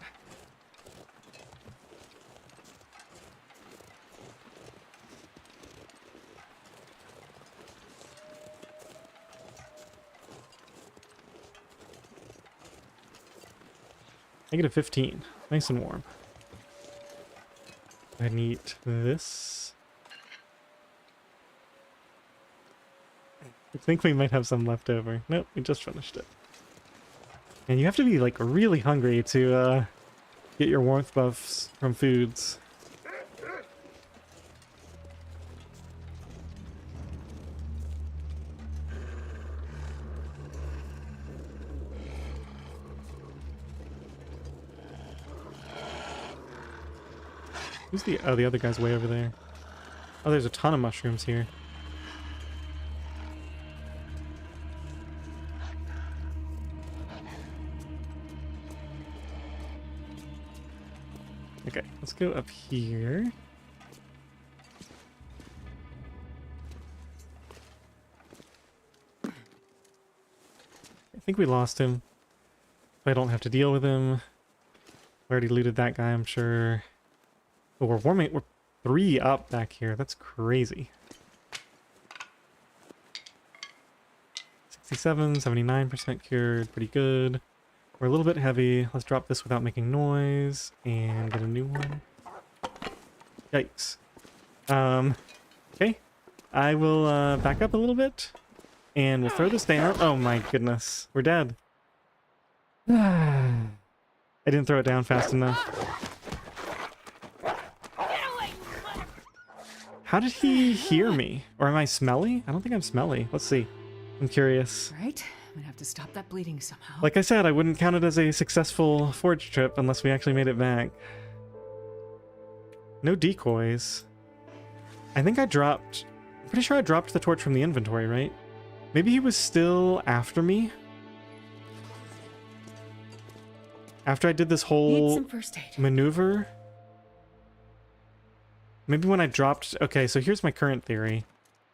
[SPEAKER 1] -15. Nice and warm. I need this. I think we might have some left over. Nope, we just finished it. And you have to be, like, really hungry to get your warmth buffs from foods. Who's the... Oh, the other guy's way over there. Oh, there's a ton of mushrooms here. Okay, let's go up here. I think we lost him. I don't have to deal with him. We already looted that guy, I'm sure. Oh, we're 3 up back here. That's crazy. 67, 79% cured. Pretty good. We're a little bit heavy. Let's drop this without making noise and get a new one. Yikes. Okay. I will back up a little bit and we'll throw this down. Oh my goodness. We're dead. I didn't throw it down fast enough. How did he hear me? Or am I smelly? I don't think I'm smelly. Let's see. I'm curious.
[SPEAKER 2] Right? I'm gonna have to stop that bleeding somehow.
[SPEAKER 1] Like I said, I wouldn't count it as a successful forge trip unless we actually made it back. No decoys. I think I dropped... I'm pretty sure I dropped the torch from the inventory, right? Maybe he was still after me? After I did this
[SPEAKER 2] Need
[SPEAKER 1] whole
[SPEAKER 2] some first aid.
[SPEAKER 1] maneuver? Maybe when I dropped... Okay, so here's my current theory.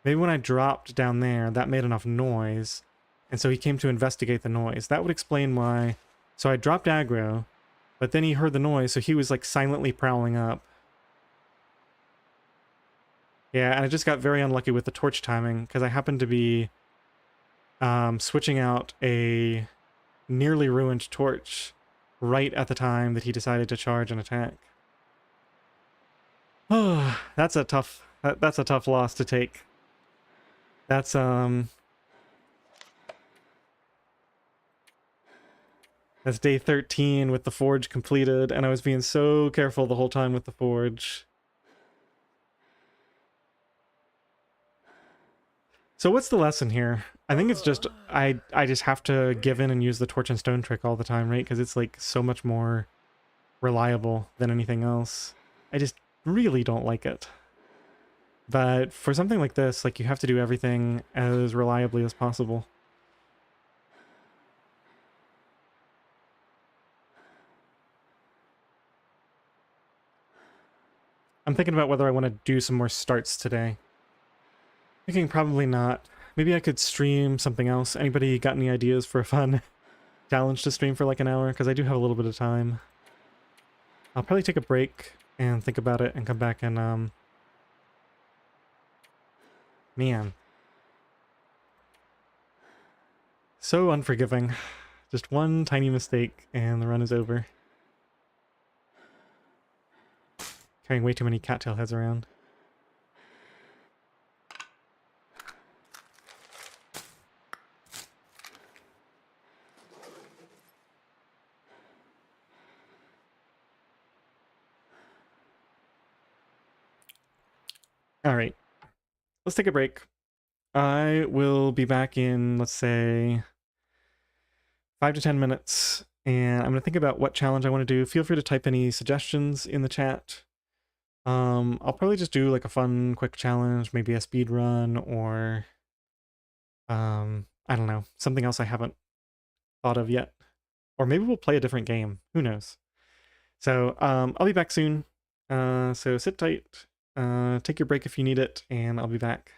[SPEAKER 1] Maybe when I dropped down there, that made enough noise, and so he came to investigate the noise. That would explain why... So I dropped aggro, but then he heard the noise, so he was like silently prowling up. Yeah, and I just got very unlucky with the torch timing, because I happened to be switching out a nearly ruined torch right at the time that he decided to charge and attack. Oh, that's a tough loss to take. That's day 13 with the forge completed, and I was being so careful the whole time with the forge. So what's the lesson here? I think it's just I just have to give in and use the torch and stone trick all the time, right? Because it's like so much more reliable than anything else. I just really don't like it. But for something like this, like, you have to do everything as reliably as possible. I'm thinking about whether I want to do some more starts today. Thinking probably not. Maybe I could stream something else. Anybody got any ideas for a fun challenge to stream for like an hour? Because I do have a little bit of time. I'll probably take a break and think about it and come back and, man. So unforgiving. Just one tiny mistake and the run is over. Carrying way too many cattail heads around. All right, let's take a break. I will be back in, let's say, 5 to 10 minutes, and I'm going to think about what challenge I want to do. Feel free to type any suggestions in the chat. I'll probably just do like a fun, quick challenge, maybe a speed run, or, I don't know, something else I haven't thought of yet. Or maybe we'll play a different game. Who knows? So, I'll be back soon. So sit tight. Take your break if you need it, and I'll be back.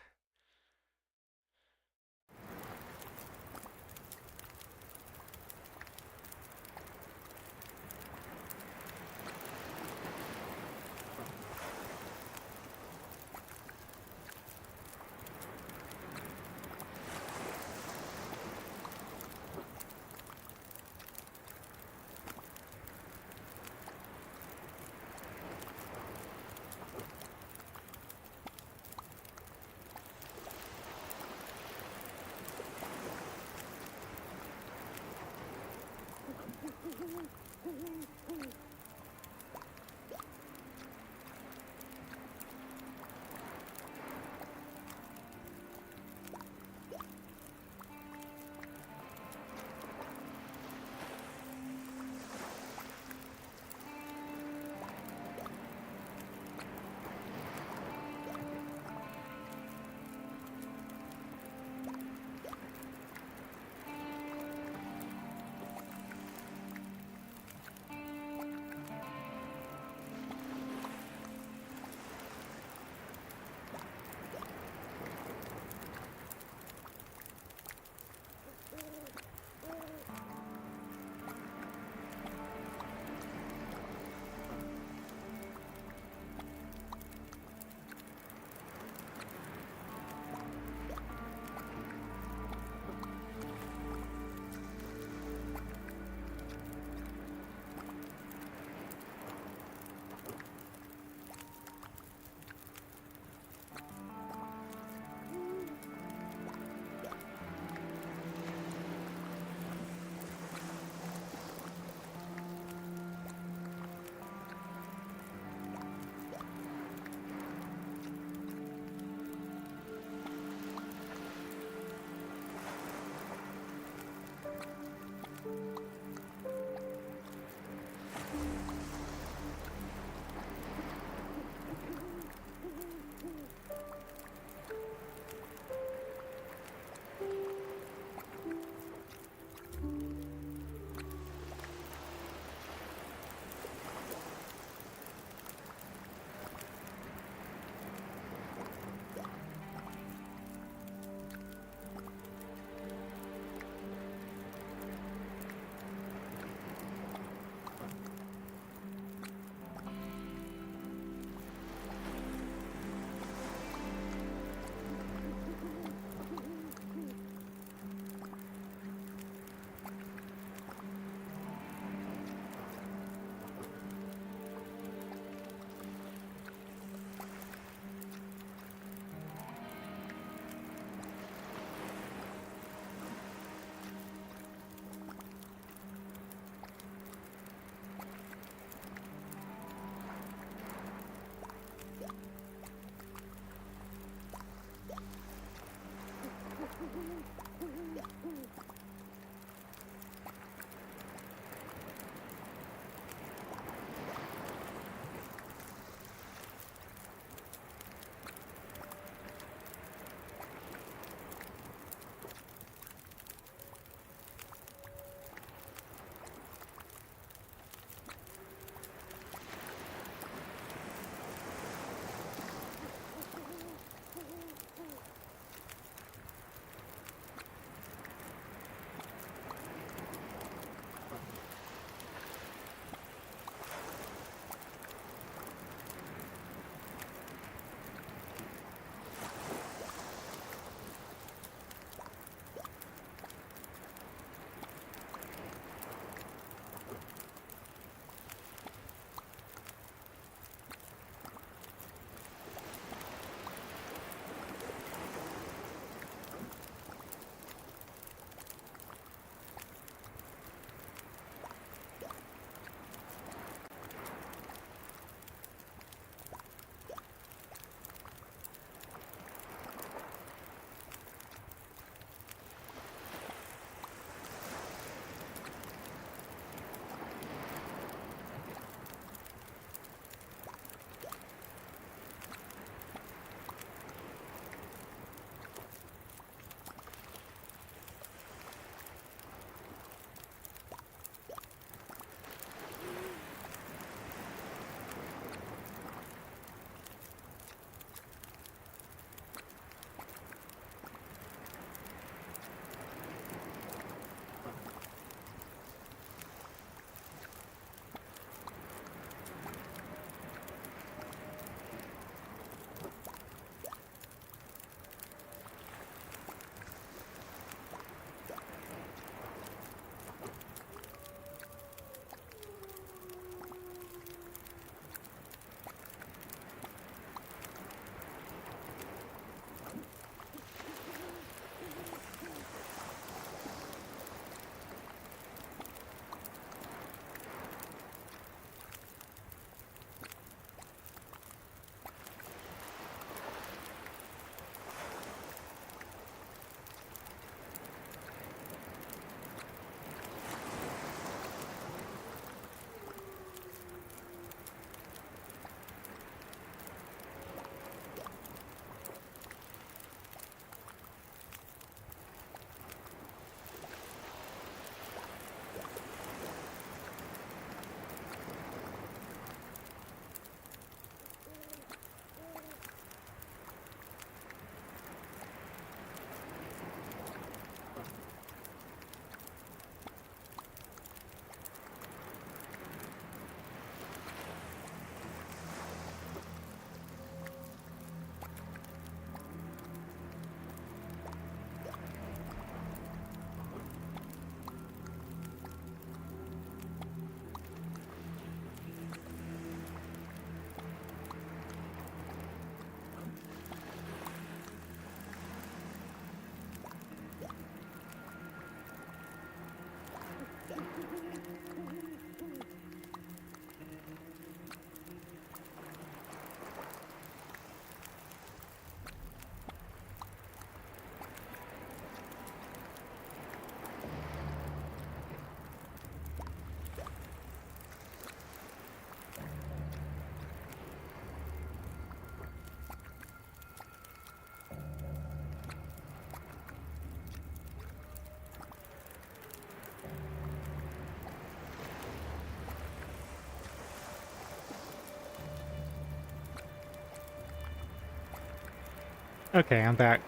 [SPEAKER 1] Okay, I'm back.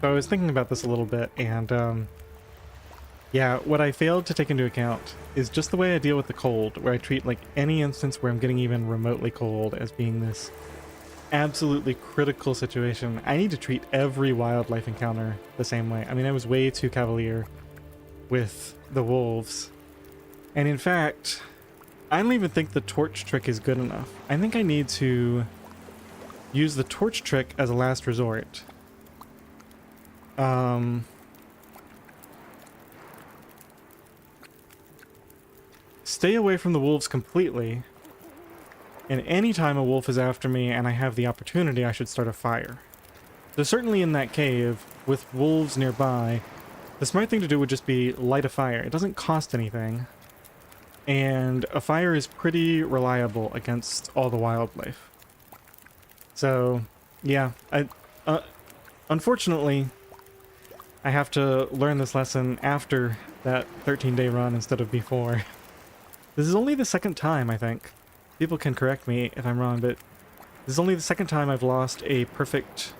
[SPEAKER 1] So I was thinking about this a little bit, and yeah, what I failed to take into account is just the way I deal with the cold, where I treat like any instance where I'm getting even remotely cold as being this absolutely critical situation. I need to treat every wildlife encounter the same way. I mean, I was way too cavalier with the wolves. And in fact, I don't even think the torch trick is good enough. I think I need to use the torch trick as a last resort. Stay away from the wolves completely. And anytime a wolf is after me and I have the opportunity, I should start a fire. So certainly in that cave, with wolves nearby, the smart thing to do would just be light a fire. It doesn't cost anything. And a fire is pretty reliable against all the wildlife. So, yeah, unfortunately, I have to learn this lesson after that 13-day run instead of before. This is only the second time, I think. People can correct me if I'm wrong, but this is only the second time I've lost a perfect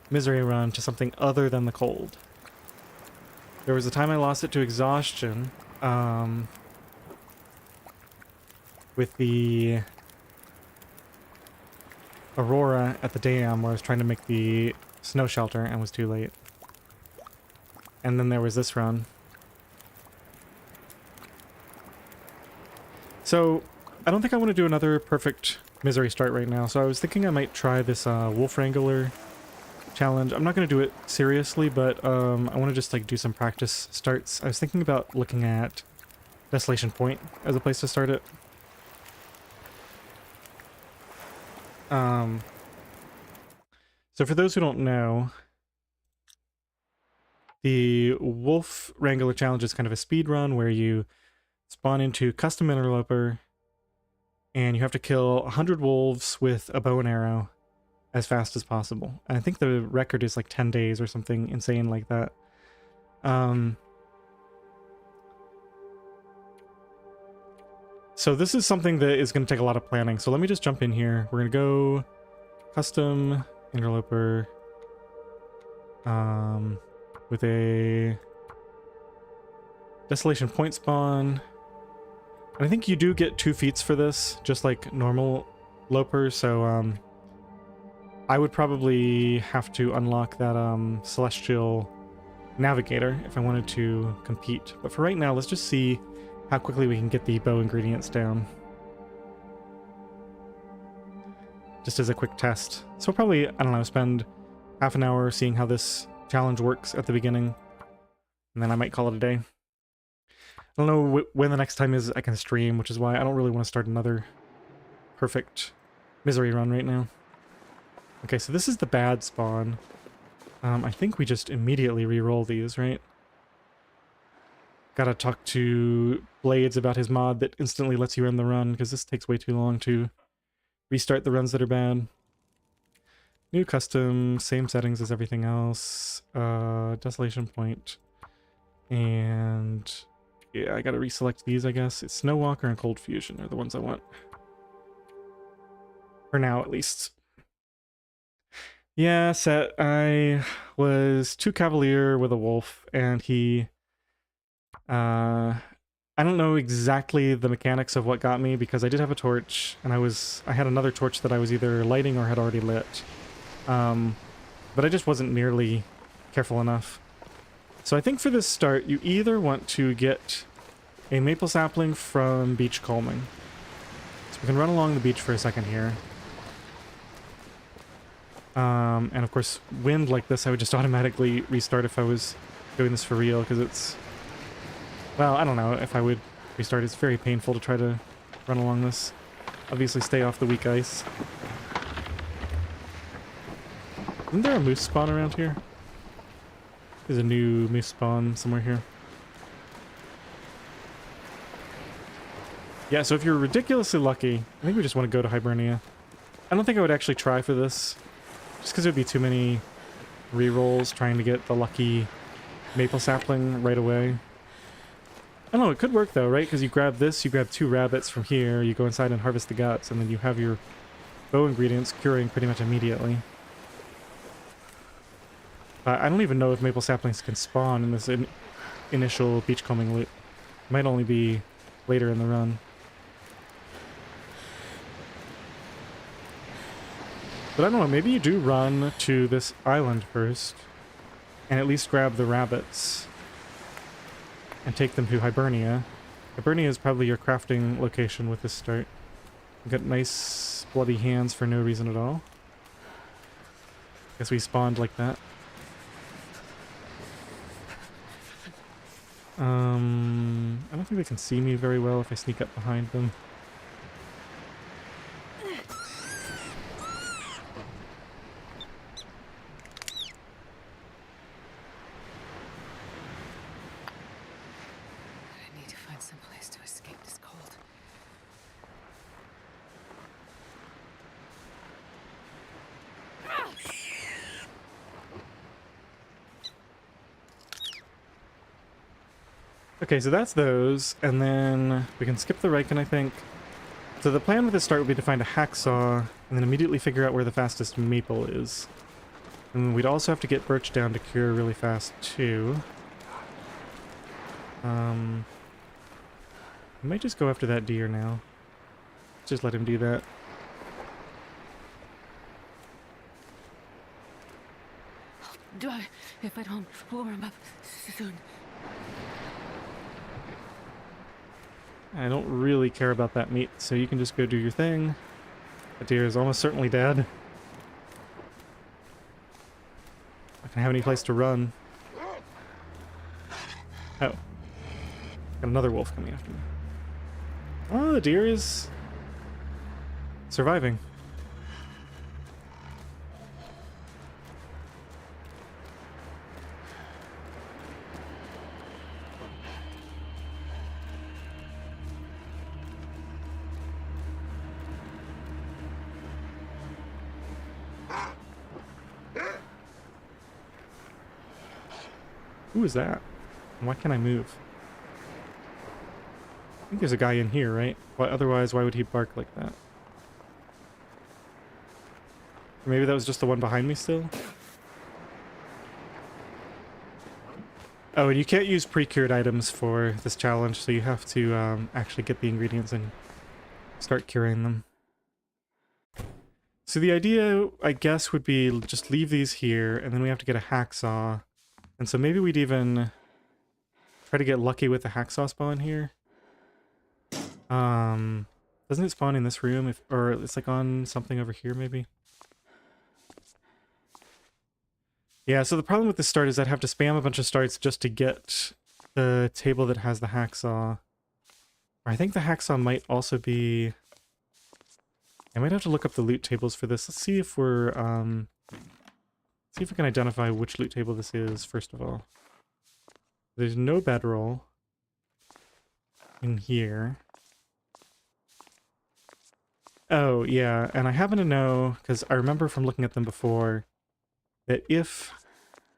[SPEAKER 1] misery run to something other than the cold. There was a time I lost it to exhaustion, with the Aurora at the dam where I was trying to make the snow shelter and was too late. And then there was this run. So, I don't think I want to do another perfect misery start right now, so I was thinking I might try this Wolf Wrangler challenge. I'm not going to do it seriously, but I want to just like do some practice starts. I was thinking about looking at Desolation Point as a place to start it. So for those who don't know, the Wolf Wrangler challenge is kind of a speed run where you spawn into custom interloper and you have to kill 100 wolves with a bow and arrow as fast as possible. And I think the record is like 10 days or something insane like that. So this is something that is going to take a lot of planning. So let me just jump in here. We're going to go custom interloper with a Desolation Point spawn. And I think you do get 2 feats for this, just like normal lopers, so I would probably have to unlock that Celestial Navigator if I wanted to compete. But for right now, let's just see how quickly we can get the bow ingredients down. Just as a quick test. So we'll probably, I don't know, spend half an hour seeing how this challenge works at the beginning, and then I might call it a day. I don't know when the next time is I can stream, which is why I don't really want to start another perfect misery run right now. Okay, so this is the bad spawn. I think we just immediately re-roll these, right? Gotta talk to Blades about his mod that instantly lets you end the run, because this takes way too long to restart the runs that are bad. New custom, same settings as everything else. Desolation Point. And yeah, I gotta reselect these, I guess. It's Snowwalker and Cold Fusion are the ones I want. For now, at least. Yeah, Set, I was too cavalier with a wolf, and he... I don't know exactly the mechanics of what got me, because I did have a torch, and I had another torch that I was either lighting or had already lit. But I just wasn't nearly careful enough. So I think for this start, you either want to get a maple sapling from beach combing. So we can run along the beach for a second here. And of course, wind like this, I would just automatically restart if I was doing this for real, because it's Well, I don't know if I would restart. It's very painful to try to run along this. Obviously stay off the weak ice. Isn't there a moose spawn around here? There's a new moose spawn somewhere here. Yeah, so if you're ridiculously lucky, I think we just want to go to Hibernia. I don't think I would actually try for this, just because it would be too many rerolls trying to get the lucky maple sapling right away. I don't know, it could work though, right? Because you grab this, you grab 2 rabbits from here, you go inside and harvest the guts, and then you have your bow ingredients curing pretty much immediately. I don't even know if maple saplings can spawn in this initial beachcombing loop. It might only be later in the run. But I don't know, maybe you do run to this island first, and at least grab the rabbits, and take them to Hibernia. Hibernia is probably your crafting location with this start. You've got nice bloody hands for no reason at all. Guess we spawned like that. I don't think they can see me very well if I sneak up behind them.
[SPEAKER 2] I need to find some place to escape this cold.
[SPEAKER 1] Okay, so that's those, and then we can skip the Riken, I think. So the plan with this start would be to find a hacksaw, and then immediately figure out where the fastest maple is. And we'd also have to get birch down to cure really fast, too. I might just go after that deer now. Just let him do that.
[SPEAKER 2] Die if I don't warm up soon.
[SPEAKER 1] I don't really care about that meat, so you can just go do your thing. That deer is almost certainly dead. I don't have any place to run. Oh. Got another wolf coming after me. Oh, the deer is surviving. Who is that? And why can't I move? I think there's a guy in here, right? Otherwise, why would he bark like that? Or maybe that was just the one behind me still? Oh, and you can't use pre-cured items for this challenge, so you have to actually get the ingredients and start curing them. So the idea, I guess, would be just leave these here, and then we have to get a hacksaw. And so maybe we'd even try to get lucky with the hacksaw spawn here. Doesn't it spawn in this room? Or it's like on something over here, maybe? Yeah, so the problem with this start is I'd have to spam a bunch of starts just to get the table that has the hacksaw. I think the hacksaw might also be... I might have to look up the loot tables for this. Let's see if we're, see if we can identify which loot table this is, first of all. There's no bedroll in here. Oh, yeah, and I happen to know, because I remember from looking at them before, that if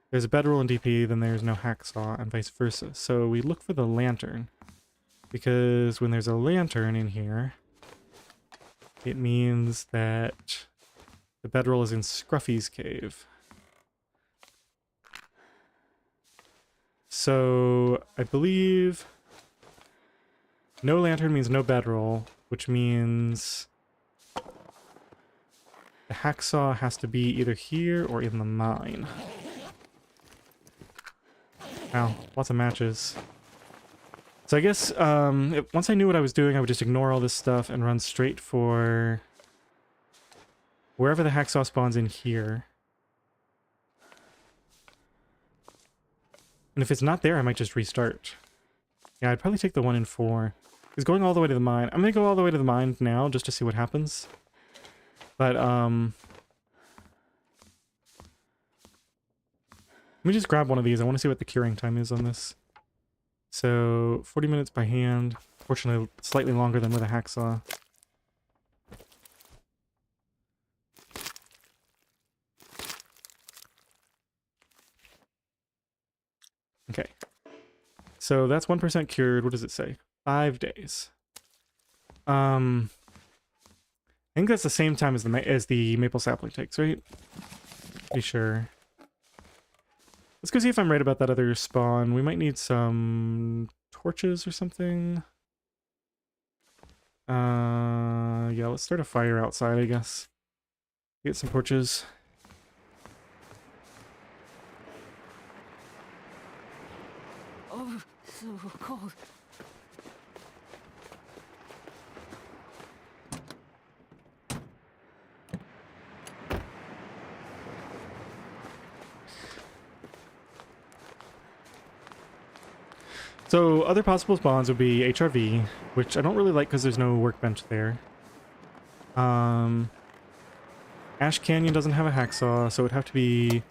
[SPEAKER 1] there's a bedroll in DP, then there's no hacksaw, and vice versa. So we look for the lantern, because when there's a lantern in here, it means that the bedroll is in Scruffy's cave. So I believe no lantern means no bedroll, which means the hacksaw has to be either here or in the mine. Wow, lots of matches. So I guess once I knew what I was doing, I would just ignore all this stuff and run straight for wherever the hacksaw spawns in here. And if it's not there, I might just restart. Yeah, I'd probably take the 1 in 4. Because going all the way to the mine... I'm going to go all the way to the mine now just to see what happens. But, Let me just grab one of these. I want to see what the curing time is on this. So, 40 minutes by hand. Fortunately, slightly longer than with a hacksaw. Okay. So that's 1% cured. What does it say? 5 days. I think that's the same time as the maple sapling takes, right? Pretty sure. Let's go see if I'm right about that other spawn. We might need some torches or something. Yeah, let's start a fire outside, I guess. Get some torches.
[SPEAKER 2] Oh, so cold.
[SPEAKER 1] So other possible spawns would be HRV, which I don't really like because there's no workbench there. Ash Canyon doesn't have a hacksaw, so it'd have to be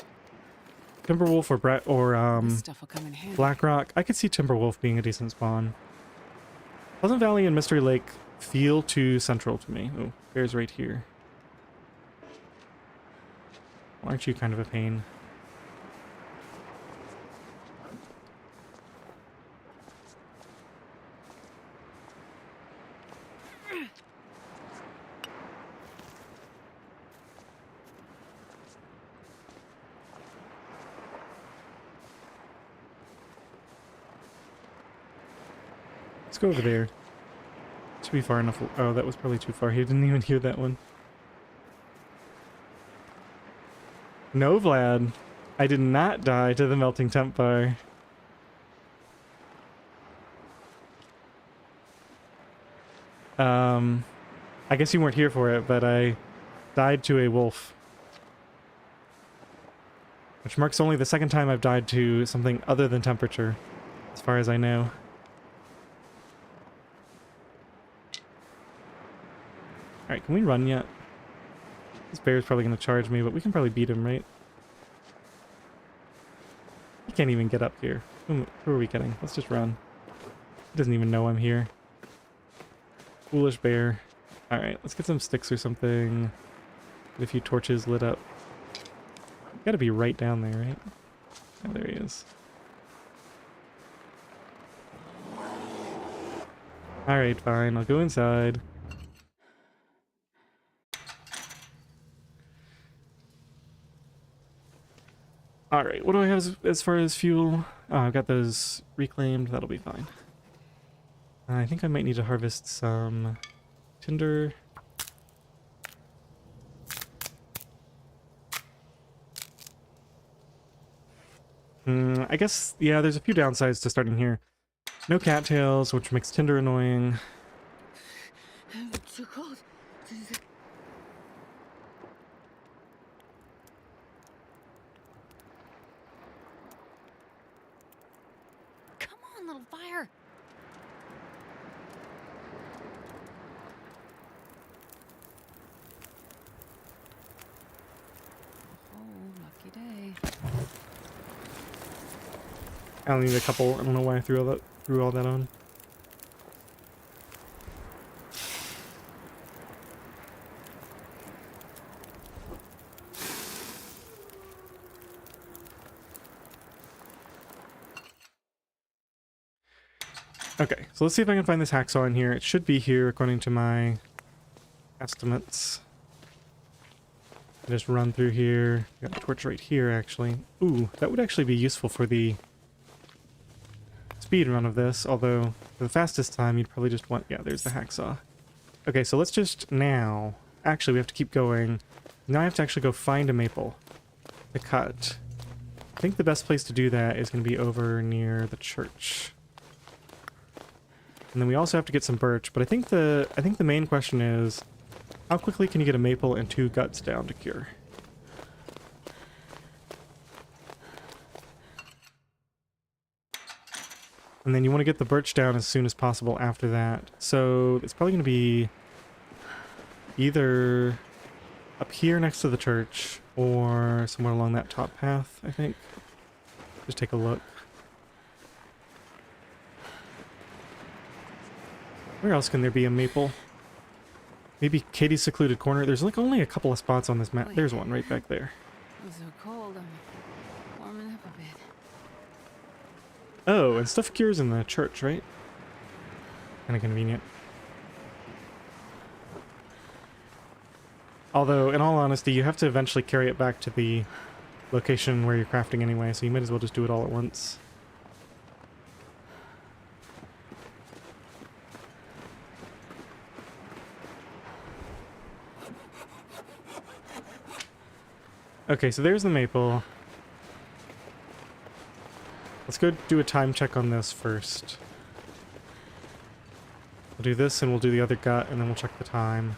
[SPEAKER 1] Timberwolf or
[SPEAKER 2] This stuff will come in handy.
[SPEAKER 1] Blackrock. I could see Timberwolf being a decent spawn. Pleasant Valley and Mystery Lake feel too central to me. Oh, bear's right here. Aren't you kind of a pain? Let's go over there. Should be far enough. Oh, that was probably too far. He didn't even hear that one. No, Vlad. I did not die to the melting temp bar. I guess you weren't here for it, but I died to a wolf. Which marks only the second time I've died to something other than temperature, as far as I know. Alright, can we run yet? This bear's probably going to charge me, but we can probably beat him, right? He can't even get up here. Who are we kidding? Let's just run. He doesn't even know I'm here. Foolish bear. Alright, let's get some sticks or something. Get a few torches lit up. Gotta be right down there, right? Oh, there he is. Alright, fine. I'll go inside. Alright, what do I have as far as fuel? Oh, I've got those reclaimed. That'll be fine. I think I might need to harvest some tinder. I guess, yeah, there's a few downsides to starting here. No cattails, which makes tinder annoying.
[SPEAKER 2] Too cold. Come on, little fire. Oh, lucky day.
[SPEAKER 1] I only need a couple. I don't know why I threw all that on. Okay, so let's see if I can find this hacksaw in here. It should be here according to my estimates. Just run through here. Got a torch right here, actually. Ooh, that would actually be useful for the speed run of this, although for the fastest time you'd probably just want... Yeah, there's the hacksaw. Okay, so let's just now... Actually, we have to keep going. Now I have to actually go find a maple to cut. I think the best place to do that is going to be over near the church. And then we also have to get some birch, but I think the main question is, how quickly can you get a maple and 2 guts down to cure? And then you want to get the birch down as soon as possible after that. So it's probably going to be either up here next to the church or somewhere along that top path, I think. Just take a look. Where else can there be a maple? Maybe Katie's secluded corner. There's like only a couple of spots on this map.
[SPEAKER 2] Wait.
[SPEAKER 1] There's one right back there.
[SPEAKER 2] It was so cold. I'm warming up a bit.
[SPEAKER 1] Oh, and stuff cures in the church, right? Kind of convenient. Although, in all honesty, you have to eventually carry it back to the location where you're crafting anyway, so you might as well just do it all at once. Okay, so there's the maple. Let's go do a time check on this first. We'll do this and we'll do the other gut and then we'll check the time.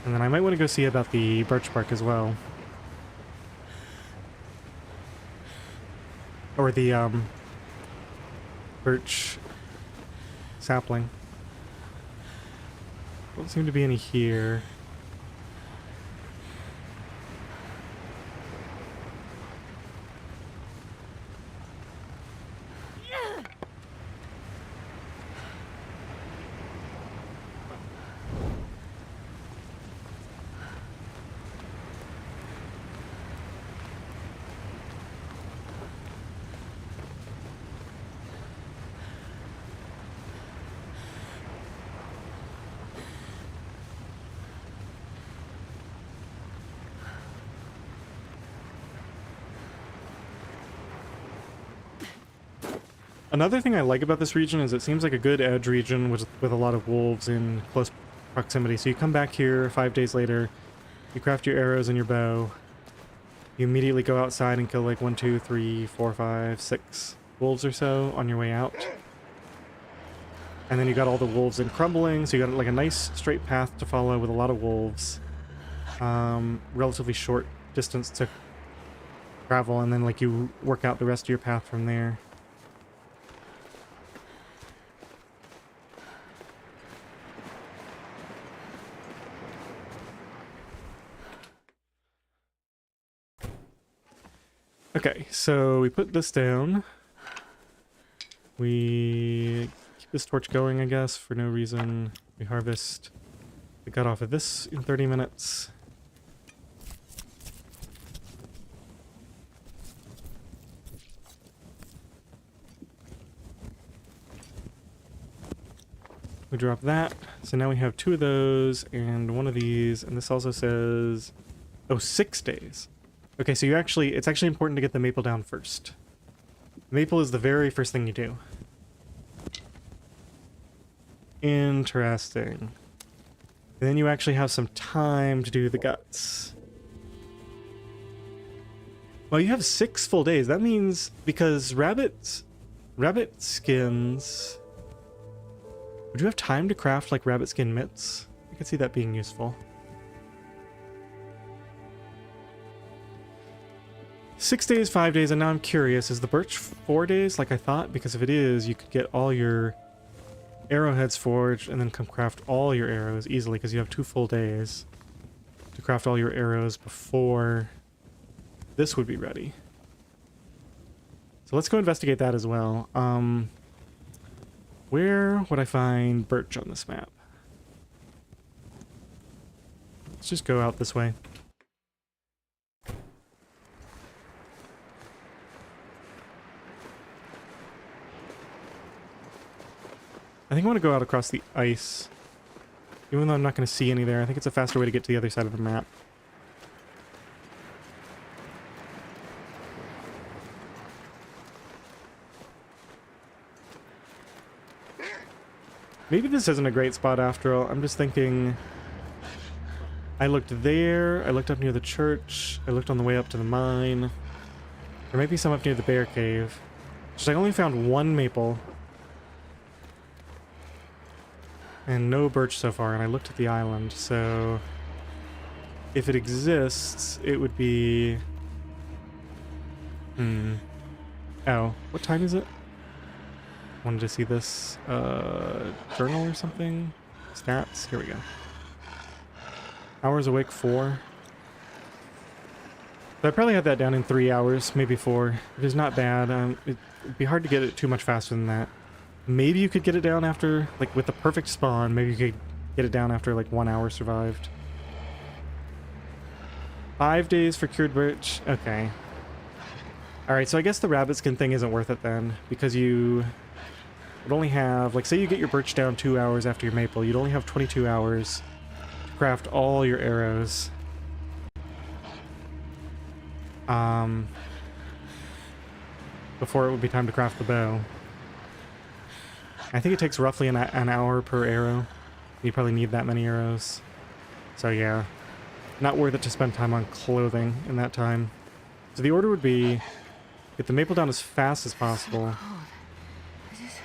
[SPEAKER 1] And then I might want to go see about the birch bark as well. Or the birch sapling. Don't seem to be any here. Another thing I like about this region is it seems like a good edge region with a lot of wolves in close proximity. So you come back here 5 days later, you craft your arrows and your bow, you immediately go outside and kill like 1, 2, 3, 4, 5, 6 wolves or so on your way out. And then you got all the wolves in crumbling, so you got like a nice straight path to follow with a lot of wolves. Relatively short distance to travel, and then like you work out the rest of your path from there. Okay, so we put this down. We keep this torch going, I guess, for no reason. We harvest. We got off of this in 30 minutes. We drop that. So now we have 2 of those and 1 of these. And this also says, oh, 6 days. Okay, so it's actually important to get the maple down first. Maple is the very first thing you do. Interesting. And then you actually have some time to do the guts. Well, you have 6 full days. That means because rabbit skins. Would you have time to craft like rabbit skin mitts? I could see that being useful. 6 days, 5 days, and now I'm curious, is the birch 4 days like I thought? Because if it is, you could get all your arrowheads forged and then come craft all your arrows easily because you have 2 full days to craft all your arrows before this would be ready. So let's go investigate that as well. Where would I find birch on this map? Let's just go out this way. I think I want to go out across the ice. Even though I'm not going to see any there, I think it's a faster way to get to the other side of the map. Maybe this isn't a great spot after all. I'm just thinking... I looked there, I looked up near the church, I looked on the way up to the mine. There might be some up near the bear cave. Just I only found 1 maple. And no birch so far, and I looked at the island, so... If it exists, it would be... Hmm. Oh, what time is it? Wanted to see this journal or something. Stats. Here we go. Hours awake 4. So I probably had that down in 3 hours, maybe 4. It is not bad. It'd be hard to get it too much faster than that. Maybe you could get it down after, like with the perfect spawn, maybe you could get it down after like 1 hour survived. 5 days for cured birch. Okay. Alright, so I guess the rabbit skin thing isn't worth it then, because you would only have, like say you get your birch down 2 hours after your maple, you'd only have 22 hours to craft all your arrows. Before it would be time to craft the bow. I think it takes roughly an hour per arrow. You probably need that many arrows. So yeah, not worth it to spend time on clothing in that time. So the order would be, get the maple down as fast as possible.
[SPEAKER 2] I just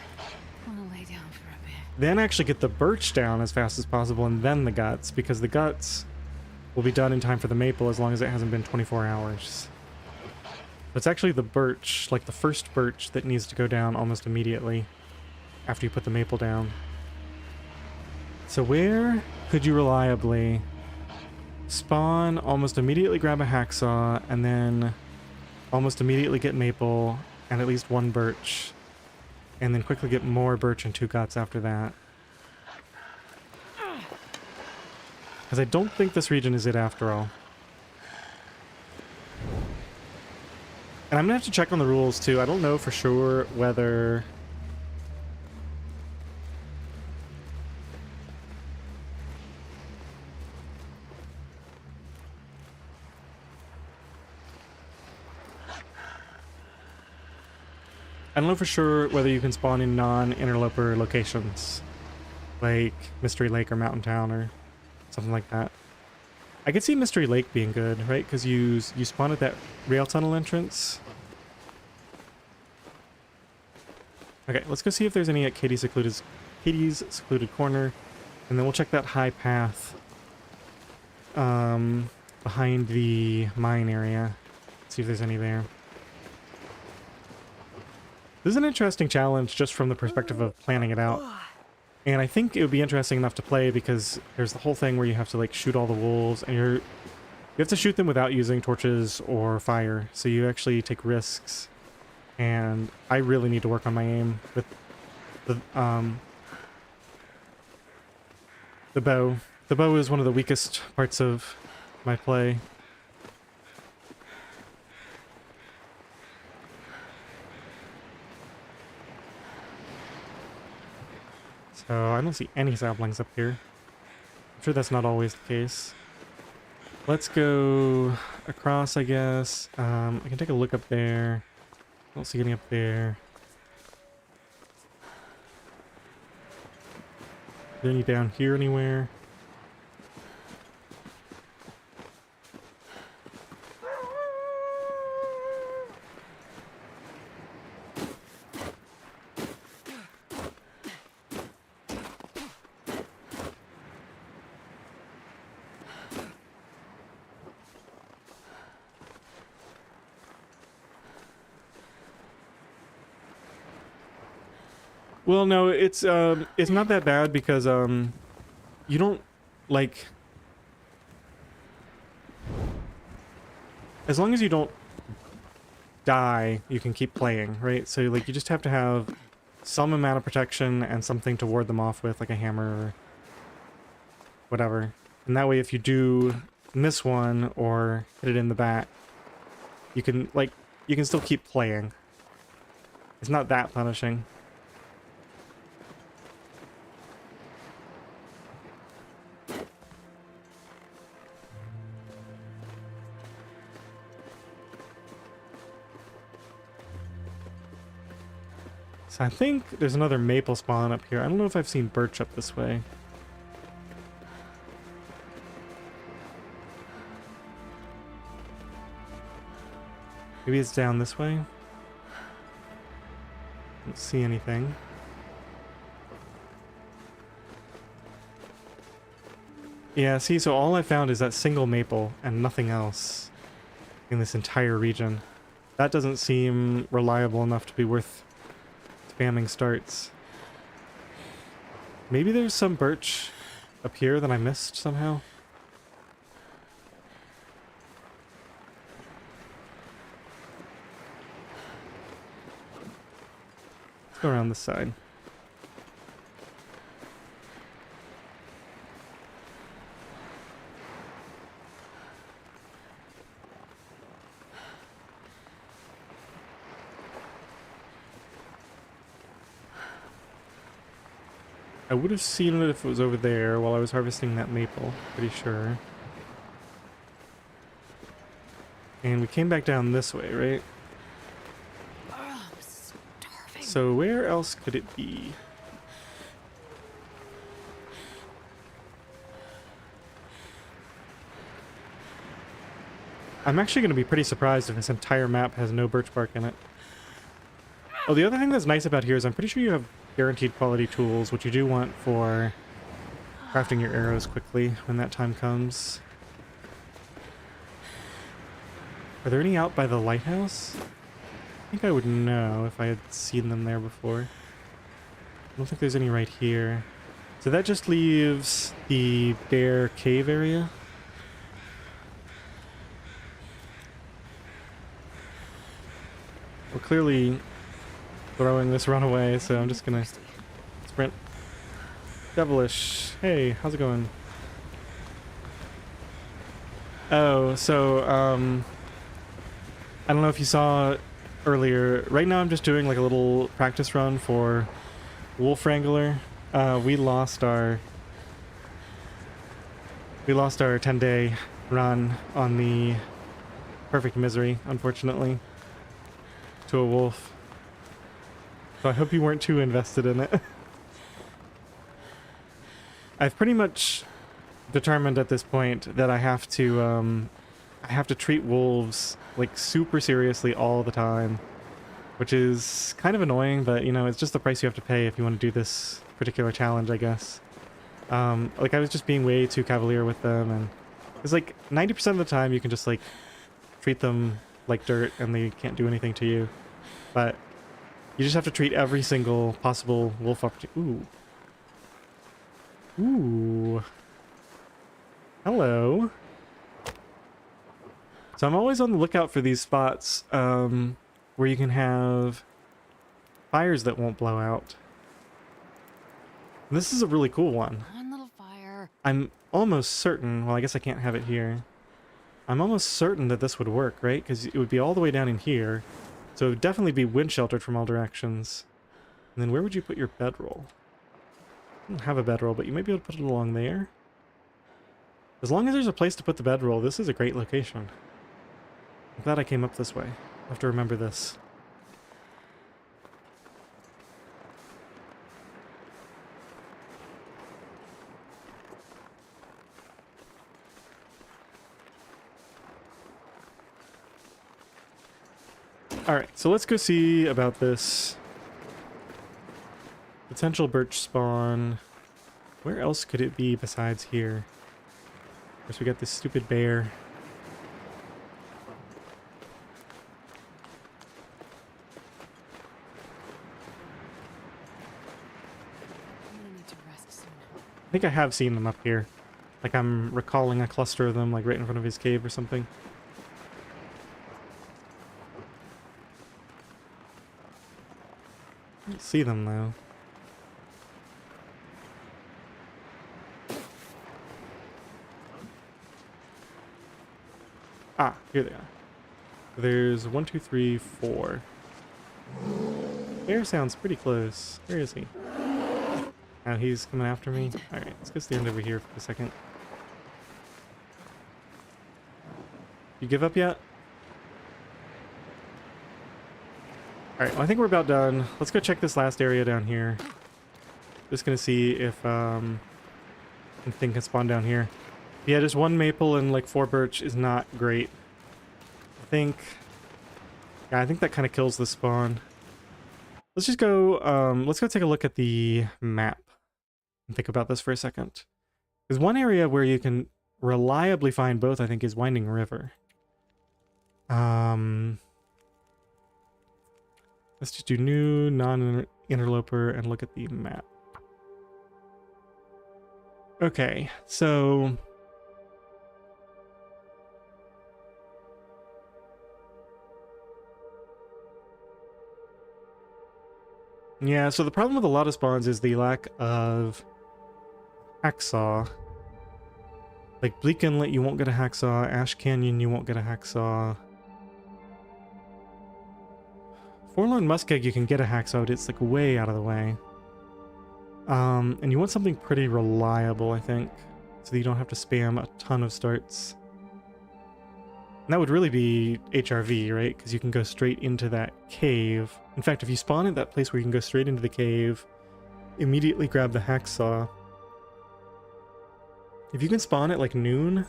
[SPEAKER 2] want to lay down for a bit.
[SPEAKER 1] Then actually get the birch down as fast as possible, and then the guts, because the guts will be done in time for the maple as long as it hasn't been 24 hours. It's actually the birch, like the first birch, that needs to go down almost immediately after you put the maple down. So where could you reliably spawn, almost immediately grab a hacksaw, and then almost immediately get maple and at least 1 birch, and then quickly get more birch and 2 guts after that? Because I don't think this region is it after all. And I'm gonna have to check on the rules too. I don't know for sure whether... I don't know for sure whether you can spawn in non-interloper locations, like Mystery Lake or Mountain Town or something like that. I could see Mystery Lake being good, right? Because you spawn at that rail tunnel entrance. Okay, let's go see if there's any at Katie's secluded corner, and then we'll check that high path behind the mine area. See if there's any there. This is an interesting challenge just from the perspective of planning it out. And I think it would be interesting enough to play because there's the whole thing where you have to like shoot all the wolves, and you have to shoot them without using torches or fire. So you actually take risks. And I really need to work on my aim with the bow. The bow is one of the weakest parts of my play. So I don't see any saplings up here. I'm sure that's not always the case. Let's go across, I guess. I can take a look up there. I don't see any up there. Is there any down here anywhere? Well, no, it's not that bad because you don't like, as long as you don't die, you can keep playing, right? So like you just have to have some amount of protection and something to ward them off with, like a hammer or whatever. And that way if you do miss one or hit it in the back, you can still keep playing. It's not that punishing. So I think there's another maple spawn up here. I don't know if I've seen birch up this way. Maybe it's down this way. Don't see anything. Yeah, see, so all I found is that single maple and nothing else in this entire region. That doesn't seem reliable enough to be worth spamming starts. Maybe there's some birch up here that I missed somehow. Let's go around this side. I would have seen it if it was over there while I was harvesting that maple, pretty sure. And we came back down this way, right?
[SPEAKER 2] Oh, I'm starving.
[SPEAKER 1] So where else could it be? I'm actually going to be pretty surprised if this entire map has no birch bark in it. Oh, the other thing that's nice about here is I'm pretty sure you have guaranteed quality tools, which you do want for crafting your arrows quickly when that time comes. Are there any out by the lighthouse? I think I would know if I had seen them there before. I don't think there's any right here. So that just leaves the bear cave area. We're clearly throwing this run away, so I'm just gonna sprint. Devilish. Hey, how's it going? Oh, so, I don't know if you saw earlier. Right now I'm just doing like a little practice run for Wolf Wrangler. We lost our 10-day run on the Perfect Misery, unfortunately, to a wolf. So I hope you weren't too invested in it. I've pretty much determined at this point that I have to treat wolves like super seriously all the time, which is kind of annoying, but you know, it's just the price you have to pay if you want to do this particular challenge, I guess. Like I was just being way too cavalier with them, and it's like 90% of the time you can just like treat them like dirt and they can't do anything to you, but you just have to treat every single possible wolf opportunity. Ooh. Ooh. Hello. So I'm always on the lookout for these spots where you can have fires that won't blow out. And this is a really cool one.
[SPEAKER 2] One little fire.
[SPEAKER 1] I'm almost certain, well, I guess I can't have it here. I'm almost certain that this would work, right? Because it would be all the way down in here. So it would definitely be wind sheltered from all directions. And then where would you put your bedroll? I don't have a bedroll, but you might be able to put it along there. As long as there's a place to put the bedroll, this is a great location. I'm glad I came up this way. I have to remember this. Alright, so let's go see about this potential birch spawn. Where else could it be besides here? Of course, we got this stupid bear.
[SPEAKER 2] I'm gonna need to rest soon.
[SPEAKER 1] I think I have seen them up here. Like I'm recalling a cluster of them like right in front of his cave or something. I don't see them though. Ah, here they are. There's 1, 2, 3, 4. Bear sounds pretty close. Where is he? Oh, he's coming after me? Alright, let's go stand over here for a second. You give up yet? Alright, well, I think we're about done. Let's go check this last area down here. Just gonna see if anything can spawn down here. Yeah, just 1 maple and like 4 birch is not great. Yeah, I think that kind of kills the spawn. Let's just go, let's go take a look at the map and think about this for a second. There's one area where you can reliably find both, I think, is Winding River. Let's just do new non-interloper and look at the map. Okay, so yeah, so the problem with a lot of spawns is the lack of hacksaw. Like Bleak Inlet, you won't get a hacksaw. Ash Canyon, you won't get a hacksaw. Forlorn Muskeg, you can get a hacksaw, but it's like way out of the way. And you want something pretty reliable, I think, so that you don't have to spam a ton of starts. And that would really be HRV, right? Because you can go straight into that cave. In fact, if you spawn at that place where you can go straight into the cave, immediately grab the hacksaw. If you can spawn at like noon...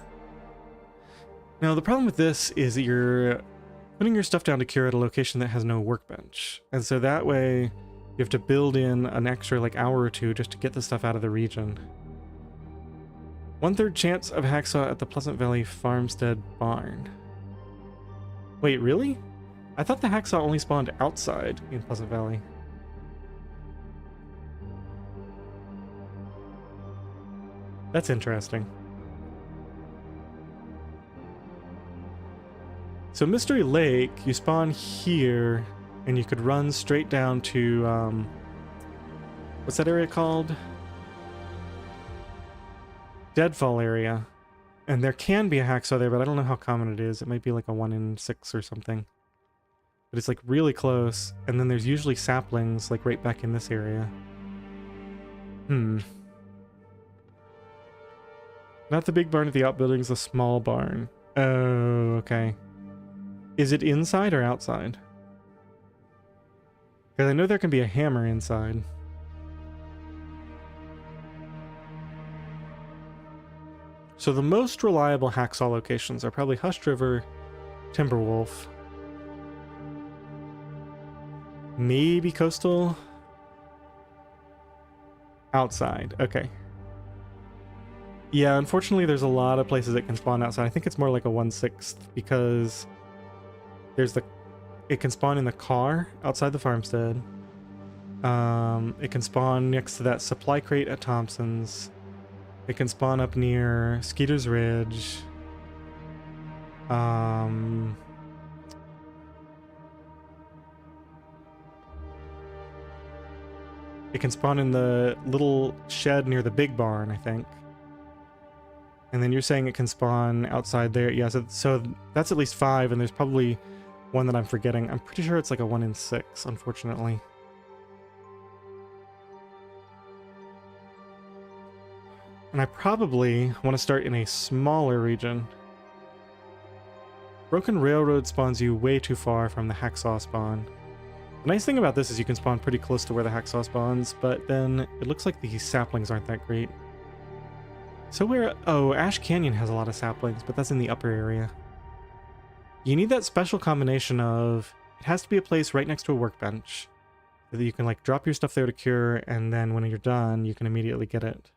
[SPEAKER 1] Now, the problem with this is that you're putting your stuff down to cure at a location that has no workbench. And so that way, you have to build in an extra like hour or two just to get the stuff out of the region. 1/3 chance of hacksaw at the Pleasant Valley Farmstead Barn. Wait, really? I thought the hacksaw only spawned outside in Pleasant Valley. That's interesting. So Mystery Lake, you spawn here, and you could run straight down to, what's that area called? Deadfall area. And there can be a hacksaw there, but I don't know how common it is. It might be like a 1 in 6 or something. But it's like really close, and then there's usually saplings like right back in this area. Not the big barn at the outbuildings, the small barn. Oh, okay. Is it inside or outside? Because I know there can be a hammer inside. So the most reliable hacksaw locations are probably Hushed River, Timberwolf, maybe Coastal, outside. Okay. Yeah, unfortunately there's a lot of places that can spawn outside. I think it's more like a 1/6 because there's it can spawn in the car outside the farmstead. It can spawn next to that supply crate at Thompson's. It can spawn up near Skeeter's Ridge. It can spawn in the little shed near the big barn, I think. And then you're saying it can spawn outside there. Yeah, so that's at least 5, and there's probably one that I'm forgetting. I'm pretty sure it's like a 1 in 6, unfortunately. And I probably want to start in a smaller region. Broken Railroad spawns you way too far from the hacksaw spawn. The nice thing about this is you can spawn pretty close to where the hacksaw spawns, but then it looks like the saplings aren't that great. So where... Oh, Ash Canyon has a lot of saplings, but that's in the upper area. You need that special combination of... It has to be a place right next to a workbench, so that you can like drop your stuff there to cure, and then when you're done, you can immediately get it.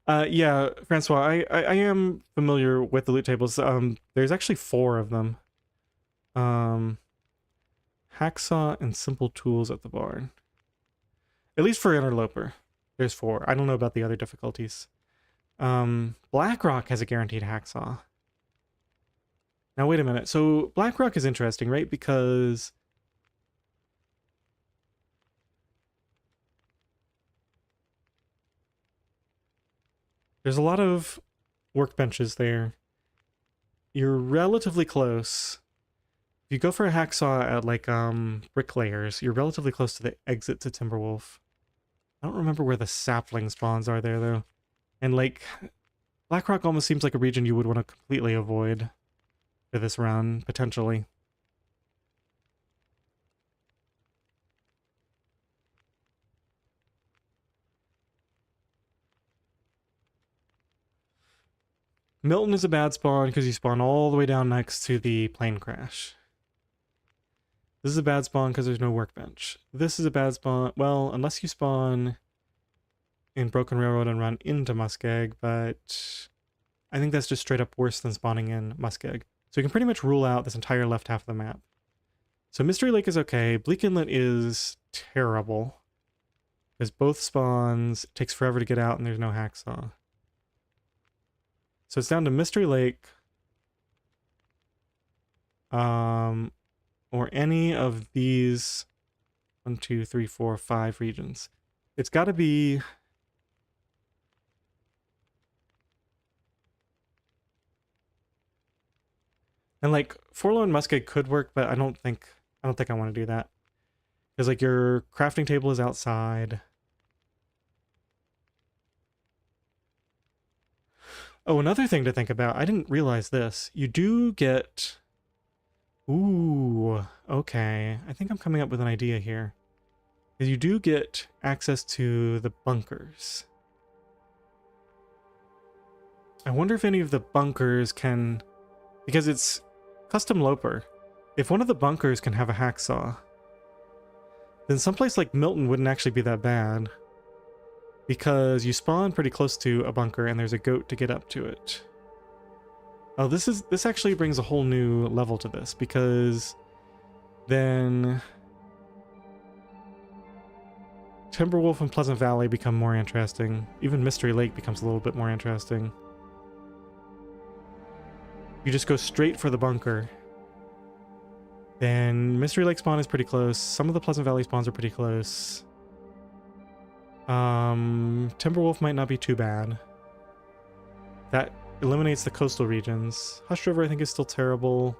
[SPEAKER 1] Yeah, Francois, I am familiar with the loot tables. There's actually 4 of them. Hacksaw and simple tools at the barn. At least for Interloper, there's 4. I don't know about the other difficulties. Blackrock has a guaranteed hacksaw. Now wait a minute. So Blackrock is interesting, right? Because there's a lot of workbenches there. You're relatively close. If you go for a hacksaw at like bricklayers, you're relatively close to the exit to Timberwolf. I don't remember where the sapling spawns are there though. And like Blackrock almost seems like a region you would want to completely avoid for this round, potentially. Milton is a bad spawn because you spawn all the way down next to the plane crash. This is a bad spawn because there's no workbench. This is a bad spawn, well, unless you spawn in Broken Railroad and run into Muskeg, but I think that's just straight up worse than spawning in Muskeg. So we can pretty much rule out this entire left half of the map. So Mystery Lake is okay. Bleak Inlet is terrible. Because both spawns, it takes forever to get out and there's no hacksaw. So it's down to Mystery Lake. Or any of these 1, 2, 3, 4, 5 regions. It's got to be... And like Forlorn Muskeg could work, but I don't think I want to do that. Because like your crafting table is outside. Oh, another thing to think about. I didn't realize this. You do get... Ooh, okay. I think I'm coming up with an idea here. Because you do get access to the bunkers. I wonder if any of the bunkers can... Because it's custom Loper. If one of the bunkers can have a hacksaw, then someplace like Milton wouldn't actually be that bad. Because you spawn pretty close to a bunker and there's a goat to get up to it. Oh, this actually brings a whole new level to this, because then Timberwolf and Pleasant Valley become more interesting. Even Mystery Lake becomes a little bit more interesting. You just go straight for the bunker. Then Mystery Lake spawn is pretty close. Some of the Pleasant Valley spawns are pretty close. Timberwolf might not be too bad. That eliminates the coastal regions. Hush River I think is still terrible.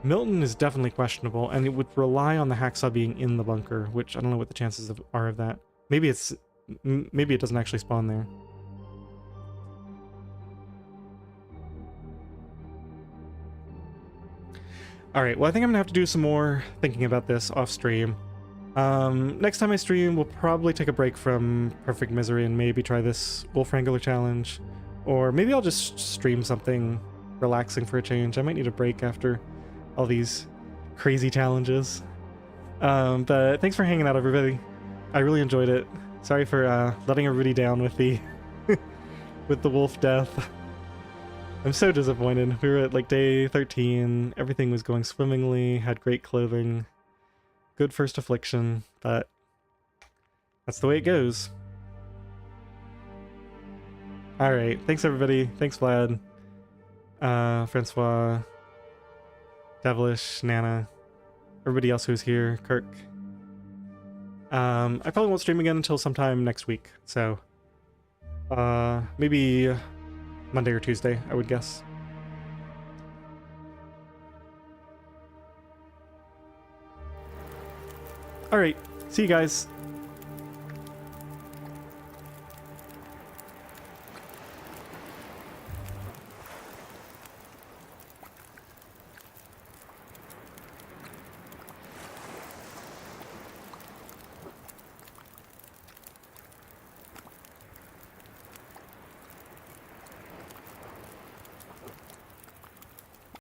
[SPEAKER 1] Milton is definitely questionable, and it would rely on the hacksaw being in the bunker, which I don't know what the chances are of that. Maybe it doesn't actually spawn there. Alright, well I think I'm gonna have to do some more thinking about this off stream. Next time I stream, we'll probably take a break from Perfect Misery and maybe try this Wolf Wrangler challenge. Or maybe I'll just stream something relaxing for a change. I might need a break after all these crazy challenges. But thanks for hanging out, everybody. I really enjoyed it. Sorry for letting everybody down with the with the wolf death. I'm so disappointed. We were at like day 13. Everything was going swimmingly. Had great clothing. Good first affliction, but that's the way it goes. Alright, thanks everybody. Thanks Vlad, Francois, Devilish, Nana, everybody else who's here, Kirk. I probably won't stream again until sometime next week, so maybe Monday or Tuesday, I would guess. Alright, see you guys.